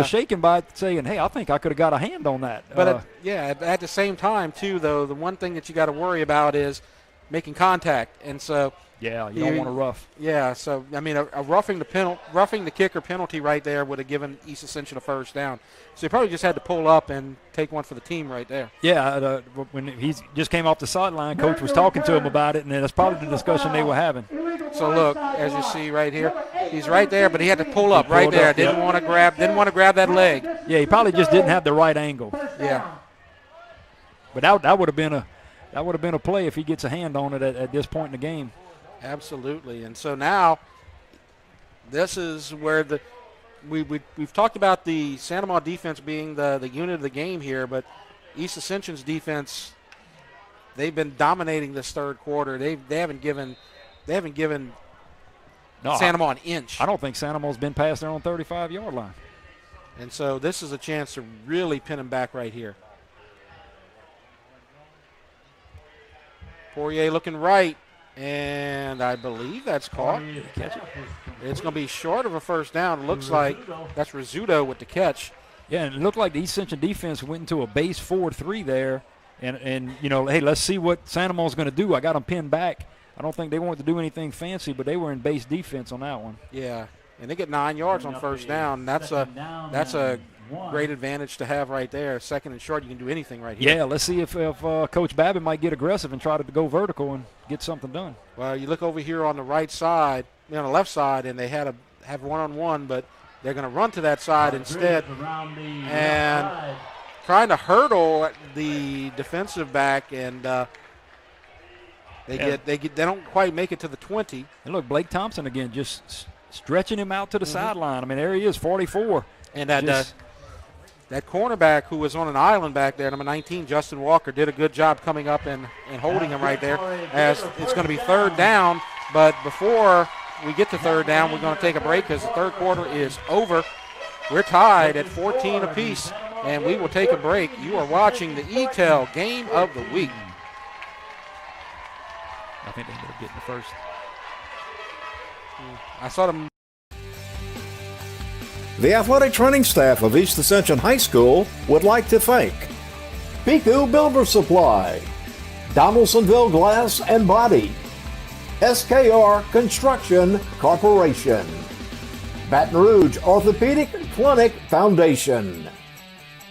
shaken by it, saying, hey, I think I could have got a hand on that. But at the same time, too, though, the one thing that you got to worry about is making contact. And so yeah, you don't want to rough. Yeah, so, I mean, a roughing the kicker penalty right there would have given East Ascension a first down. So he probably just had to pull up and take one for the team right there. Yeah, when he just came off the sideline, Coach was talking to him about it, and that's probably the discussion they were having. So, look, as you see right here, he's right there, but he had to pull up right there. Didn't want to grab that leg. Yeah, he probably just didn't have the right angle. Yeah. But that would have been a play if he gets a hand on it at this point in the game. Absolutely. And so now this is where we've talked about the Santa Mo defense being the unit of the game here, but East Ascension's defense, they've been dominating this third quarter. They haven't given Santa Mo an inch. I don't think Santa Mo's been past their own 35-yard line. And so this is a chance to really pin him back right here. Poirier looking right, and I believe that's caught. It's going to be short of a first down. It looks like that's Rizzuto with the catch. Yeah, and it looked like the Ascension defense went into a base 4-3 there. And you know, hey, let's see what Santa Mo's going to do. I got them pinned back. I don't think they wanted to do anything fancy, but they were in base defense on that one. Yeah, and they get 9 yards on first down. That's a great advantage to have right there. Second and short, you can do anything right here. Yeah, let's see if Coach Babbitt might get aggressive and try to go vertical and get something done. Well, you look over here on the right side, on the left side, and they have one-on-one, but they're going to run to that side instead and trying to hurdle the defensive back, and they don't quite make it to the 20. And look, Blake Thompson again just stretching him out to the sideline. I mean, there he is, 44. And that cornerback who was on an island back there, number 19, Justin Walker, did a good job coming up and holding him right there, as it's going to be third down. But before we get to third down, we're going to take a break because the third quarter is over. We're tied at 14 apiece, and we will take a break. You are watching the EATEL Game of the Week. I think they ended up getting the first. I saw them. The athletic training staff of East Ascension High School would like to thank Piku Builder Supply, Donaldsonville Glass and Body, SKR Construction Corporation, Baton Rouge Orthopedic Clinic Foundation,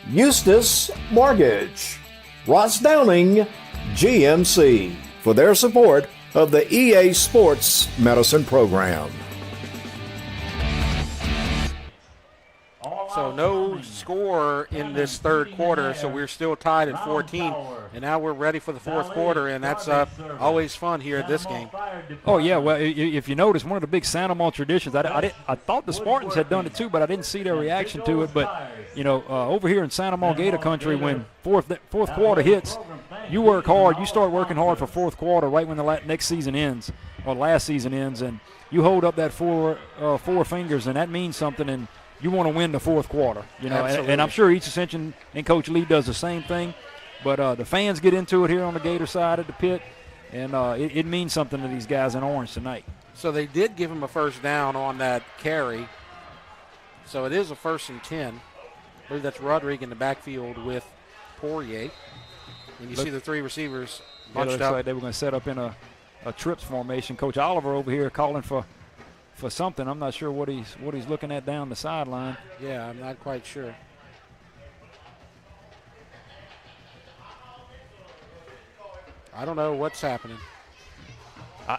Eustis Mortgage, Ross Downing GMC for their support of the EA Sports Medicine Program. So no score in this third quarter, so we're still tied at 14. And now we're ready for the fourth quarter, and that's always fun here at this game. Oh, yeah, well, if you notice, one of the big Santa Monica traditions, I thought the Spartans had done it too, but I didn't see their reaction to it. But, you know, over here in Santa Monica Gator Country, when fourth quarter hits, you work hard. You start working hard for fourth quarter right when the next season ends, or last season ends, and you hold up that four fingers, and that means something, and you want to win the fourth quarter, you know, and I'm sure East Ascension and Coach Lee does the same thing. But the fans get into it here on the Gator side of the pit, and it means something to these guys in orange tonight. So they did give him a first down on that carry. So it is a 1st and 10. I believe that's Rodrigue in the backfield with Poirier. And you see the three receivers bunched up. Like they were going to set up in a trips formation. Coach Oliver over here calling for something. I'm not sure what he's looking at down the sideline. Yeah, I'm not quite sure. I don't know what's happening.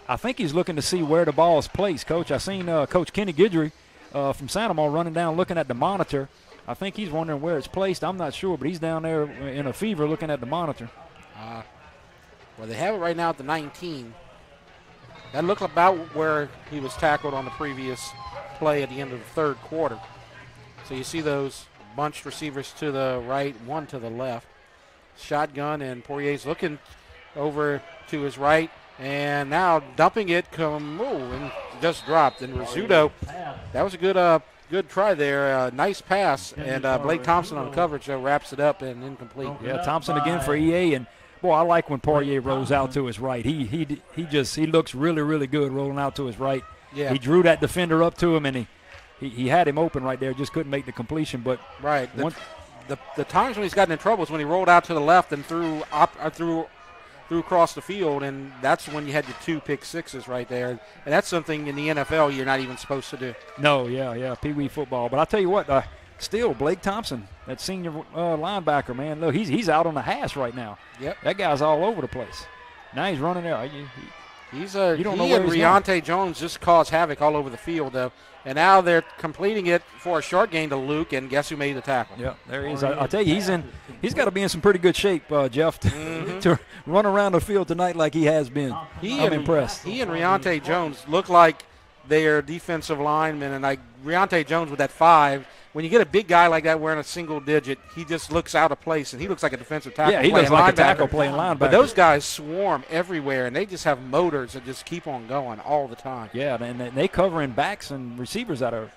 I think he's looking to see where the ball is placed, Coach. I seen Coach Kenny Guidry from Santa Monica running down looking at the monitor. I think he's wondering where it's placed. I'm not sure, but he's down there in a fever looking at the monitor. Well, they have it right now at the 19. That looked about where he was tackled on the previous play at the end of the third quarter. So you see those bunched receivers to the right, one to the left. Shotgun, and Poirier's looking over to his right, and now dumping it, and just dropped. And Rizzuto, that was a good try there. Nice pass, and Blake Thompson on the coverage, though, wraps it up and incomplete. Yeah, Thompson again for EA, and boy, I like when Poirier rolls out to his right. He looks really, really good rolling out to his right. Yeah. He drew that defender up to him, and he had him open right there, just couldn't make the completion. But right, the times when he's gotten in trouble is when he rolled out to the left and threw across the field, and that's when you had your 2 pick sixes right there. And that's something in the NFL you're not even supposed to do. No, yeah, Pee Wee football. But I'll tell you what, still Blake Thompson, that senior linebacker, man, look, he's out on the hash right now. Yep. That guy's all over the place. Now he's running there. He and Riante Jones just caused havoc all over the field, though. And now they're completing it for a short gain to Luke, and guess who made the tackle? Yeah, there he is. I'll tell you, he's got to be in some pretty good shape, Jeff, to run around the field tonight like he has been. I'm impressed. He and Riante Jones look like they're defensive linemen, and like Riante Jones with that 5. When you get a big guy like that wearing a single digit, he just looks out of place, and he looks like a defensive tackle. Yeah, he looks like a tackle playing linebacker. But those guys swarm everywhere, and they just have motors that just keep on going all the time. Yeah, and they cover in backs and receivers that are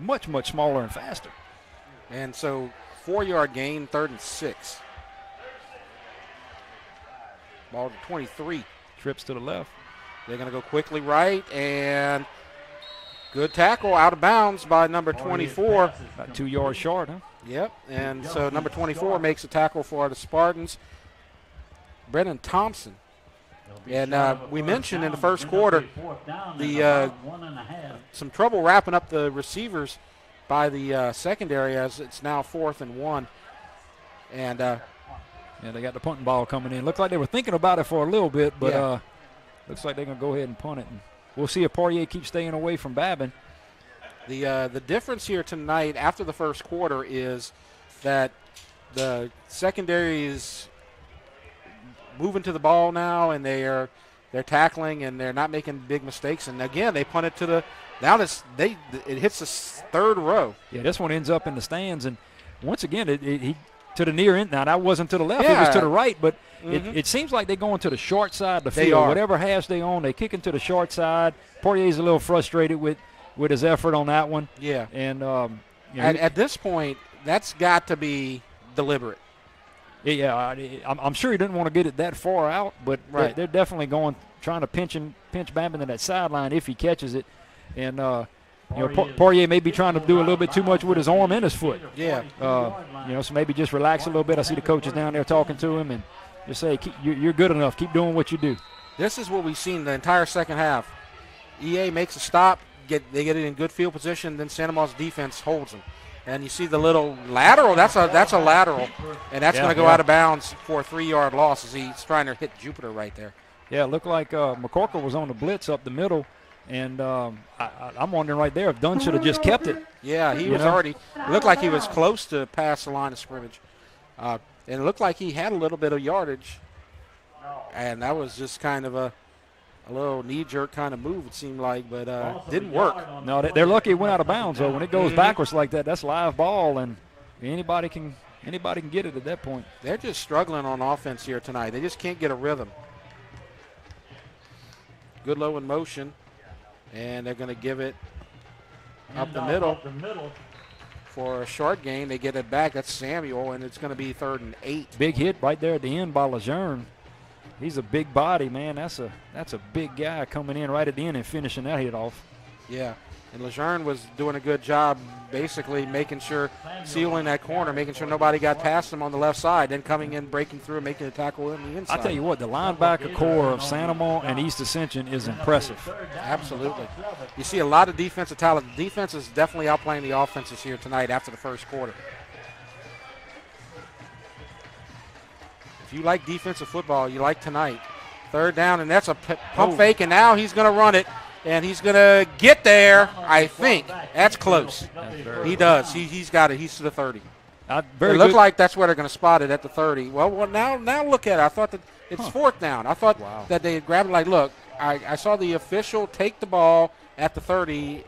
much, much smaller and faster. And so 4-yard gain, 3rd and 6. Ball to 23. Trips to the left. They're going to go quickly right, and good tackle out of bounds by number 24. About 2 yards short, huh? Yep, and so number 24 makes a tackle for the Spartans. Brennan Thompson. And we mentioned in the first quarter some trouble wrapping up the receivers by the secondary, as it's now 4th and 1. And yeah, they got the punting ball coming in. Looked like they were thinking about it for a little bit, but looks like they're going to go ahead and punt it. And we'll see if Poirier keeps staying away from Babin. The difference here tonight after the first quarter is that the secondary is moving to the ball now, and they're tackling, and they're not making big mistakes. And again, they punt it to the it hits the 3rd row. Yeah, this one ends up in the stands, and once again, he to the near end. Now that wasn't to the left; yeah. It was to the right. But it seems like they're going to the short side of the field. Whatever hash they own, they kick into the short side. Poirier's a little frustrated with his effort on that one. Yeah, and at this point, that's got to be deliberate. Yeah, I'm sure he didn't want to get it that far out, but they're definitely trying to pinch Babin to that sideline if he catches it. And Poirier may be trying to do a little bit too much with his arm and his foot. Yeah. So maybe just relax a little bit. I see the coaches down there talking to him and just say, you're good enough. Keep doing what you do. This is what we've seen the entire second half. EA makes a stop. They get it in good field position. Then Santa Ma's defense holds them. And you see the little lateral. That's a lateral. And that's going to go out of bounds for a 3-yard loss as he's trying to hit Jupiter right there. Yeah, it looked like McCorkle was on the blitz up the middle. And I'm wondering right there if Dunn should have just kept it. Yeah, he was already – it looked like he was close to past the line of scrimmage. And it looked like he had a little bit of yardage. And that was just kind of a little knee-jerk kind of move, it seemed like, but didn't work. No, they're lucky it went out of bounds, though. When it goes backwards like that, that's live ball, and anybody can get it at that point. They're just struggling on offense here tonight. They just can't get a rhythm. Goodlow in motion, and they're going to give it up the middle for a short gain. They get it back. That's Samuel, and it's going to be 3rd and 8. Big hit right there at the end by Lejeune. He's a big body, man. That's a big guy coming in right at the end and finishing that hit off. Yeah, and Lejeune was doing a good job basically making sure, sealing that corner, making sure nobody got past him on the left side, then coming in, breaking through, and making a tackle in the inside. I tell you what, the linebacker core of Santa Ma and East Ascension is impressive. Absolutely. You see a lot of defensive talent. The defense is definitely outplaying the offenses here tonight after the first quarter. If you like defensive football, you like tonight. 3rd down, and that's a pump fake, and now he's going to run it, and he's going to get there, I think. That's close. He does. He's got it. He's to the 30. It looked like that's where they're going to spot it, at the 30. Well, now look at it. I thought that it's 4th down. I thought that they had grabbed it like, look, I saw the official take the ball at the 30,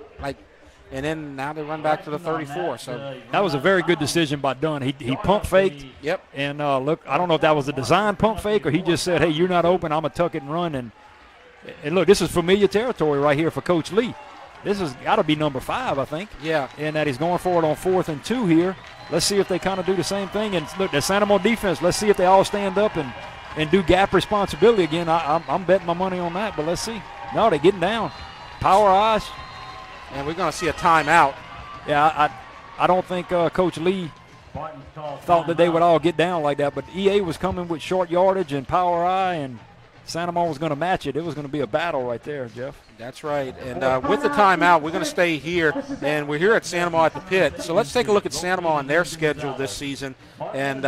and then now they run back to the 34. So that was a very good decision by Dunn. He pump faked. Yep. And look, I don't know if that was a design pump fake or he just said, hey, you're not open, I'm going to tuck it and run. And look, this is familiar territory right here for Coach Lee. This has got to be number 5, I think. Yeah. And that he's going for it on 4th and 2 here. Let's see if they kind of do the same thing. And look, the Santa Ma defense, let's see if they all stand up and do gap responsibility again. I'm betting my money on that, but let's see. No, they're getting down. Power eyes. And we're going to see a timeout. Yeah, I don't think Coach Lee thought that they would all get down like that, but EA was coming with short yardage and power eye, and Santa Ma was going to match it. It was going to be a battle right there, Jeff. That's right. And with the timeout, we're going to stay here, and we're here at Santa Ma at the pit. So let's take a look at Santa Ma and their schedule this season. And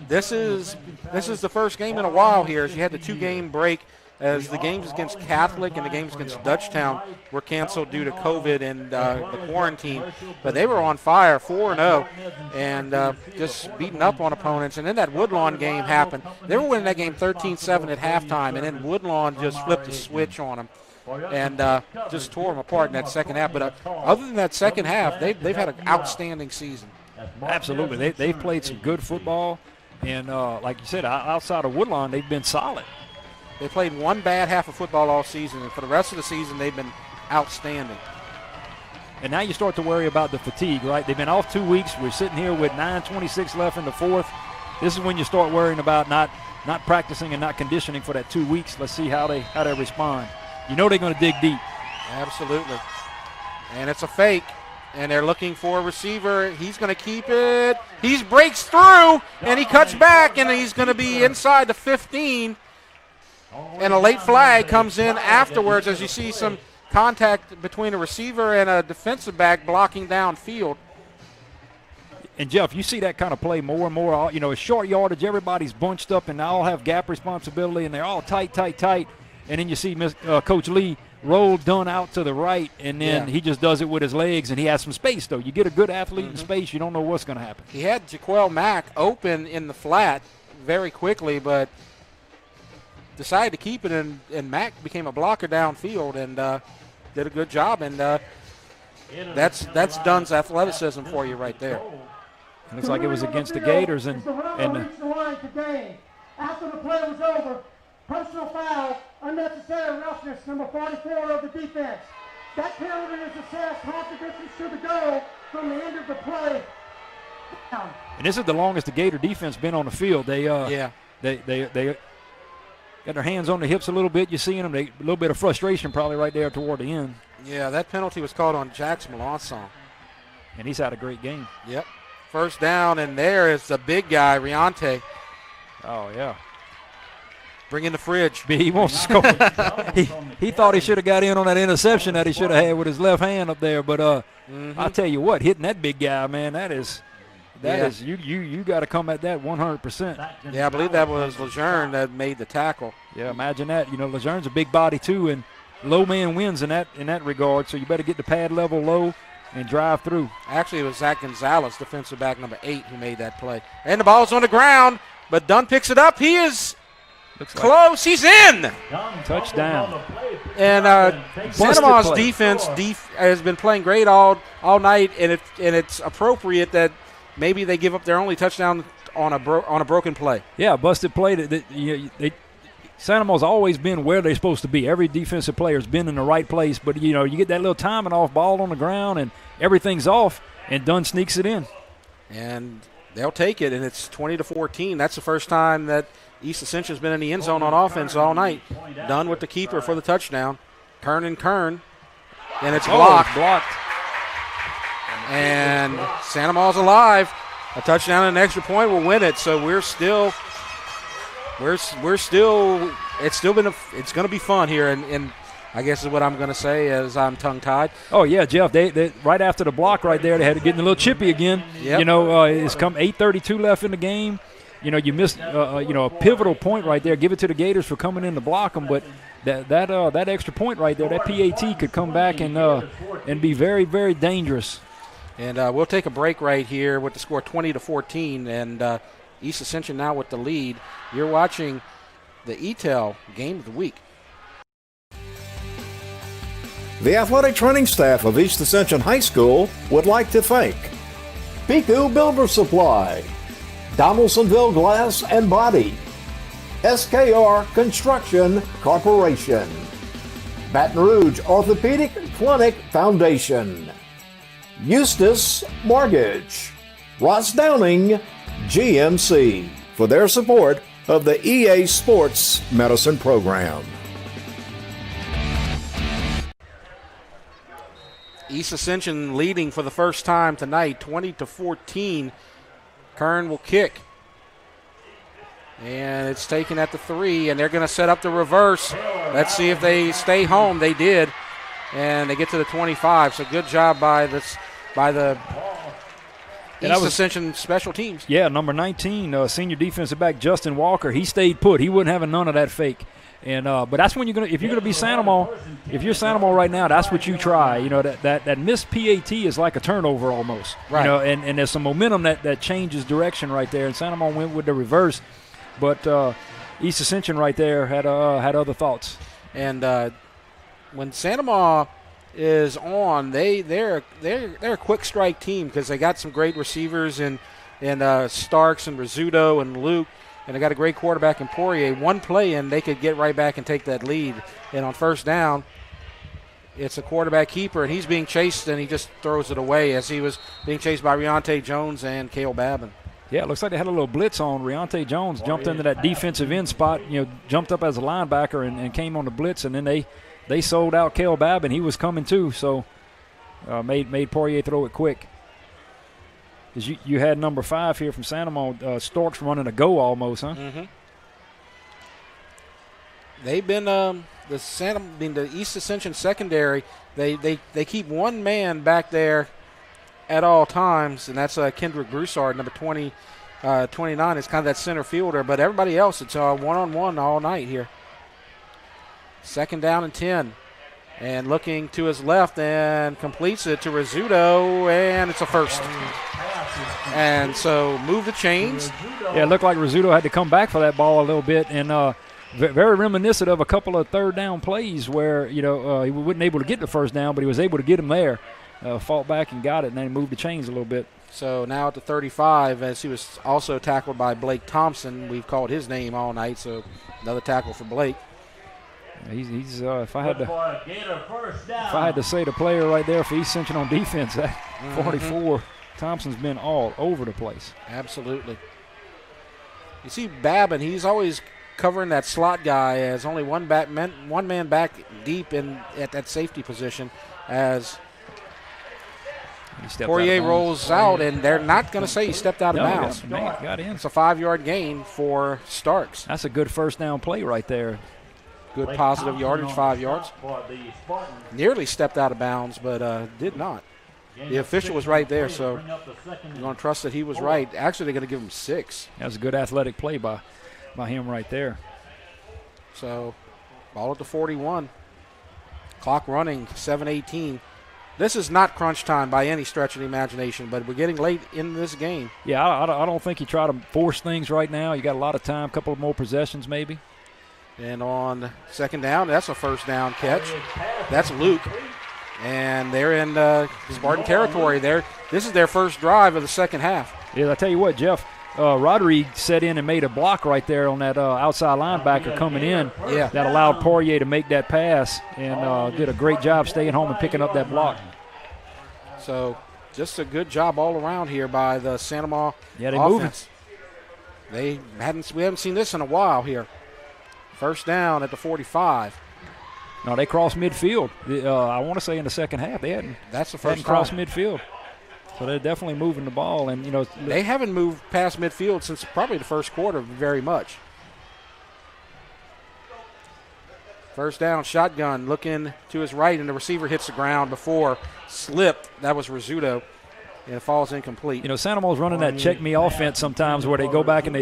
this is the first game in a while here, as you had the 2-game break, as the games against Catholic and the games against Dutchtown were canceled due to COVID and the quarantine. But they were on fire, 4-0, and just beating up on opponents. And then that Woodlawn game happened. They were winning that game 13-7 at halftime, and then Woodlawn just flipped the switch on them and just tore them apart in that second half. But other than that second half, they've had an outstanding season. Absolutely. They've played some good football. And like you said, outside of Woodlawn, they've been solid. They played one bad half of football all season, and for the rest of the season, they've been outstanding. And now you start to worry about the fatigue, right? They've been off 2 weeks. We're sitting here with 9:26 left in the fourth. This is when you start worrying about not practicing and not conditioning for that 2 weeks. Let's see how they respond. You know they're going to dig deep. Absolutely. And it's a fake. And they're looking for a receiver. He's going to keep it. He breaks through, and he cuts back, and he's going to be inside the 15. And a late flag comes in afterwards as you see some contact between a receiver and a defensive back blocking downfield. And, Jeff, you see that kind of play more and more. You know, it's short yardage. Everybody's bunched up, and they all have gap responsibility, and they're all tight. And then you see Coach Lee roll Dunn out to the right, and then he just does it with his legs, and he has some space, though. You get a good athlete in space, you don't know what's going to happen. He had Jaquel Mack open in the flat very quickly, but decided to keep it, and Mack became a blocker downfield and did a good job. And that's Dunn's athleticism for you right there. It looks like it was against the Gators. Reached the line to gain. After the play was over, personal foul, unnecessary roughness, number 44 of the defense. That penalty is assessed half the distance to the goal from the end of the play. And this is the longest the Gator defense been on the field. They got their hands on the hips a little bit. You're seeing them. A little bit of frustration probably right there toward the end. Yeah, that penalty was called on Jax Melanson. And he's had a great game. Yep. First down, and there is the big guy, Riante. Oh, yeah. Bring in the fridge. He wants to score. he thought he should have got in on that interception that he should have had with his left hand up there. But I'll tell you what, hitting that big guy, man, that is you got to come at that 100%. Yeah, I believe that was Lejeune that made the tackle. Yeah, imagine that. You know, Lejeune's a big body too, and low man wins in that regard. So you better get the pad level low and drive through. Actually, it was Zach Gonzalez, defensive back number 8, who made that play. And the ball's on the ground, but Dunn picks it up. He is close. He's in. Touchdown. And Santa Ma's defense has been playing great all night, and it's appropriate that maybe they give up their only touchdown on a broken play. Yeah, busted play. Santa Ma's always been where they're supposed to be. Every defensive player's been in the right place, but you get that little timing off, ball on the ground, and everything's off, and Dunn sneaks it in. And they'll take it, and it's 20-14. That's the first time that East Ascension's been in the end zone on offense all night. Dunn with the keeper for the touchdown. Kern, and it's blocked. And Santa Ma's alive. A touchdown and an extra point will win it. So it's going to be fun here, and I guess is what I'm going to say as I'm tongue-tied. Oh, yeah, Jeff, they right after the block right there, they had to get a little chippy again. Yep. It's come 8:32 left in the game. You missed a pivotal point right there. Give it to the Gators for coming in to block them, but that extra point right there, that PAT could come back and be very, very dangerous. And we'll take a break right here with the score 20-14, and East Ascension now with the lead. You're watching the EATEL Game of the Week. The athletic training staff of East Ascension High School would like to thank Piku Builder Supply, Donaldsonville Glass and Body, SKR Construction Corporation, Baton Rouge Orthopedic Clinic Foundation, Eustis Mortgage, Ross Downing GMC for their support of the EA Sports Medicine Program. East Ascension leading for the first time tonight, 20-14. Kern will kick. And it's taken at the 3, and they're going to set up the reverse. Let's see if they stay home. They did. And they get to the 25. So good job by the East Ascension special teams. Yeah, number 19, senior defensive back Justin Walker. He stayed put. He wouldn't have none of that fake. And but that's when if you're gonna be Santa Ma, if you're Santa Ma right now, that's what you try. That missed PAT is like a turnover almost. Right. And there's some momentum that changes direction right there. And Santa Ma went with the reverse, but East Ascension right there had other thoughts. And when Santa Ma is on, they're a quick strike team because they got some great receivers in Starks and Rizzuto and Luke. And they got a great quarterback in Poirier. One play and they could get right back and take that lead. And on first down, It's a quarterback keeper, and he's being chased, and he just throws it away as he was being chased by Riante Jones and Cale Babin. Yeah, it looks like they had a little blitz on. Riante Jones jumped into that defensive end spot, jumped up as a linebacker and came on the blitz, and then they sold out Cale Babin. He was coming too, so made Poirier throw it quick. Because you had number 5 here from Santa Monica, Storks running a go almost, huh? Mm-hmm. They've been the East Ascension secondary. They keep one man back there at all times, and that's Kendrick Broussard, number 29. It's kind of that center fielder, but everybody else, it's one-on-one all night here. 2nd down and 10. And looking to his left and completes it to Rizzuto, and it's a first. And so move the chains. Yeah, it looked like Rizzuto had to come back for that ball a little bit, and very reminiscent of a couple of 3rd down plays where, he wasn't able to get the first down, but he was able to get him there. Fought back and got it, and then he moved the chains a little bit. So now at the 35, as he was also tackled by Blake Thompson. We've called his name all night, so another tackle for Blake. He's if I had to say the player right there for East Ascension on defense, 44, Thompson's been all over the place. Absolutely. You see Babin, he's always covering that slot guy as only one man back deep at that safety position as Poirier rolls out, and they're not going to say he stepped out of bounds. Got in. It's a 5-yard gain for Starks. That's a good first down play right there. Good positive yardage, 5 yards. Nearly stepped out of bounds, but did not. The official was right there, so you're going to trust that he was right. Actually, they're going to give him 6. That was a good athletic play by him right there. So, ball at the 41. Clock running, 7:18. This is not crunch time by any stretch of the imagination, but we're getting late in this game. Yeah, I don't think you try to force things right now. You got a lot of time, a couple of more possessions maybe. And on 2nd down, that's a first down catch. That's Luke. And they're in Spartan territory there. This is their first drive of the second half. Yeah, I tell you what, Jeff, Rodriguez set in and made a block right there on that outside linebacker coming in. Yeah. That allowed Poirier to make that pass and did a great job staying home and picking up that block. So just a good job all around here by the Santa Monica offense. We haven't seen this in a while here. First down at the 45. No, they crossed midfield. I want to say in the second half they hadn't. That's the first crossed midfield. So they're definitely moving the ball, and they haven't moved past midfield since probably the first quarter very much. First down, shotgun, looking to his right, and the receiver hits the ground before slipped. That was Rizzuto, and it falls incomplete. Santa Monica's running that check me offense sometimes where they go back and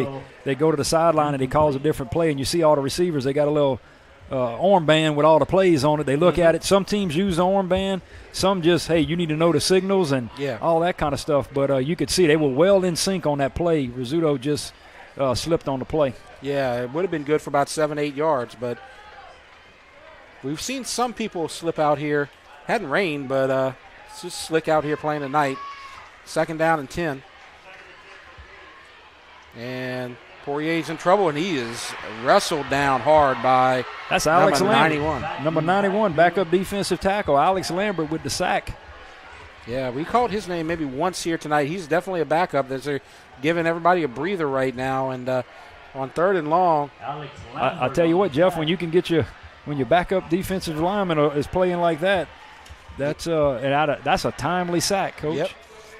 they go to the sideline and he calls a different play, and you see all the receivers, they got a little armband with all the plays on it. They look at it. Some teams use the armband. Some just, hey, you need to know the signals and all that kind of stuff. But you could see they were well in sync on that play. Rizzuto just slipped on the play. Yeah, it would have been good for about 7-8 yards, but we've seen some people slip out here. Hadn't rained, but it's just slick out here playing tonight. 2nd down and 10. And Poirier's in trouble, and he is wrestled down hard by That's Alex number Lambert. 91. Number 91, backup defensive tackle, Alex Lambert with the sack. Yeah, we called his name maybe once here tonight. He's definitely a backup. They're giving everybody a breather right now, and on 3rd and long. I tell you what, Jeff, when you can get when your backup defensive lineman is playing like that, that's a timely sack, Coach. Yep.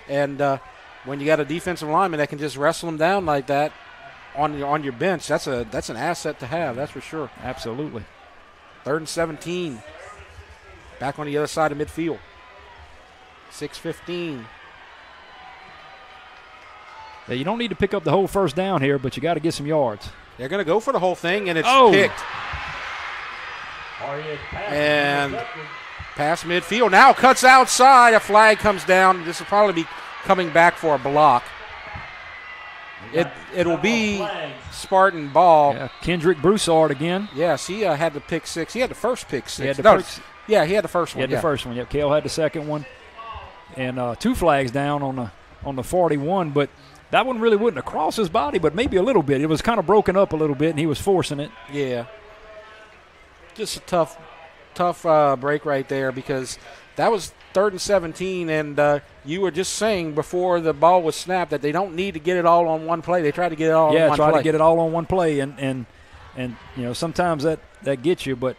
And when you got a defensive lineman that can just wrestle them down like that on your bench, that's an asset to have. That's for sure. Absolutely. 3rd and 17. Back on the other side of midfield. 6:15. Yeah, you don't need to pick up the whole first down here, but you got to get some yards. They're going to go for the whole thing, and it's picked. And past midfield. Now cuts outside. A flag comes down. This will probably be coming back for a block. It will be Spartan ball. Yeah, Kendrick Broussard again. Yes, he had the pick 6. He had the first pick 6. He had the first one. He had the first one. Yep. Cale had the second one. And 2 flags down on the 41, but that one really wouldn't across his body, but maybe a little bit. It was kind of broken up a little bit, and he was forcing it. Yeah. Just a tough break right there because that was 3rd and 17, and you were just saying before the ball was snapped that they don't need to get it all on one play. They try to get it all on one play. Yeah, try to get it all on one play, and sometimes that gets you, but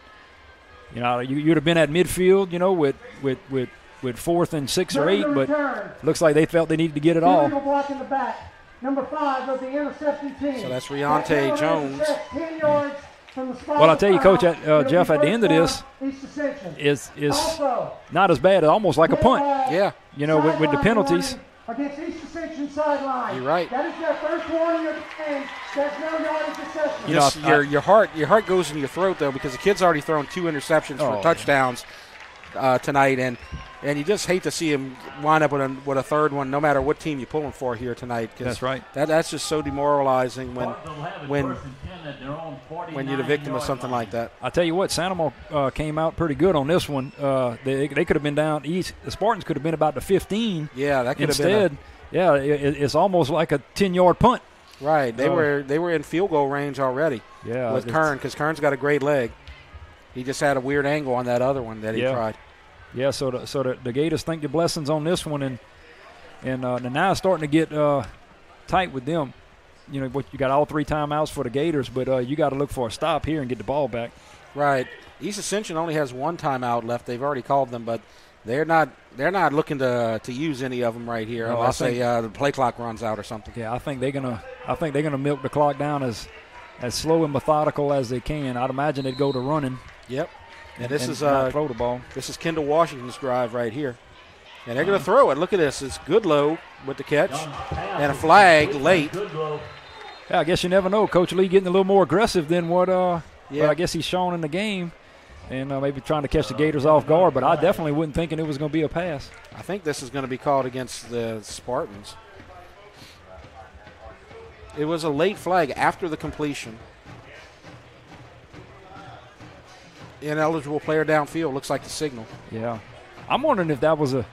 you'd have been at midfield, with 4th and 6 or 8, but looks like they felt they needed to get it all. Block in the back. Number 5 of the interception team. So that's Riante Jones. 10 yards from the spot. Well, I'll tell you, Coach, Jeff, at the end of this is not as bad. It's almost like a punt. Yeah. With the penalties. Against East Ascension sideline. You're right. That is their first warning of the game. There's no yardage assessment. Your heart goes in your throat though because the kid's already thrown 2 interceptions for touchdowns tonight, and you just hate to see him wind up with a third one, no matter what team you pull him for here tonight. That's right. That's just so demoralizing when you're the victim of something like that. I tell you what, Sanamo came out pretty good on this one. They could have been down east. The Spartans could have been about the 15. Yeah, that could instead, have been. It's almost like a 10-yard punt. Right. They were in field goal range already. Yeah, with Kern, because Kern's got a great leg. He just had a weird angle on that other one that he tried. Yeah, so the Gators think the blessings on this one, and now it's starting to get tight with them. You got all 3 timeouts for the Gators, but you got to look for a stop here and get the ball back. Right. East Ascension only has 1 timeout left. They've already called them, but they're not looking to use any of them right here unless the play clock runs out or something. Yeah, I think they're gonna milk the clock down as slow and methodical as they can. I'd imagine they'd go to running. Yep. And this is throw the ball. This is Kendall Washington's drive right here. And they're going to throw it. Look at this. It's Goodlow with the catch and a flag late. Yeah, I guess you never know. Coach Lee getting a little more aggressive than what I guess he's shown in the game, and maybe trying to catch the Gators off guard. But I definitely wasn't thinking it was going to be a pass. I think this is going to be called against the Spartans. It was a late flag after the completion. Ineligible player downfield, looks like the signal. Yeah. I'm wondering if that was a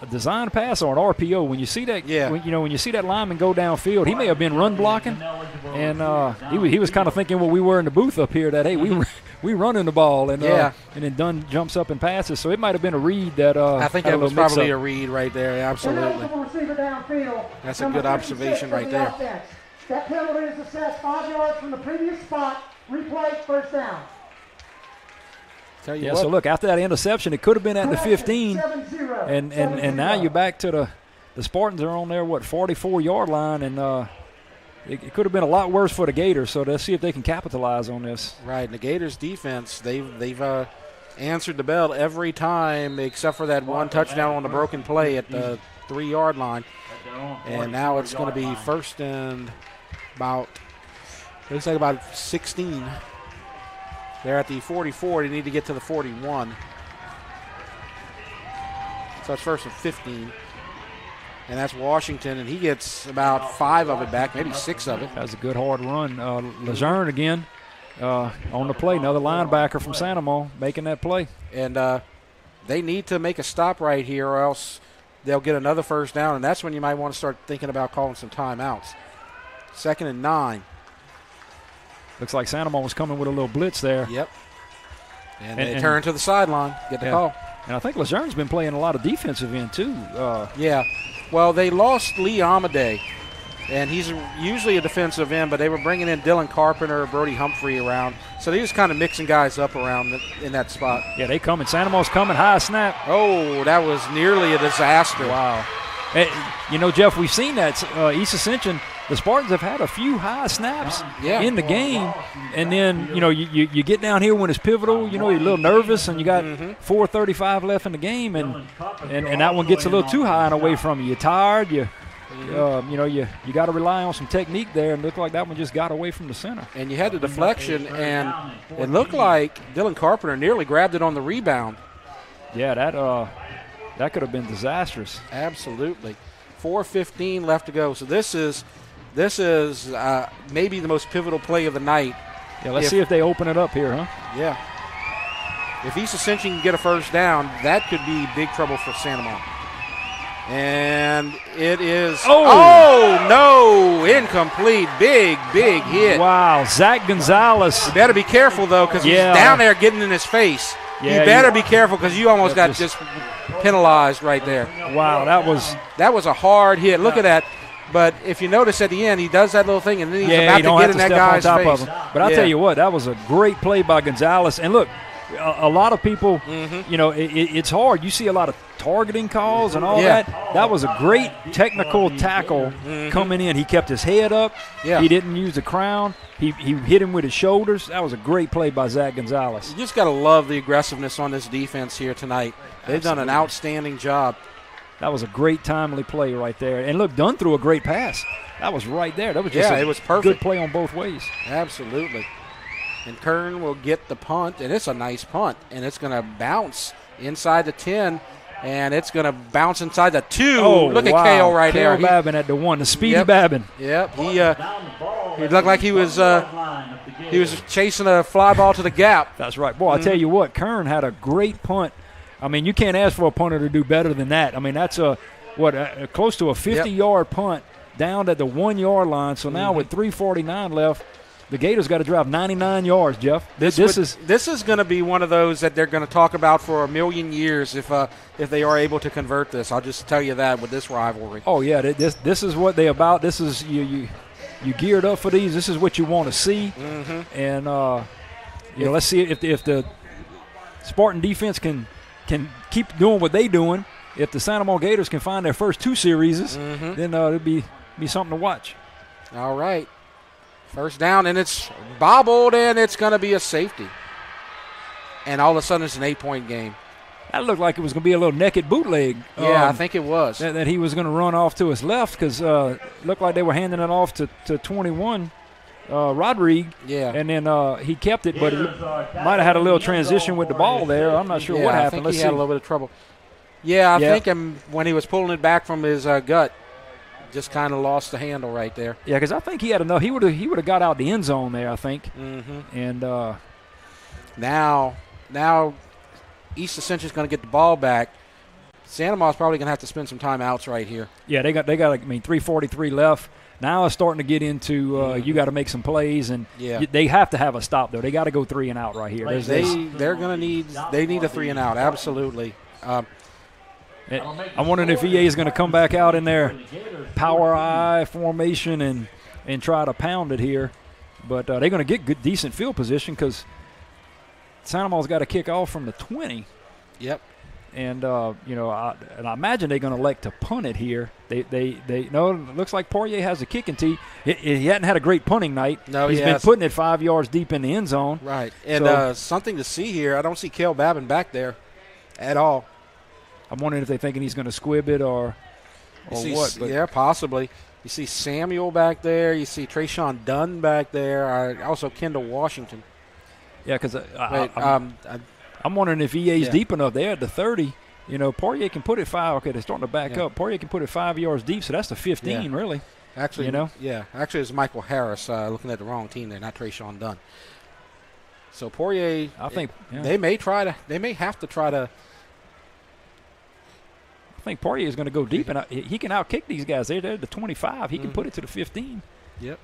design pass or an RPO. When you see that, when you see that lineman go downfield, he may have been run blocking, and he was kind of thinking what we were in the booth up here, that hey, we running the ball, and then Dunn jumps up and passes. So it might have been a read that. I think that was probably a read right there. Absolutely. That's a good observation right there. That penalty is assessed 5 yards from the previous spot. Replay, first down. So look, after that interception, it could have been at the 15, and now you're back to the Spartans are on their 44-yard line, and it could have been a lot worse for the Gators. So let's see if they can capitalize on this. Right, and the Gators defense, they've answered the bell every time except for that one touchdown on the broken play at the 3-yard line, and now it's going to be first and about 16. They're at the 44. They need to get to the 41. So it's first and 15. And that's Washington, and he gets about 5 of it back, maybe 6 of it. That's a good hard run. Lejeune again on the play. Another linebacker from Sanamo making that play. And they need to make a stop right here or else they'll get another first down, and that's when you might want to start thinking about calling some timeouts. 2nd and 9. Looks like Sanamo was coming with a little blitz there. Yep. And they turn to the sideline, get the call. And I think Lejeune's been playing a lot of defensive end too. Yeah. Well, they lost Lee Amadei, and he's usually a defensive end, but they were bringing in Dylan Carpenter, Brody Humphrey around. So they just kind of mixing guys up around in that spot. Yeah, they coming. Sanamo's coming. High snap. Oh, that was nearly a disaster. Wow. Jeff, we've seen that. East Ascension, the Spartans have had a few high snaps in the game, and then you get down here when it's pivotal. You're a little nervous, and you got 4:35 left in the game, and that one gets a little too high and away from you. You're tired. You got to rely on some technique there, and looked like that one just got away from the center. And you had the deflection, and it looked like Dylan Carpenter nearly grabbed it on the rebound. Yeah, that could have been disastrous. Absolutely. 4:15 left to go. So this is maybe the most pivotal play of the night. Yeah, let's see if they open it up here, huh? Yeah. If East Ascension can get a first down, that could be big trouble for Sanamo. And it is. Oh no! Incomplete. Big hit. Wow. Zach Gonzalez. You better be careful, though, because he's down there getting in his face. You better be careful because you almost got just penalized right there. Wow, that was a hard hit. Look at that. But if you notice at the end, he does that little thing, and then he's about to get in that guy's face. Of him. But I'll tell you what, that was a great play by Gonzalez. And look, a lot of people, you know, it's hard. You see a lot of targeting calls and all that. That was a great technical tackle coming in. He kept his head up. Yeah. He didn't use the crown. He hit him with his shoulders. That was a great play by Zach Gonzalez. You just got to love the aggressiveness on this defense here tonight. They've done an outstanding job. That was a great timely play right there. And look, Dunn threw a great pass. That was right there. That was just it was perfect. Good play on both ways. Absolutely. And Kern will get the punt, and it's a nice punt. And it's going to bounce inside the 10, and it's going to bounce inside the 2. Oh, look wow. at Kale right there. Babin at the 1, the speedy Babin. Yep. He looked like he was chasing a fly ball to the gap. That's right. Boy, I tell you what, Kern had a great punt. I mean, you can't ask for a punter to do better than that. I mean, that's close to a 50-yard punt down at the 1-yard line. So now with 3:49 left, the Gators got to drive 99 yards, Jeff. This is going to be one of those that they're going to talk about for a million years if they are able to convert this. I'll just tell you that with this rivalry. Oh, yeah. This is what they're about. This is you geared up for these. This is what you want to see. And, let's see if the Spartan defense can keep doing what they're doing. If the Santa Monica Gators can find their first 2 series, then it'll be something to watch. All right. First down, and it's bobbled, and it's going to be a safety. And all of a sudden, it's an 8-point game. That looked like it was going to be a little naked bootleg. Yeah, I think it was. That he was going to run off to his left because it looked like they were handing it off to 21, Rodrigue. Yeah. And then he kept it, but it might have had a little transition with the ball there. I'm not sure what happened. I think he had a little bit of trouble. Yeah, I think when he was pulling it back from his gut, just kind of lost the handle right there. Yeah, because I think he had enough. He would have got out the end zone there, I think. And now East Ascension is going to get the ball back. Santa Monica is probably going to have to spend some timeouts right here. Yeah, they got 3:43 left. Now it's starting to get into you got to make some plays, and they have to have a stop though. They got to go 3 and out right here. They need a 3 and out, absolutely. I'm wondering if EA is going to come back out in their power I formation and try to pound it here. But they're going to get good, decent field position because Santa Monica's got to kick off from the 20. Yep. And I imagine they're going to elect to punt it here. They no, it looks like Poirier has a kicking tee. He hadn't had a great punting night. No, he's been putting it 5 yards deep in the end zone. Right. And something to see here. I don't see Cale Babin back there at all. I'm wondering if they're thinking he's going to squib it or what. But yeah, possibly. You see Samuel back there. You see Trayshawn Dunn back there. Also Kendall Washington. Yeah, because I'm wondering if EA's deep enough there at the 30. Poirier can put it 5. Okay, they're starting to back up. Poirier can put it 5 yards deep, so that's the 15, really. Actually, Actually, it's Michael Harris looking at the wrong team there, not Trayshawn Dunn. So Poirier, I think they may have to try to. I think Poirier is going to go deep, and he can outkick these guys. They're at the 25. He can put it to the 15. Yep.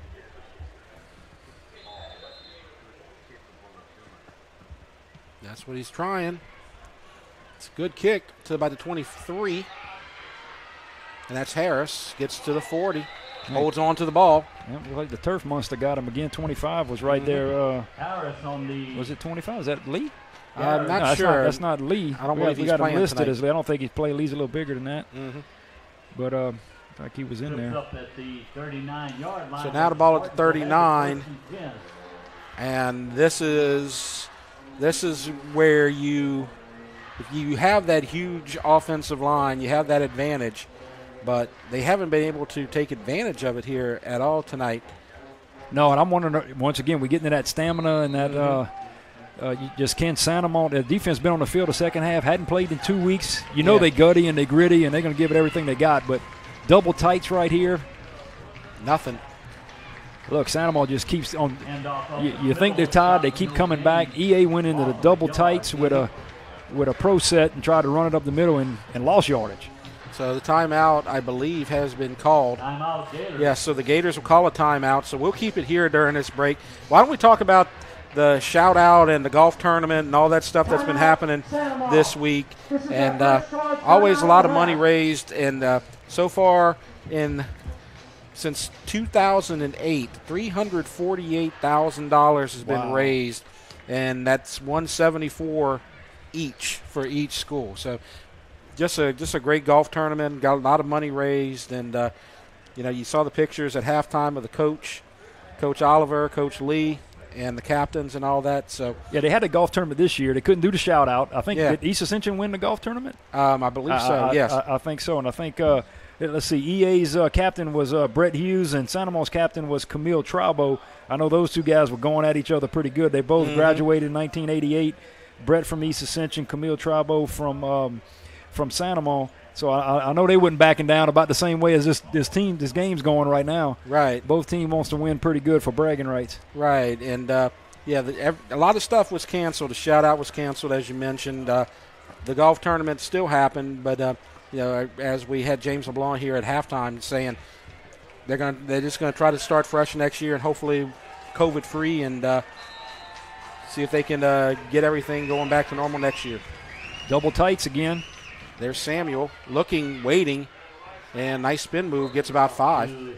That's what he's trying. It's a good kick to about the 23. And that's Harris. Gets to the 40. Holds on to the ball. Yeah, like the turf monster got him again. 25 was right there. Harris on the. Was it 25? Is that Lee? I'm not sure. That's not Lee. I don't believe he's got him playing listed tonight. as Lee. I don't think he's playing. Lee's a little bigger than that. But like he was in there. Up at the 39-yard line. So now the ball at the 39. And this is where if you have that huge offensive line, you have that advantage. But they haven't been able to take advantage of it here at all tonight. No, and I'm wondering, once again, we get into that stamina and that you just can't Santa Monica. The defense been on the field the second half, hadn't played in 2 weeks. They gutty and they gritty, and they're going to give it everything they got. But double tights right here. Nothing. Look, Santa Monica just keeps on. You think they're tired, they keep coming back. EA went into the double tights with a pro set and tried to run it up the middle and lost yardage. So the timeout, I believe, has been called. Timeout, Gators. Yeah, so the Gators will call a timeout. So we'll keep it here during this break. Why don't we talk about the shout out and the golf tournament and all that stuff that's been happening this week. And always a lot of money raised. And so far since 2008, $348,000 has been raised, and that's $174 each for each school. So just a great golf tournament. Got a lot of money raised, and you saw the pictures at halftime of the Coach Oliver, Coach Lee, and the captains and all that. So yeah, they had a golf tournament this year. They couldn't do the shout out. I think did East Ascension win the golf tournament? I believe so. Yes, I think so. And I think let's see, EA's captain was Brett Hughes, and Santa Mo's captain was Camille Trabo. I know those two guys were going at each other pretty good. They both graduated in 1988. Brett from East Ascension, Camille Trabo from Santa Mo. So I know they wasn't backing down about the same way as this game's going right now. Right. Both teams wants to win pretty good for bragging rights. Right. And, a lot of stuff was canceled. The shout-out was canceled, as you mentioned. The golf tournament still happened, but, as we had James LeBlanc here at halftime saying they're just going to try to start fresh next year and hopefully COVID-free and see if they can get everything going back to normal next year. Double tights again. There's Samuel looking, waiting, and nice spin move, gets about 5.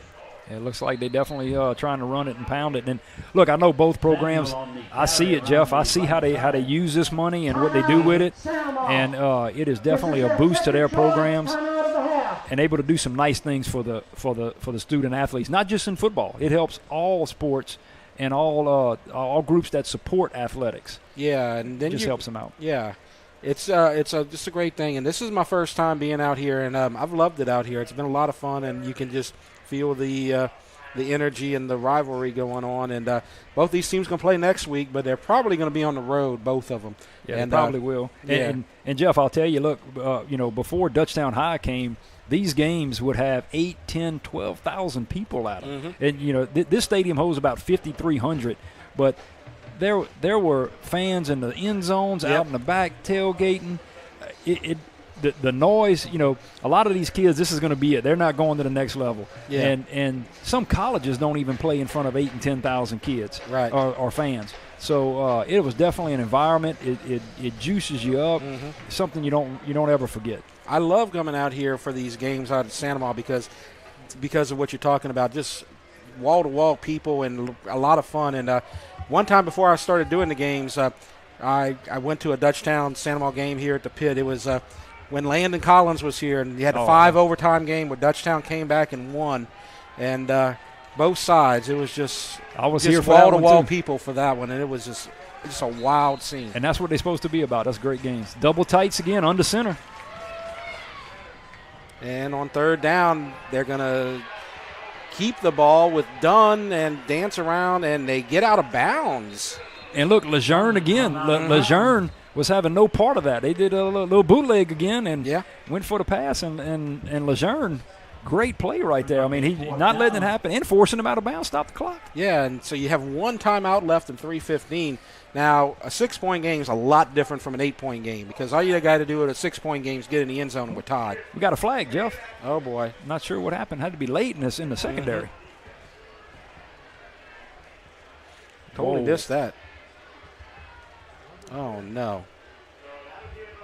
It looks like they definitely trying to run it and pound it. And look, I know both programs. I see it, Jeff. I see how they use this money and what they do with it, and it is definitely a boost to their programs and able to do some nice things for the student athletes, not just in football. It helps all sports and all groups that support athletics. Yeah, and then it just helps them out. Yeah. It's just a great thing, and this is my first time being out here, and I've loved it out here. It's been a lot of fun, and you can just feel the energy and the rivalry going on. And both these teams going to play next week, but they're probably going to be on the road, both of them. Yeah, and, they probably will. Yeah. And Jeff, I'll tell you, look, before Dutchtown High came, these games would have 8, 10, 12,000 people at them. And this stadium holds about 5,300, but there were fans in the end zones, out in the back tailgating. The noise, a lot of these kids, this is going to be it. They're not going to the next level. Yeah. And some colleges don't even play in front of 8,000 and 10,000 kids or fans. So it was definitely an environment. It juices you up. Something you don't ever forget. I love coming out here for these games out at Santa Ma because of what you're talking about. Just wall-to-wall people and a lot of fun. And one time before I started doing the games, I went to a Dutchtown Santa Ma game here at the pit. It was when Landon Collins was here, and you had a 5 overtime game where Dutchtown came back and won. And both sides, it was just here for wall-to-wall people for that one, and it was just a wild scene. And that's what they're supposed to be about. That's great games. Double tights again, under center. And on third down, they're going to keep the ball with Dunn and dance around, and they get out of bounds. And look, Lejeune again. Lejeune was having no part of that. They did a little bootleg again and went for the pass, and Lejeune, great play right there. I mean, he not letting it happen and forcing him out of bounds, stop the clock. Yeah, and so you have one timeout left in 3:15. Now, a 6-point game is a lot different from an 8-point game because all you got to do at a 6-point game is get in the end zone and we're tied. We got a flag, Jeff. Oh, boy. Not sure what happened. Had to be late in the secondary. Totally missed that. Oh, no.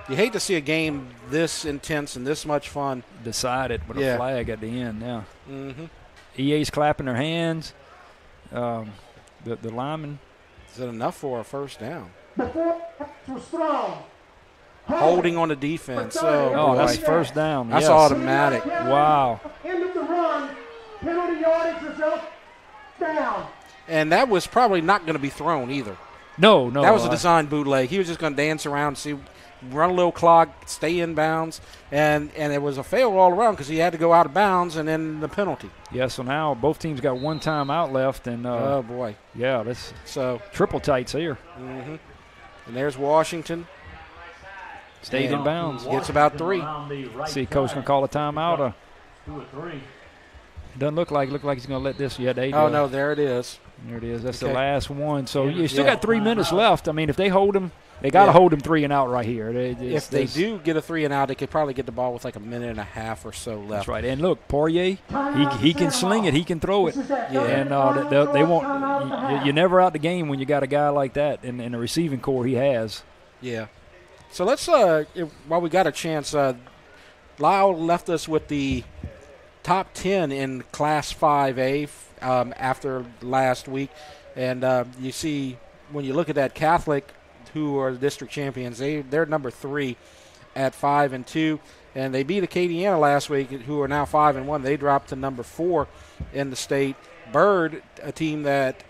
You hate to see a game this intense and this much fun decided with a flag at the end now. EA's clapping their hands. The lineman. Is it enough for a first down? Before was thrown. Holding on the defense. Oh, that's first down. That's automatic. Wow. End of the run. Penalty yardage result down. And that was probably not going to be thrown either. No. That was a designed bootleg. He was just going to dance around, run a little clock, stay in bounds, and it was a fail all around because he had to go out of bounds and then the penalty. Yeah, so now both teams got one timeout left. And oh, boy. Yeah, that's triple tights here. And there's Washington. Stayed in bounds. Gets about 3. See, coach going to call a timeout. 2 or 3. Doesn't look like he's going to let this yet. Oh, no, there it is. There it is. That's the last one. So you still got 3 minutes left. I mean, if they hold him They got to hold them 3 and out right here. If they do get a 3 and out, they could probably get the ball with like a minute and a half or so left. That's right. And look, Poirier, he can sling it. He can throw it. Yeah. And they won't. You're never out the game when you got a guy like that in the receiving core he has. Yeah. So let's, while we got a chance, Lyle left us with the top 10 in Class 5A after last week. And you see, when you look at that, Catholic, who are the district champions, they're number 3 at 5-2. And they beat Acadiana last week, who are now 5-1. They dropped to number 4 in the state. Byrd, a team that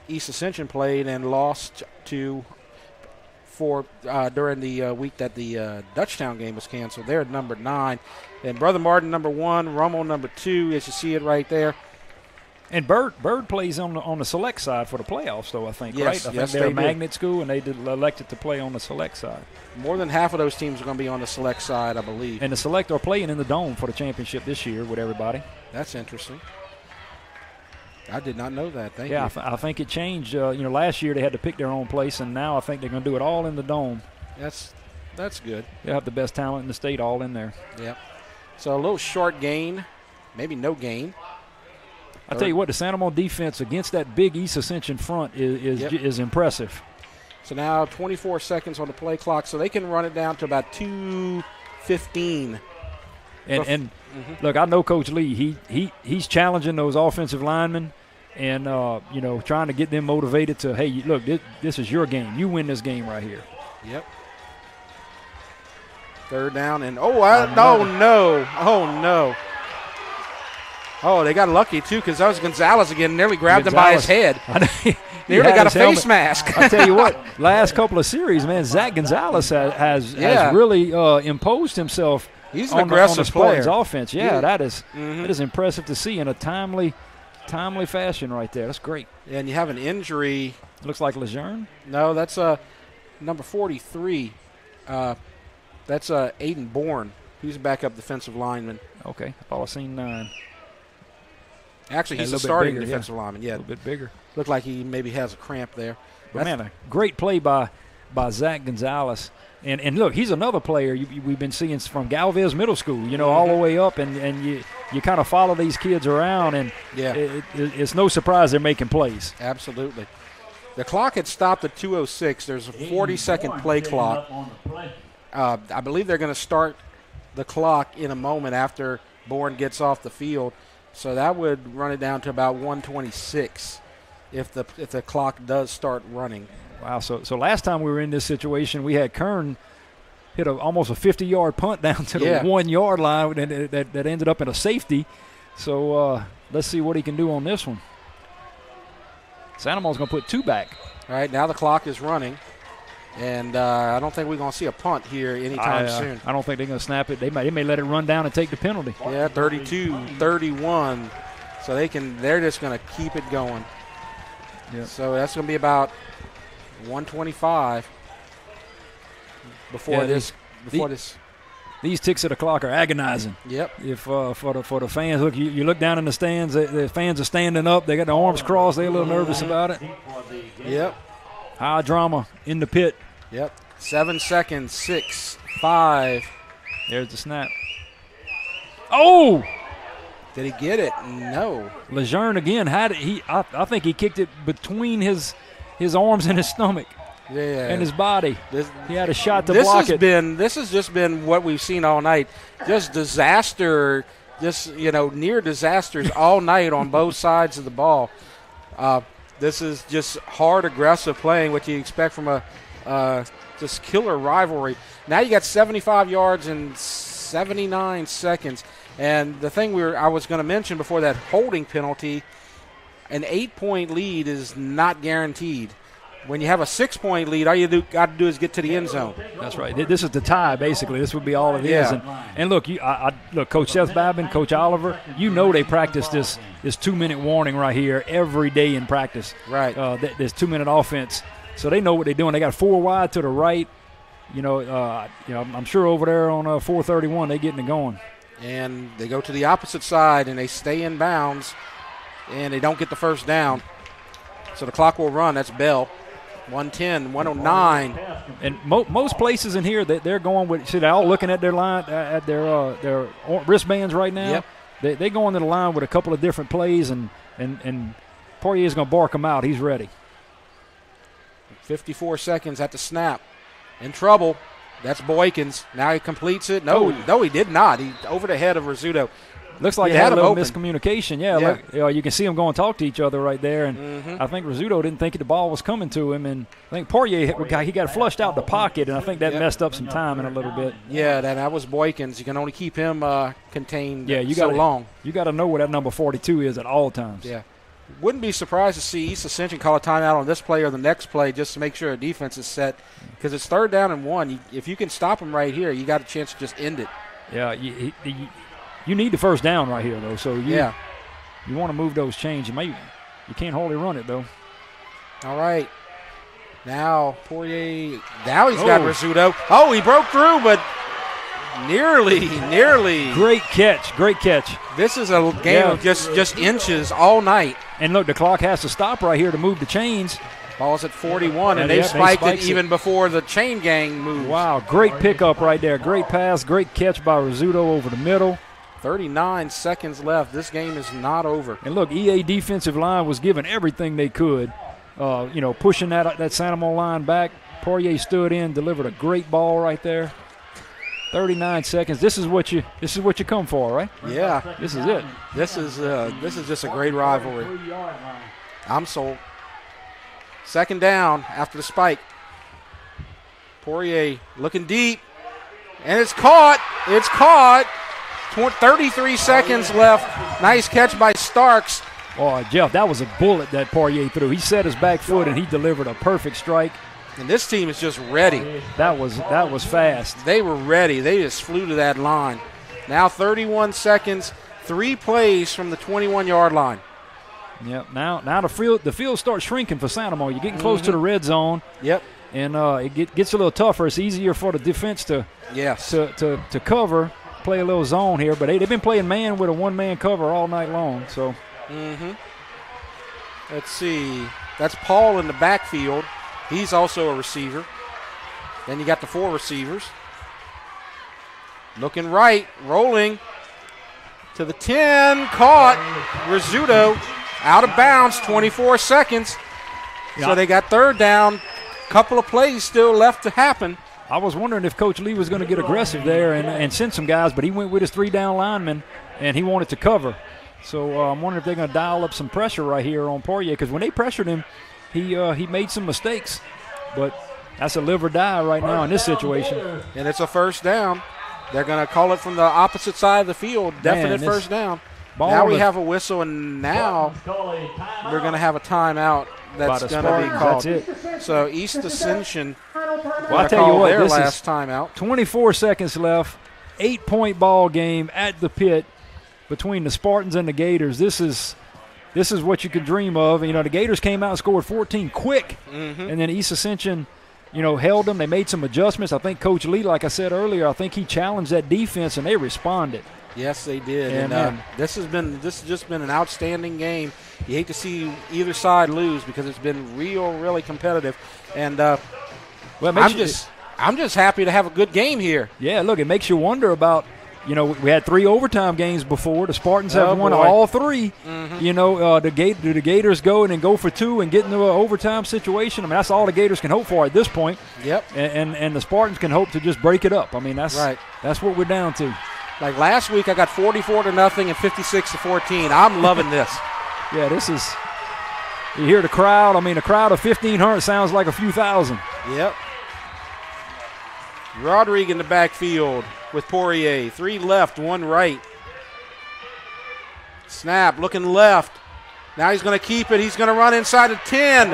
East Ascension played and lost to during the week that the Dutchtown game was canceled. They're at number 9. And Brother Martin, number 1. Rummel, number 2, as you see it right there. And Byrd plays on the select side for the playoffs, though, I think, yes, right? I think they're a magnet school, and they elected to play on the select side. More than half of those teams are going to be on the select side, I believe. And the select are playing in the Dome for the championship this year with everybody. That's interesting. I did not know that. Thank you. Yeah, I think it changed. Last year they had to pick their own place, and now I think they're going to do it all in the Dome. That's good. They have the best talent in the state all in there. Yep. So a little short gain, maybe no gain. I tell you what, the San Ramon defense against that big East Ascension front is impressive. So now 24 seconds on the play clock, so they can run it down to about 2:15. And look, I know Coach Lee. He's challenging those offensive linemen, and trying to get them motivated to, hey, look, this is your game. You win this game right here. Yep. Third down, and no. Oh, they got lucky, too, because that was Gonzalez again. Nearly grabbed him by his head. Nearly got a face mask. I tell you what, last couple of series, man, Zach Gonzalez has really imposed himself. He's an aggressive player. player. Offense. Yeah, that is impressive to see in a timely fashion right there. That's great. And you have an injury. Looks like Lejeune? No, that's number 43. That's Aiden Bourne. He's a backup defensive lineman. Okay, I thought I seen 9. Actually, he's a starting defensive A lineman. Yeah, little bit bigger. Looked like he maybe has a cramp there. But man, a great play by Zach Gonzalez. And look, he's another player we've been seeing from Galvez Middle School, all the way up, and you kind of follow these kids around, and it's no surprise they're making plays. Absolutely. The clock had stopped at 2:06. There's a 40-second play clock. I believe they're going to start the clock in a moment after Bourne gets off the field. So that would run it down to about 1:26 if the clock does start running. Wow, so last time we were in this situation, we had Kern hit almost a 50-yard punt down to the 1-yard line that ended up in a safety. So let's see what he can do on this one. Sanamo's going to put 2 back. All right, now the clock is running. And I don't think we're going to see a punt here anytime soon. I don't think they're going to snap it. They may let it run down and take the penalty. Yeah, 32-31. So they're just going to keep it going. Yep. So that's going to be about 125 before this. These ticks of the clock are agonizing. Yep. If for the fans, look, you look down in the stands. The fans are standing up. They got their arms crossed. They're a little nervous about it. Yep. High drama in the pit. Yep. 7 seconds. 6, 5. There's the snap. Oh! Did he get it? No. Lejeune again had it. I think he kicked it between his arms and his stomach. Yeah. And his body. He had a shot to block it. This has just been what we've seen all night. Just disaster. Just near disasters all night on both sides of the ball. This is just hard, aggressive playing, what you expect from a just killer rivalry. Now you got 75 yards in 79 seconds. And the thing I was going to mention before that holding penalty, an 8-point lead is not guaranteed. When you have a 6-point lead, all you got to do is get to the end zone. That's right. This is the tie, basically. This would be all it is. And look, look, Coach Seth Babin, Coach Oliver, they practice this 2-minute warning right here every day in practice. Right. This 2-minute offense. So they know what they're doing. They got 4 wide to the right. I'm sure over there on 431 they're getting it going. And they go to the opposite side, and they stay in bounds, and they don't get the first down. So the clock will run. That's Bell. 110, 109. And most places in here, they're going with, see, they're all looking at their line, at their wristbands right now. Yep. They go into the line with a couple of different plays, and Poirier's going to bark them out. He's ready. 54 seconds at the snap. In trouble. That's Boykins. Now he completes it. No, he did not. He over the head of Rizzuto. Looks like he they had a little open. miscommunication. Yeah. Look, you can see them go and talk to each other right there. And I think Rizzuto didn't think the ball was coming to him. And I think Poirier, he got flushed out the pocket, and I think that messed up some timing a little bit. Yeah, that was Boykins. You can only keep him contained so long. You got to know where that number 42 is at all times. Yeah. Wouldn't be surprised to see East Ascension call a timeout on this play or the next play just to make sure a defense is set, because it's 3rd down and 1. If you can stop them right here, you got a chance to just end it. Yeah, you need the first down right here, though. So you want to move those chains. You can't hardly run it, though. All right. Now Poirier. Now he's got Rizzuto. Oh, he broke through, but nearly. Great catch. This is a game of just inches all night. And look, the clock has to stop right here to move the chains. Ball's at 41, and they spiked it even before the chain gang moved. Wow, great pickup right there. Great pass, great catch by Rizzuto over the middle. 39 seconds left. This game is not over. And look, EA defensive line was giving everything they could, pushing that Santa Mo line back. Poirier stood in, delivered a great ball right there. 39 seconds. This is what you come for, right? Yeah. This is it. This is just a great rivalry. I'm sold. 2nd down after the spike. Poirier looking deep, and it's caught. 33 seconds left. Nice catch by Starks. Oh, Jeff, that was a bullet that Poirier threw. He set his back foot, and he delivered a perfect strike. And this team is just ready. That was fast. They were ready. They just flew to that line. Now 31 seconds, 3 plays from the 21-yard line. Yep. Now the field starts shrinking for Santa Mo. You're getting close to the red zone. Yep. And it gets a little tougher. It's easier for the defense to cover, play a little zone here. But they've been playing man with a one-man cover all night long. So. Let's see. That's Paul in the backfield. He's also a receiver. Then you got the 4 receivers. Looking right, rolling to the 10, caught. Rizzuto out of bounds, 24 seconds. So they got 3rd down. Couple of plays still left to happen. I was wondering if Coach Lee was going to get aggressive there and send some guys, but he went with his 3 down linemen, and he wanted to cover. So I'm wondering if they're going to dial up some pressure right here on Poirier, because when they pressured him, he made some mistakes. But that's a live or die right now in this situation. And it's a 1st down. They're going to call it from the opposite side of the field. Definite 1st down. Now we have a whistle, and now we're going to have a timeout that's going to be called. That's it. So East Ascension I'll tell you what, their this last is timeout. 24 seconds left, 8-point ball game at the pit between the Spartans and the Gators. This is what you could dream of. The Gators came out and scored 14 quick, and then East Ascension, held them. They made some adjustments. I think Coach Lee, like I said earlier, I think he challenged that defense, and they responded. Yes, they did. And this has just been an outstanding game. You hate to see either side lose because it's been really competitive. And I'm just happy to have a good game here. Yeah, look, it makes you wonder about. We had 3 overtime games before. The Spartans have won all 3. Do the Gators go and then go for 2 and get into an overtime situation? I mean, that's all the Gators can hope for at this point. Yep. And the Spartans can hope to just break it up. I mean, that's what we're down to. Like last week, I got 44-0 and 56-14. I'm loving this. Yeah, this is. You hear the crowd. I mean, a crowd of 1,500 sounds like a few thousand. Yep. Rodriguez in the backfield with Poirier. 3 left, 1 right. Snap, looking left. Now he's going to keep it. He's going to run inside the 10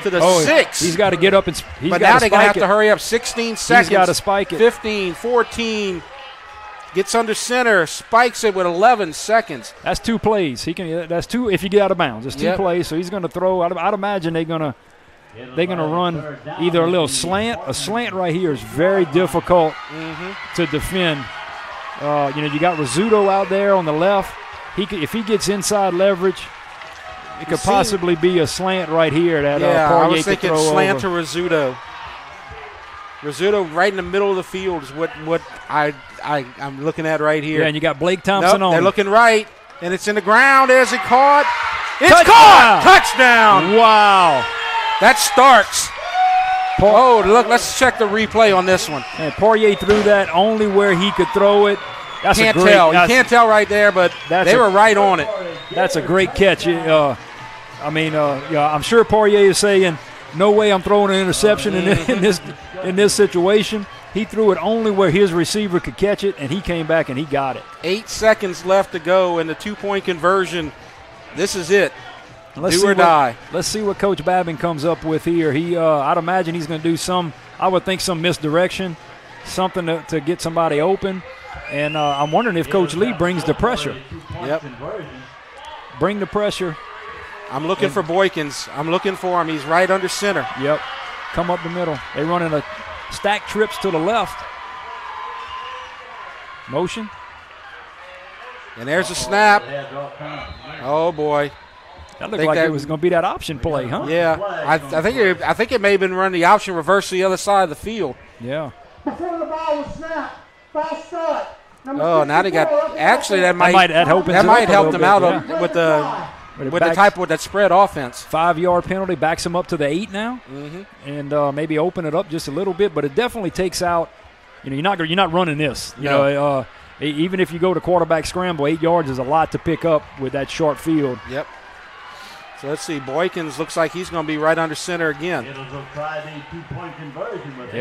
to the 6. He's got to get up and but now they're going to have to hurry up. 16 seconds. He's got to spike it. 15, 14. Gets under center, spikes it with 11 seconds. That's 2 plays. That's 2 if you get out of bounds. It's 2 plays, so he's going to throw. I'd imagine they're going to run either a little slant. A slant right here is very difficult to defend. You got Rizzuto out there on the left. If he gets inside leverage, It could possibly be a slant right here that I Poirier was thinking could throw slant over. to Rizzuto. Rizzuto right in the middle of the field is what I'm looking at right here. Yeah, and you got Blake Thompson nope, on. They're looking right, and it's in the ground. Is it caught? It's Touchdown! caught! Touchdown! Wow. That starts. Look, let's check the replay on this one. And Poirier threw that only where he could throw it. That's can't a great, tell. You can't tell right there, but they were right on it. That's a great catch. I'm sure Poirier is saying, no way I'm throwing an interception in this situation. He threw it only where his receiver could catch it, and he came back and he got it. 8 seconds left to go in the 2-point conversion. This is it. Do or die. Let's see what Coach Babin comes up with here. I'd imagine he's going to do some misdirection, something to get somebody open. And I'm wondering if Coach Lee brings the pressure. Yep. Bring the pressure. I'm looking for Boykins. I'm looking for him. He's right under center. Yep. Come up the middle. They running a stack trips to the left. Motion. And there's a snap. Oh, boy. That looked like it was going to be that option play, huh? Yeah. I think it may have been running the option reverse to the other side of the field. Yeah. Before the ball was snapped, false start. Oh, now they got – actually, that might help them out with that spread offense. 5-yard penalty backs them up to the 8 now, and maybe open it up just a little bit. But it definitely takes out. You're not running this. Even if you go to quarterback scramble, 8 yards is a lot to pick up with that short field. Yep. So let's see. Boykins looks like he's going to be right under center again. Yeah,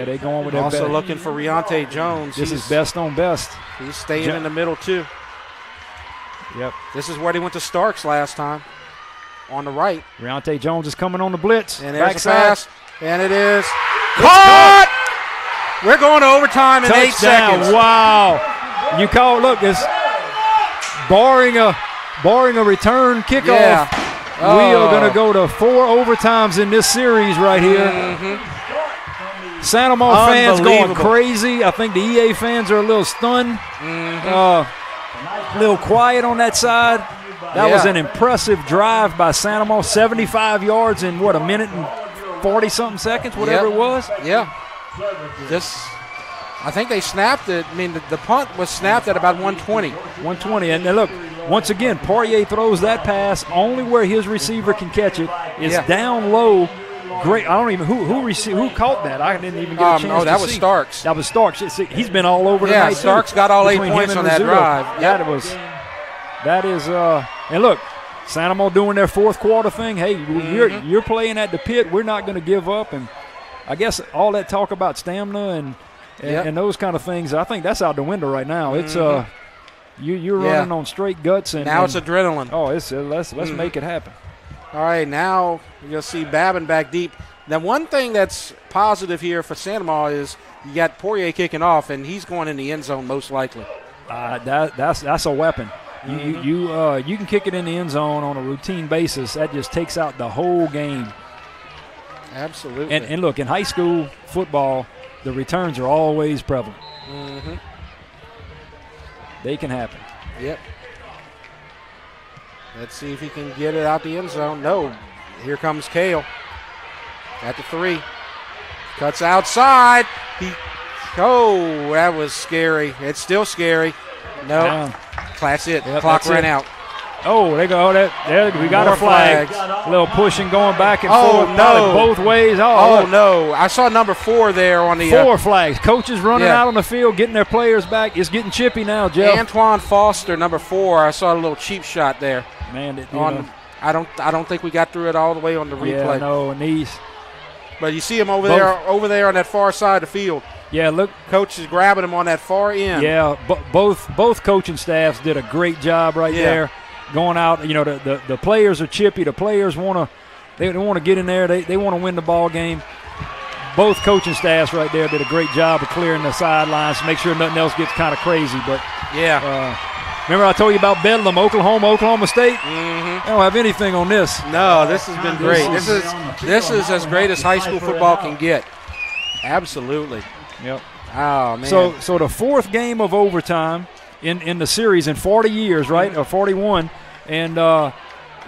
they going with that. Also looking for Riante Jones. This is best on best. He's staying in the middle too. Yep. This is where they went to Starks last time. On the right. Riante Jones is coming on the blitz. And there's a pass. And it is caught. We're going to overtime in 8 seconds. Wow. You call. Look, it's barring a return kickoff. Yeah. We are going to go to 4 overtimes in this series right here. Santa Monica fans going crazy. I think the EA fans are a little stunned. A little quiet on that side. That was an impressive drive by Santa Monica. 75 yards in, a minute and 40-something seconds, whatever it was? Yeah. I think they snapped it. I mean, the punt was snapped at about 120. 120. And look, once again, Poirier throws that pass only where his receiver can catch it. It's down low. Great. I don't even who caught that. I didn't even get a chance to see. That was Starks. That was Starks. He's been all over tonight. Yeah, Starks got all 8 points on that drive. That is and look, Santa Mo doing their fourth quarter thing. Hey, you're playing at the pit. We're not going to give up. And I guess all that talk about stamina and those kind of things, I think that's out the window right now. It's you're running on straight guts and now it's adrenaline. Oh, let's make it happen. All right, now you'll see Babin back deep. Now, one thing that's positive here for Santa Monica is you got Poirier kicking off, and he's going in the end zone most likely. That's a weapon. You can kick it in the end zone on a routine basis. That just takes out the whole game. Absolutely. And look, in high school football, the returns are always prevalent. They can happen. Yep. Let's see if he can get it out the end zone. No. Here comes Kale at the 3. Cuts outside. That was scary. It's still scary. No. That's it. Yep, Clock ran out. Oh, they go. We got More a flag. flags. A little pushing going back and forth. No. Both ways. No. I saw number 4 there on the 4 flags. Coaches running out on the field, getting their players back. It's getting chippy now, Jeff. Antoine Foster, number 4. I saw a little cheap shot there. Man, I don't think we got through it all the way on the replay. Yeah, no, and these. But you see him over there on that far side of the field. Yeah, look. Coach is grabbing him on that far end. Yeah, both coaching staffs did a great job right there. Going out, the players are chippy. The players want to get in there. They want to win the ball game. Both coaching staffs right there did a great job of clearing the sidelines to make sure nothing else gets kind of crazy. But remember I told you about Bedlam, Oklahoma State? They don't have anything on this. No, this has been great. This is as great as high school football can get. Absolutely. Yep. Oh, man. So the 4th game of overtime in the series in 40 years, right? Or 41. And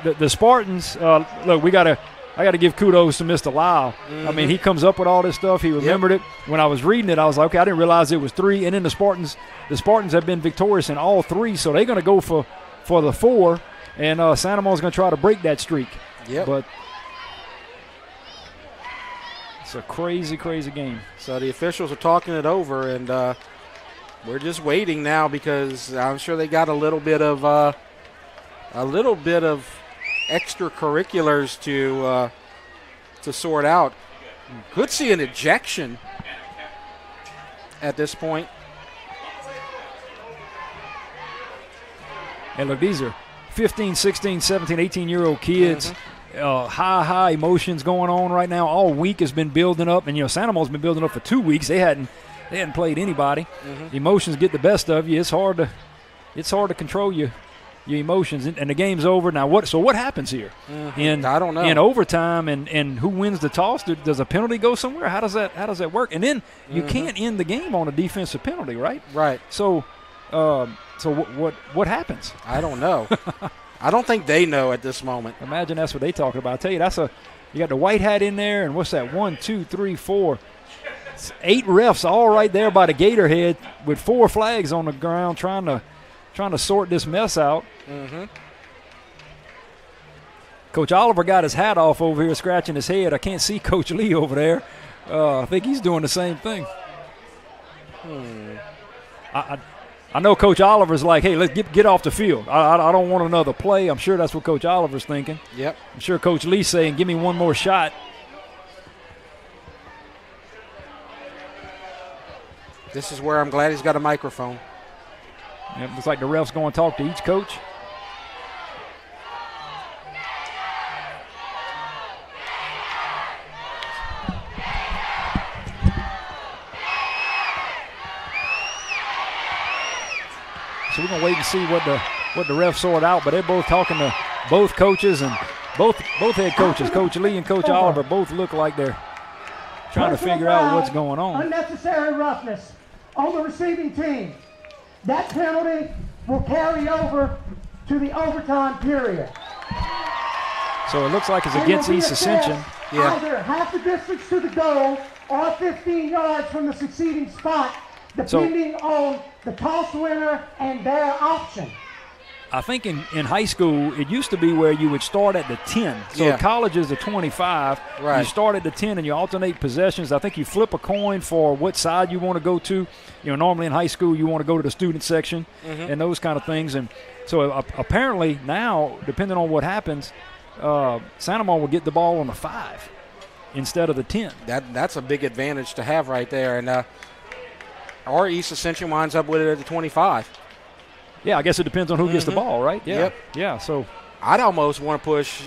the Spartans, look, I got to give kudos to Mr. Lyle. I mean, he comes up with all this stuff. He remembered it. When I was reading it, I was like, okay, I didn't realize it was 3. And then the Spartans have been victorious in all 3, so they're going to go for the 4. And Santa Mo's going to try to break that streak. Yep. But it's a crazy, crazy game. So the officials are talking it over, and we're just waiting now because I'm sure they got a little bit of extracurriculars to sort out. Could see an ejection at this point. And look, these are 15, 16, 17, 18-year-old kids. High emotions going on right now. All week has been building up, and Santa Mo's been building up for 2 weeks. They hadn't played anybody. Emotions get the best of you. It's hard to control your emotions, and the game's over now. What happens here? I don't know. In overtime, and who wins the toss? Does a penalty go somewhere? How does that work? And then you can't end the game on a defensive penalty, right? Right. So what happens? I don't know. I don't think they know at this moment. Imagine that's what they talking about. I tell you, you got the white hat in there, and what's that? 1, 2, 3, 4. 8 refs all right there by the gator head with 4 flags on the ground trying to sort this mess out. Coach Oliver got his hat off over here scratching his head. I can't see Coach Lee over there. I think he's doing the same thing. I know Coach Oliver's like, hey, let's get off the field. I don't want another play. I'm sure that's what Coach Oliver's thinking. Yep. I'm sure Coach Lee's saying, give me one more shot. This is where I'm glad he's got a microphone. It looks like the ref's going to talk to each coach. So we're going to wait and see what the refs sort out, but they're both talking to both coaches, and both head coaches, Coach Lee and Coach Oliver, both look like they're trying to figure out what's going on. Unnecessary roughness on the receiving team. That penalty will carry over to the overtime period. So it looks like it's against East Ascension. Either half the distance to the goal or 15 yards from the succeeding spot, depending on the toss winner and their option. I think in high school, it used to be where you would start at the 10. So at college is the 25. Right. You start at the 10 and you alternate possessions. I think you flip a coin for what side you want to go to. Normally in high school, you want to go to the student section and those kind of things. And so apparently now, depending on what happens, Santa Monica will get the ball on the 5 instead of the 10. That's a big advantage to have right there. And or East Ascension winds up with it at the 25. Yeah, I guess it depends on who gets the ball, right? Yeah. Yep. Yeah, so I'd almost want to push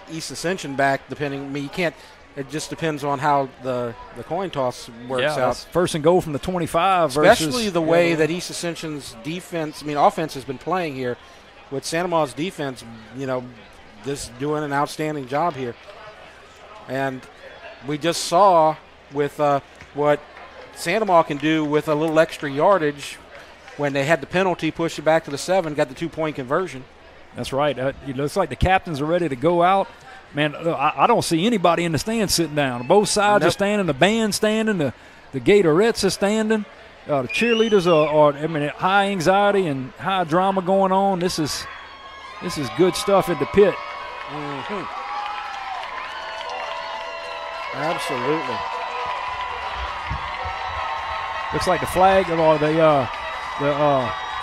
East Ascension back, depending. I mean, you can't. It just depends on how the coin toss works out. First and goal from the 25 Especially the way that East Ascension's offense has been playing here, with Santa Ma's defense, just doing an outstanding job here. And we just saw with what Santa Ma can do with a little extra yardage when they had the penalty, pushed it back to the 7, got the 2-point conversion. That's right. It looks like the captains are ready to go out. Man, I don't see anybody in the stands sitting down. Both sides are standing. The band's standing. The Gatorettes are standing. The cheerleaders are high anxiety and high drama going on. This is good stuff at the pit. Absolutely. Looks like the flag or the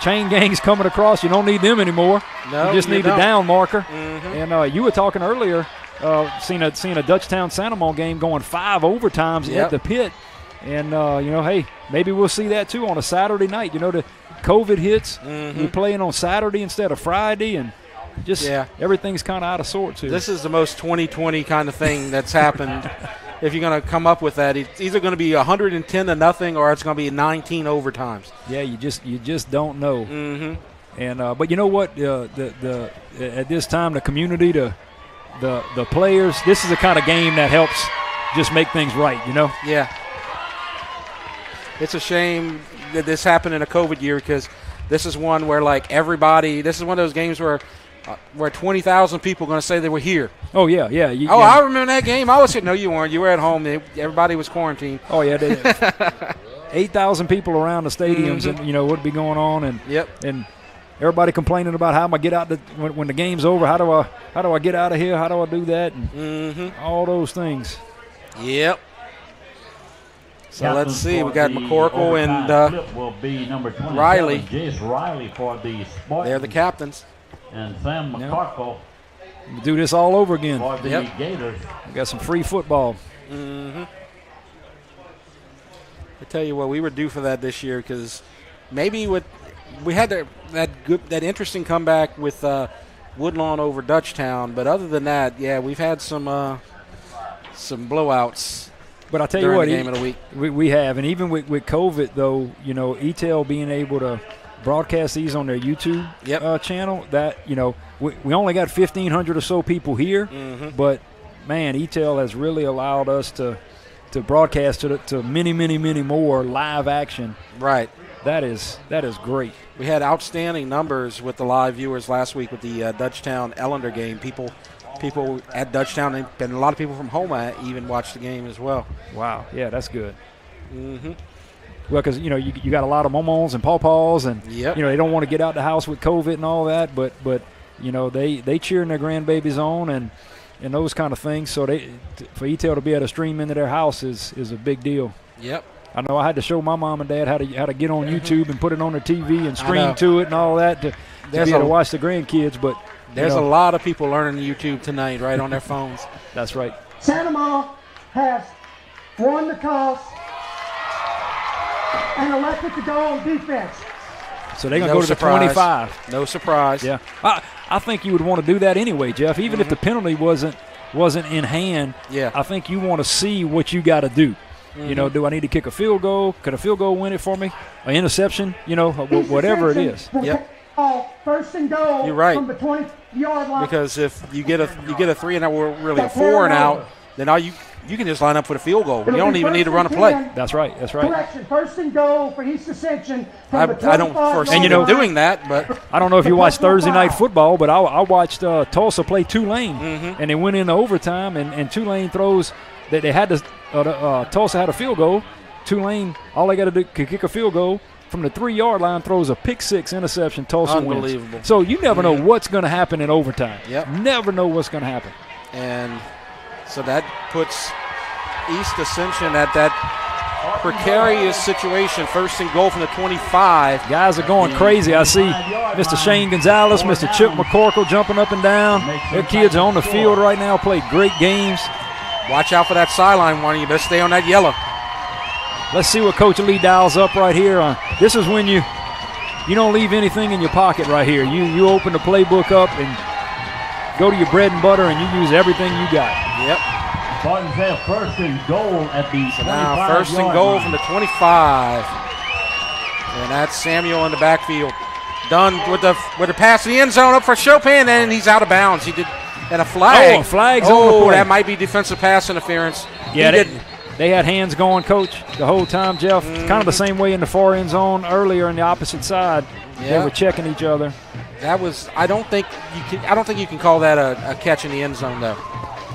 chain gang's coming across. You don't need them anymore. No, you just need the down marker. Mm-hmm. And you were talking earlier, seeing a Dutchtown Santa Monica game going 5 overtimes at the pit. And, hey, maybe we'll see that too on a Saturday night. The COVID hits. We're playing on Saturday instead of Friday, and just everything's kind of out of sorts here. This is the most 2020 kind of thing that's happened. If you're going to come up with that, it's either going to be 110-0 or it's going to be 19 overtimes. Yeah, you just don't know. Mm-hmm. And but you know what? At this time, the community, the players, this is the kind of game that helps just make things right. Yeah. It's a shame that this happened in a COVID year, because this is one where this is one of those games where where 20,000 people are going to say they were here. Oh, yeah. I remember that game. I was here. No, you weren't. You were at home. Everybody was quarantined. Oh, yeah. 8,000 people around the stadiums, and what'd be going on, and everybody complaining about how am I get out when the game's over. How do I get out of here? How do I do that? And all those things. Yep. So let's see. We got McCorkle and will be number 27, Riley. Jace Riley for the Spartans. They're the captains. And Sam McCorkle We'll do this all over again. for the Gators. We got some free football. I tell you what, we were due for that this year because maybe we had that interesting comeback with Woodlawn over Dutchtown, but other than that, we've had some blowouts. But I tell you what, the game of the week. We have, and even with COVID though, EATEL being able to broadcast these on their YouTube channel, that we only got 1,500 or so people here, but man, EATEL has really allowed us to broadcast to many more live action. Right. That is great. We had outstanding numbers with the live viewers last week with the Dutchtown Ellender game. People at Dutchtown, and a lot of people from Homa even watched the game as well. Wow. Yeah, that's good. Well, because you got a lot of momos and pawpaws, and they don't want to get out the house with COVID and all that, but they cheering their grandbabies on and those kind of things. So for EATEL to be able to stream into their house is a big deal. Yep. I know I had to show my mom and dad how to get on YouTube and put it on their TV and stream to it and all that to be able to watch the grandkids. But there's a lot of people learning YouTube tonight right on their phones. That's right. Santa Ma has won the toss and elected to go on defense. So they're going to go to the 25. No surprise. Yeah. I think you would want to do that anyway, Jeff. Even if the penalty wasn't in hand, I think you want to see what you got to do. Do I need to kick a field goal? Could a field goal win it for me? An interception? Whatever it is. Yep. First and goal. You're right. From the 20-yard line. Because if you get a 3 and out, or really a 4 and out, then all you can just line up for the field goal. You don't even need to run a play. That's right. Correction. First and goal for East Ascension. I don't foresee them doing that, but I don't know if you watched Thursday night football, but I watched Tulsa play Tulane, and they went into overtime, and Tulane throws that they had to. Tulsa had a field goal. Tulane, all they got to do could kick a field goal from the 3-yard line, throws a pick-6 interception. Tulsa wins. Unbelievable. So you never know what's going to happen in overtime. Yep. Never know what's going to happen. And so that puts East Ascension at that precarious situation. First and goal from the 25. Guys are going crazy. I see Mr. Shane Gonzalez, Mr. Chip McCorkle jumping up and down. Their kids are on the field right now, play great games. Watch out for that sideline one. You better stay on that yellow. Let's see what Coach Lee dials up right here. This is when you don't leave anything in your pocket right here. You open the playbook up and go to your bread and butter, and you use everything you got. Yep. Spartans have first and goal at the 25 now first and goal from the 25. And that's Samuel in the backfield. Done with the pass to the end zone up for Chopin, and he's out of bounds. He did. And a flag. Oh, a flag's on the play. That might be defensive pass interference. Yeah, they had hands going, Coach, the whole time, Jeff. Kind of the same way in the far end zone earlier on the opposite side. They were checking each other. That was. I don't think you can call that a catch in the end zone though.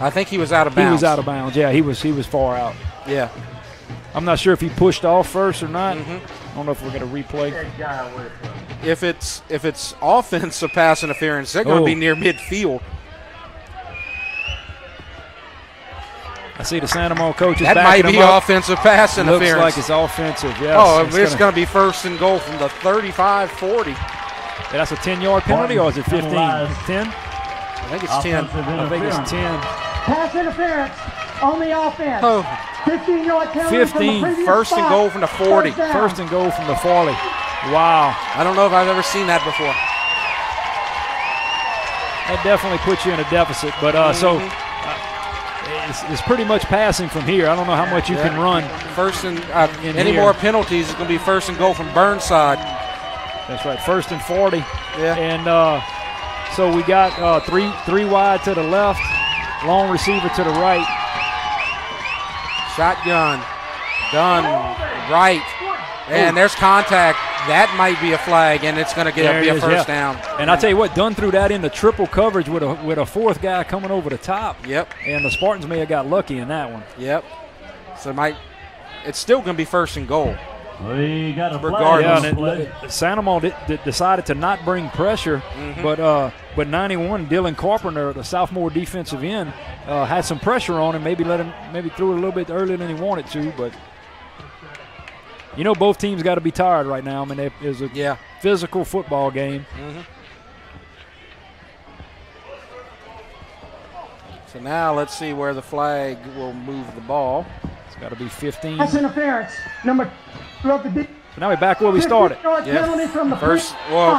I think he was out of bounds. He was out of bounds. Yeah, he was far out. Yeah. I'm not sure if he pushed off first or not. I don't know if we're going to replay. If it's offensive pass interference, they're going to be near midfield. I see the Santa Monica coaches that backing might be him up. Offensive pass interference. Looks like it's offensive, yes. Oh, it's going to be first and goal from the 35-40. That's a 10-yard penalty, or is it 15? 10? I think it's 10. I think it's 10. Pass interference on the offense. 15-yard penalty 15. From the previous First spot. and goal from the 40. First and goal from the 40. Wow. I don't know if I've ever seen that before. That definitely puts you in a deficit. But it's pretty much passing from here. I don't know how much you can run. First and any more penalties, it's going to be first and goal from Burnside. That's right, first and 40. Yeah. And so we got three wide to the left, long receiver to the right. Shotgun done right, and there's contact. That might be a flag, and it's going to be a first down. And I tell you what, Dunn threw that into triple coverage with a fourth guy coming over the top. Yep. And the Spartans may have got lucky in that one. Yep. So it's still going to be first and goal. We got a regardless. Sandoval decided to not bring pressure, but 91 Dylan Carpenter, the sophomore defensive end, had some pressure on him. Maybe threw it a little bit earlier than he wanted to, but both teams got to be tired right now. I mean, it's a physical football game. So now let's see where the flag will move the ball. It's got to be 15. That's interference. So now we're back where we started.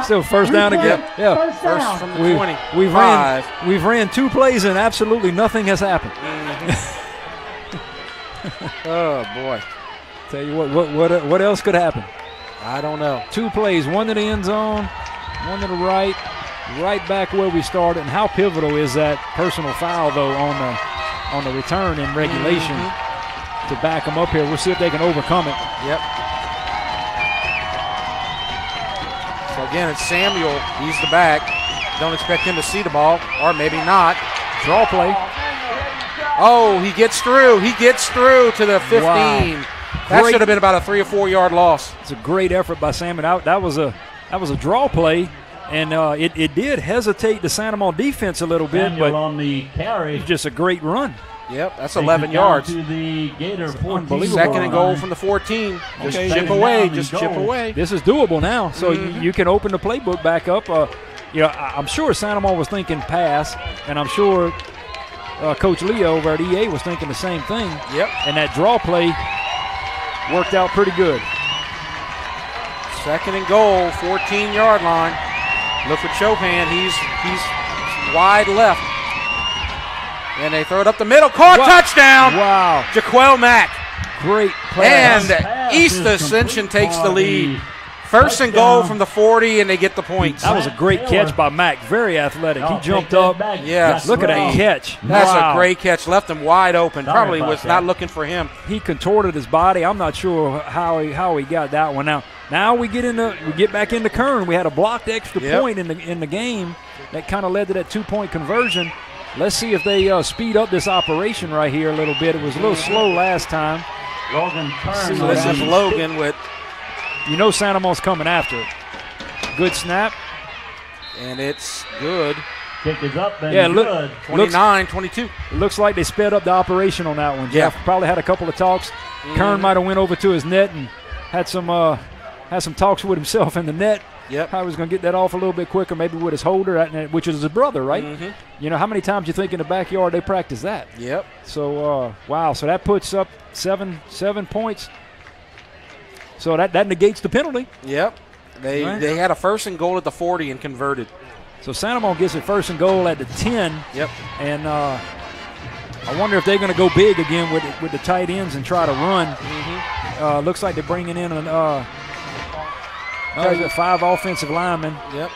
Still first down again. Yeah. First from the 20. We've ran 2 plays and absolutely nothing has happened. Oh boy! Tell you what else could happen? I don't know. 2 plays, one to the end zone, one to the right back where we started. And how pivotal is that personal foul though on the return in regulation to back them up here? We'll see if they can overcome it. Yep. So again, it's Samuel. He's the back. Don't expect him to see the ball, or maybe not. Draw play. Oh, he gets through. He gets through to the 15. Wow. That should have been about a 3 or 4 yard loss. It's a great effort by Samuel. That was a draw play, and it did hesitate the Sandoval defense a little bit, but on the carry. It's just a great run. Yep, that's 11 yards. To the Gator 14. Second and goal from the 14. Just chip away. Just chip away. This is doable now, so you can open the playbook back up. I'm sure Sandoval was thinking pass, and I'm sure Coach Leo over at EA was thinking the same thing. Yep. And that draw play worked out pretty good. Second and goal, 14-yard line. Look at Chopin. He's wide left. And they throw it up the middle. Caught, touchdown. Wow. Jaquel Mack. Great pass. And East Ascension takes the lead. First and goal from the 40, and they get the points. That was a great catch by Mack. Very athletic. He jumped up. Yes. Look at that catch. That's a great catch. Left him wide open. Probably was not looking for him. He contorted his body. I'm not sure how he got that one. Now we get back into Kern. We had a blocked extra point in the game that kind of led to that 2-point conversion. Let's see if they speed up this operation right here a little bit. It was a little slow last time. Logan Kern. So this is Logan with. Sandoval's coming after it. Good snap. And it's good. Kick is up and good. 29-22. It looks like they sped up the operation on that one. Jeff probably had a couple of talks. Kern might have went over to his net and had some talks with himself in the net. Yep. How he was going to get that off a little bit quicker, maybe with his holder, which is his brother, right? How many times you think in the backyard they practice that? Yep. So, wow. So that puts up seven points. So that negates the penalty. Yep. They had a first and goal at the 40 and converted. So Sandoval gets it first and goal at the 10. Yep. And I wonder if they're going to go big again with the tight ends and try to run. Looks like they're bringing in 5 offensive linemen. Yep.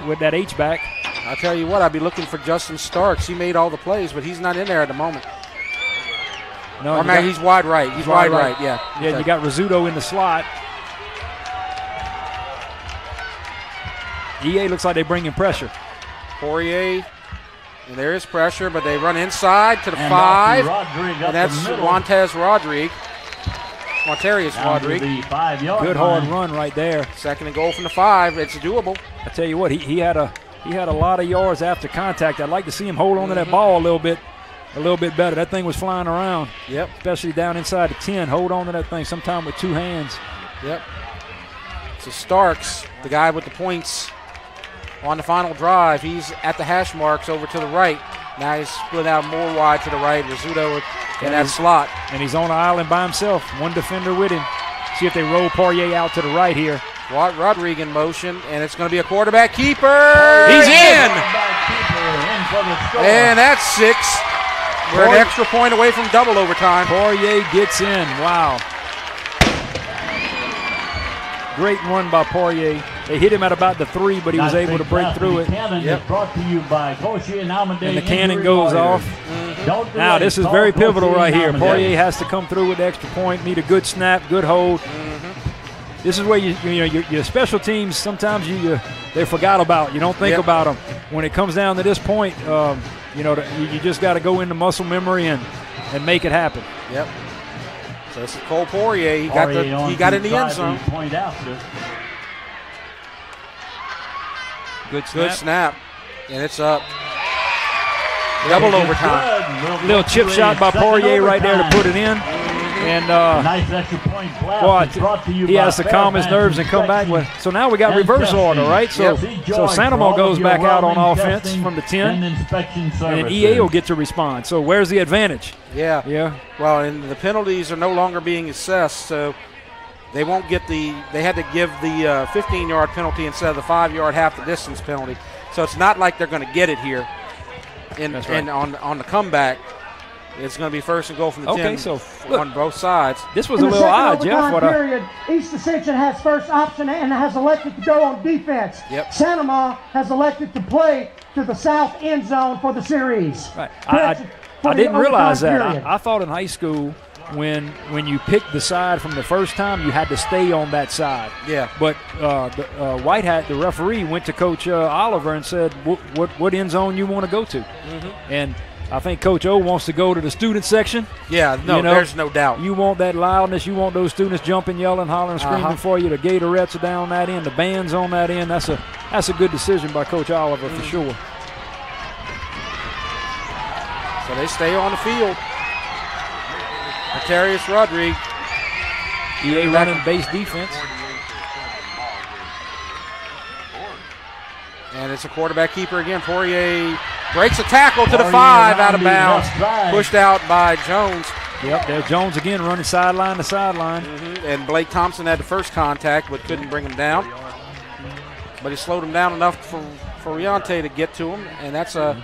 With that H-back. I'll tell you what, I'd be looking for Justin Starks. He made all the plays, but he's not in there at the moment. No, he's wide right. He's wide right, yeah. Yeah, you got Rizzuto in the slot. EA looks like they're bringing pressure. Poirier, and there is pressure, but they run inside to the 5. And that's Montez Rodriguez. Good hard run right there. Second and goal from the 5. It's doable. I tell you what, he had a lot of yards after contact. I'd like to see him hold on to that ball a little bit better. That thing was flying around. Yep. Especially down inside the 10. Hold on to that thing sometime with 2 hands. Yep. So Starks, the guy with the points on the final drive, he's at the hash marks over to the right. Now he's split out more wide to the right. Rizzuto in that slot. And he's on the island by himself. One defender with him. See if they roll Poirier out to the right here. Rodriguez in motion, and it's going to be a quarterback keeper. He's in! And that's 6. We're an extra point away from double overtime. Poirier gets in. Wow. Great run by Poirier. They hit him at about the 3, but he was able to break through it. Yep. Brought to you by and the cannon goes off. Now this is very pivotal right here. Poirier has to come through with the extra point. Need a good snap, good hold. this is where your special teams sometimes they forgot about. You don't think about them. When it comes down to this point, you just got to go into muscle memory and make it happen. Yep. So this is Cole Poirier. He got in the end zone. Point after. Good snap. And it's up. Double overtime. Little chip shot by Poirier right there to put it in. And nice extra point blast brought to you he by has to calm his nerves and come back with. So now we got reverse order, right? So Sandoval goes back out on offense from the 10, and EA will get to respond. So where's the advantage? Yeah. Well, and the penalties are no longer being assessed, so they won't get they had to give the 15-yard penalty instead of the 5-yard half the distance penalty. So it's not like they're going to get it here. And on the comeback, it's going to be first and goal from the 10 so on both sides. This was a little odd, Jeff. Period, East Ascension has first option and has elected to go on defense. Yep. Sandoval has elected to play to the south end zone for the series. Right. I didn't realize that. I thought in high school when you picked the side from the first time, you had to stay on that side. Yeah. But White Hat, the referee, went to Coach Oliver and said, what end zone you want to go to? Mm-hmm. And I think Coach O wants to go to the student section. Yeah, there's no doubt. You want that loudness. You want those students jumping, yelling, hollering, screaming for you. The Gatorettes are down that end. The band's on that end. That's a good decision by Coach Oliver for sure. So they stay on the field. Matarius Rodriguez. EA running base defense. And it's a quarterback keeper again. Poirier breaks a tackle to the 5 out of bounds. Pushed out by Jones. Yep, there's Jones again running sideline to sideline. Mm-hmm. And Blake Thompson had the first contact but couldn't bring him down. But he slowed him down enough for Riante to get to him. And that's a...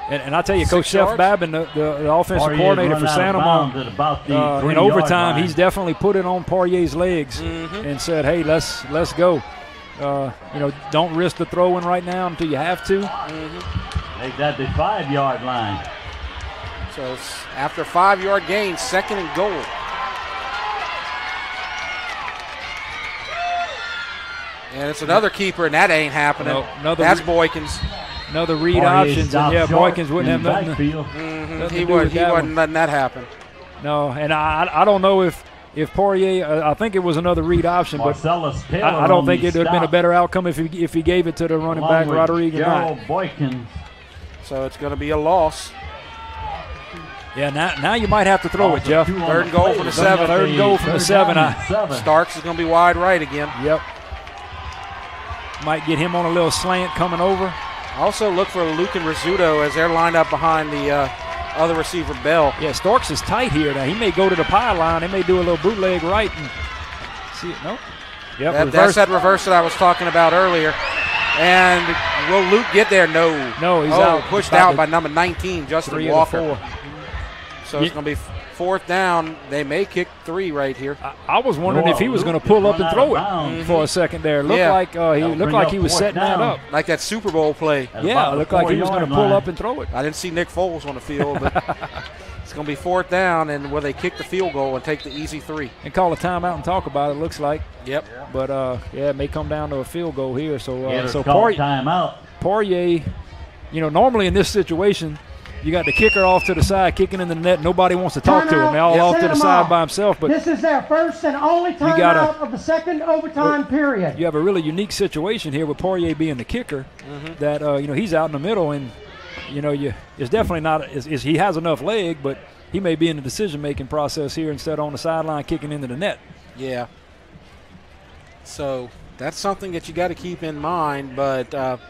And I tell you, Coach Chef Babin, the offensive coordinator for Sandoval, in overtime, he's definitely put it on Poirier's legs and said, hey, let's go. Don't risk the throwing right now until you have to. Make that the 5-yard line. So it's after 5-yard gain, 2nd and goal. And it's another keeper, and that ain't happening. That's Boykins. Another read options, and Boykins wouldn't have nothing he wasn't letting that happen. No, and I don't know if Poirier, I think it was another read option, but I don't think it would have been a better outcome if he gave it to the running back, Rodriguez. Boykins. So it's going to be a loss. Yeah, now you might have to throw it, Jeff. 3rd and goal from the 7. 3rd and goal from the 7. Starks is going to be wide right again. Yep. Might get him on a little slant coming over. Also look for Luke and Rizzuto as they're lined up behind the other receiver, Bell. Yeah, Starks is tight here. Now he may go to the pylon. They may do a little bootleg right and see it. Nope. Yep, that's that reverse that I was talking about earlier. And will Luke get there? No. No, he's out. Pushed out by number 19, Justin 3 Walker. So it's going to be 4th down. They may kick 3 right here. I was wondering if he was going to pull up and throw it for a second there. Looked like he was setting that up. Like that Super Bowl play. Yeah, it looked like he was going to pull up and throw it. I didn't see Nick Foles on the field, but it's going to be 4th down, and will they kick the field goal and take the easy 3? And call a timeout and talk about it, looks like. Yep. But, it may come down to a field goal here. So timeout. Poirier, normally in this situation, you got the kicker off to the side, kicking in the net. Nobody wants to talk to him. They're all off to the side by himself. But this is their first and only timeout of the 2nd overtime period. You have a really unique situation here with Poirier being the kicker. That he's out in the middle, and it's definitely not. He has enough leg, but he may be in the decision-making process here instead of on the sideline kicking into the net. Yeah. So that's something that you got to keep in mind, but.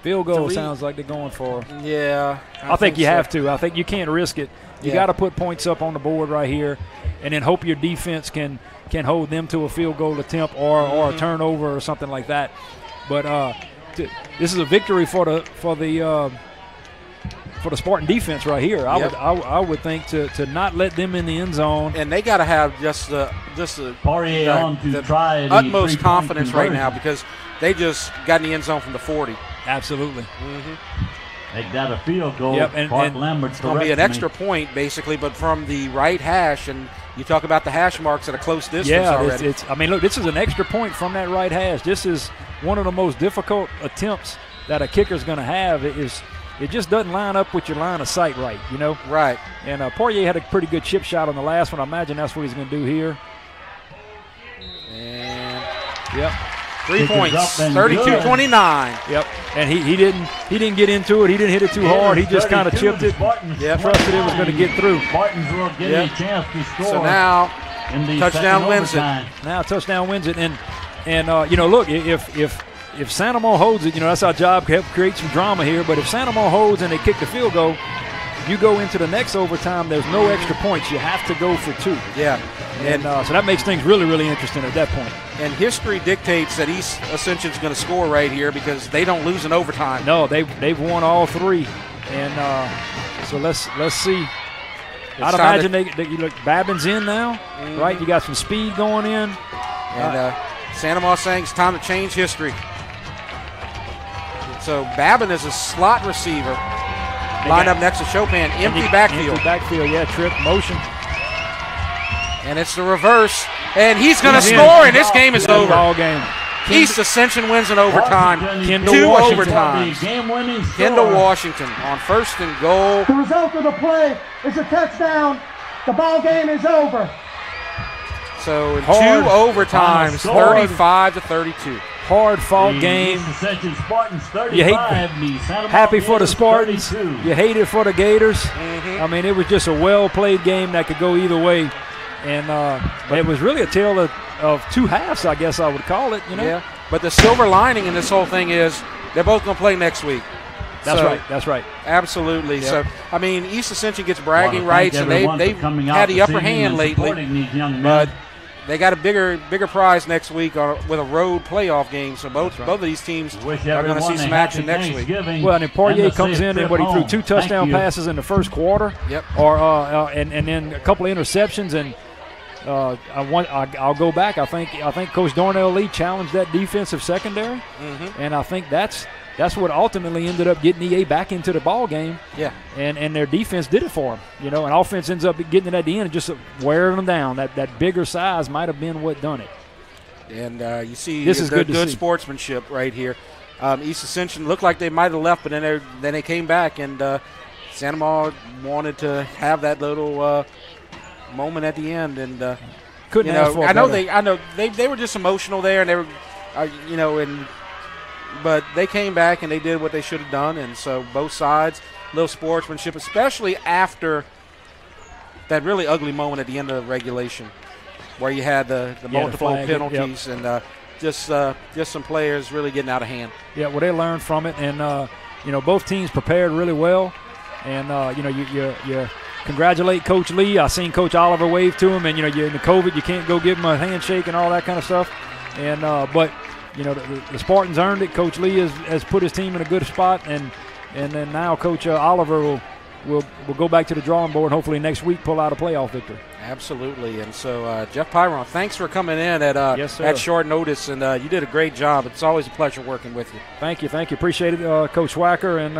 Field goal sounds like they're going for. Yeah. I think you have to. I think you can't risk it. You got to put points up on the board right here and then hope your defense can hold them to a field goal attempt or a turnover or something like that. But this is a victory for the Spartan defense right here. I would think to not let them in the end zone. And they got to have just the utmost confidence right now because they just got in the end zone from the 40. Absolutely. They got a field goal. Yep, and it's going to be an extra point basically, but from the right hash, and You talk about the hash marks at a close distance already. I mean, look, this is an extra point from that right hash. This is one of the most difficult attempts that a kicker's going to have. It just doesn't line up with your line of sight right, you know? Right. And Poirier had a pretty good chip shot on the last one. I imagine that's what he's going to do here. And yep. 3 points, 32-29. Yep. And he didn't get into it. He didn't hit it too hard. He just kind of chipped it. Yep. Trusted it was going to get through. Spartans will get a chance to score. So now touchdown wins it. Now touchdown wins it. And you know, look, if Santa Monica holds it, you know, that's our job, help create some drama here. But if Santa Monica holds and they kick the field goal, you go into the next overtime, there's no extra points. You have to go for 2. Yeah. And so that makes things really, really interesting at that point. And history dictates that East Ascension's going to score right here because they don't lose in overtime. No, they've won all 3. And so let's see. I'd imagine you look, Babin's in now, right? You got some speed going in. And Santa Monica saying it's time to change history. So Babin is a slot receiver. Lined up next to Chopin. Empty backfield. Empty backfield, yeah, trip, motion. And it's the reverse. And he's going to score, and this game is over. Ball game. East Ascension wins in overtime. 2 overtimes. Kendall Washington on 1st and goal. The result of the play is a touchdown. The ball game is over. So in 2 overtimes, 35-32. Hard-fought game. You happy for the Spartans. You hate it for the Gators. I mean, it was just a well-played game that could go either way. And it was really a tale of 2 halves, I guess I would call it. You know? Yeah. But the silver lining in this whole thing is they're both going to play next week. That's right. That's right. Absolutely. Yep. So, I mean, East Ascension gets bragging rights, and they've had the upper hand lately. But they got a bigger prize next week with a road playoff game. So both of these teams are going to see some action next week. Well, and then Poirier comes in and he threw 2 touchdown passes in the first quarter. Yep. And then a couple of interceptions. And I'll go back. I think Coach Darnell Lee challenged that defensive secondary, and I think that's what ultimately ended up getting EA back into the ball game. Yeah. And their defense did it for them. You know, and offense ends up getting it at the end and just wearing them down. That bigger size might have been what done it. And you see this is good sportsmanship right here. East Ascension looked like they might have left, but then they came back, and Santa Monica wanted to have that little moment at the end, and couldn't ask for I know they were just emotional there, and they were but they came back and they did what they should have done. And so both sides, little sportsmanship, especially after that really ugly moment at the end of regulation where you had the multiple penalties. Yep. And just some players really getting out of hand. Yeah, well, they learned from it, and both teams prepared really well, and you congratulate Coach Lee. I seen Coach Oliver wave to him, and you're in the COVID, you can't go give him a handshake and all that kind of stuff. And but the Spartans earned it. Coach Lee has put his team in a good spot, and then now Coach Oliver will go back to the drawing board and hopefully next week pull out a playoff victory. Absolutely. And so Jeff Pyron, thanks for coming in at short notice, and you did a great job. It's always a pleasure working with you. Thank you. Appreciate it, Coach Wacker and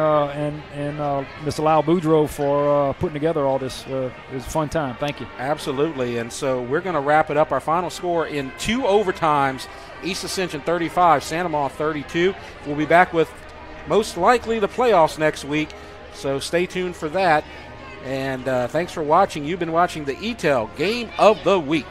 Mr. Lyle Boudreau for putting together all this. It was a fun time. Thank you. Absolutely. And so we're going to wrap it up. Our final score in 2 overtimes, East Ascension 35, Santa Monica 32. We'll be back with most likely the playoffs next week, so stay tuned for that. And thanks for watching. You've been watching the EATEL Game of the Week.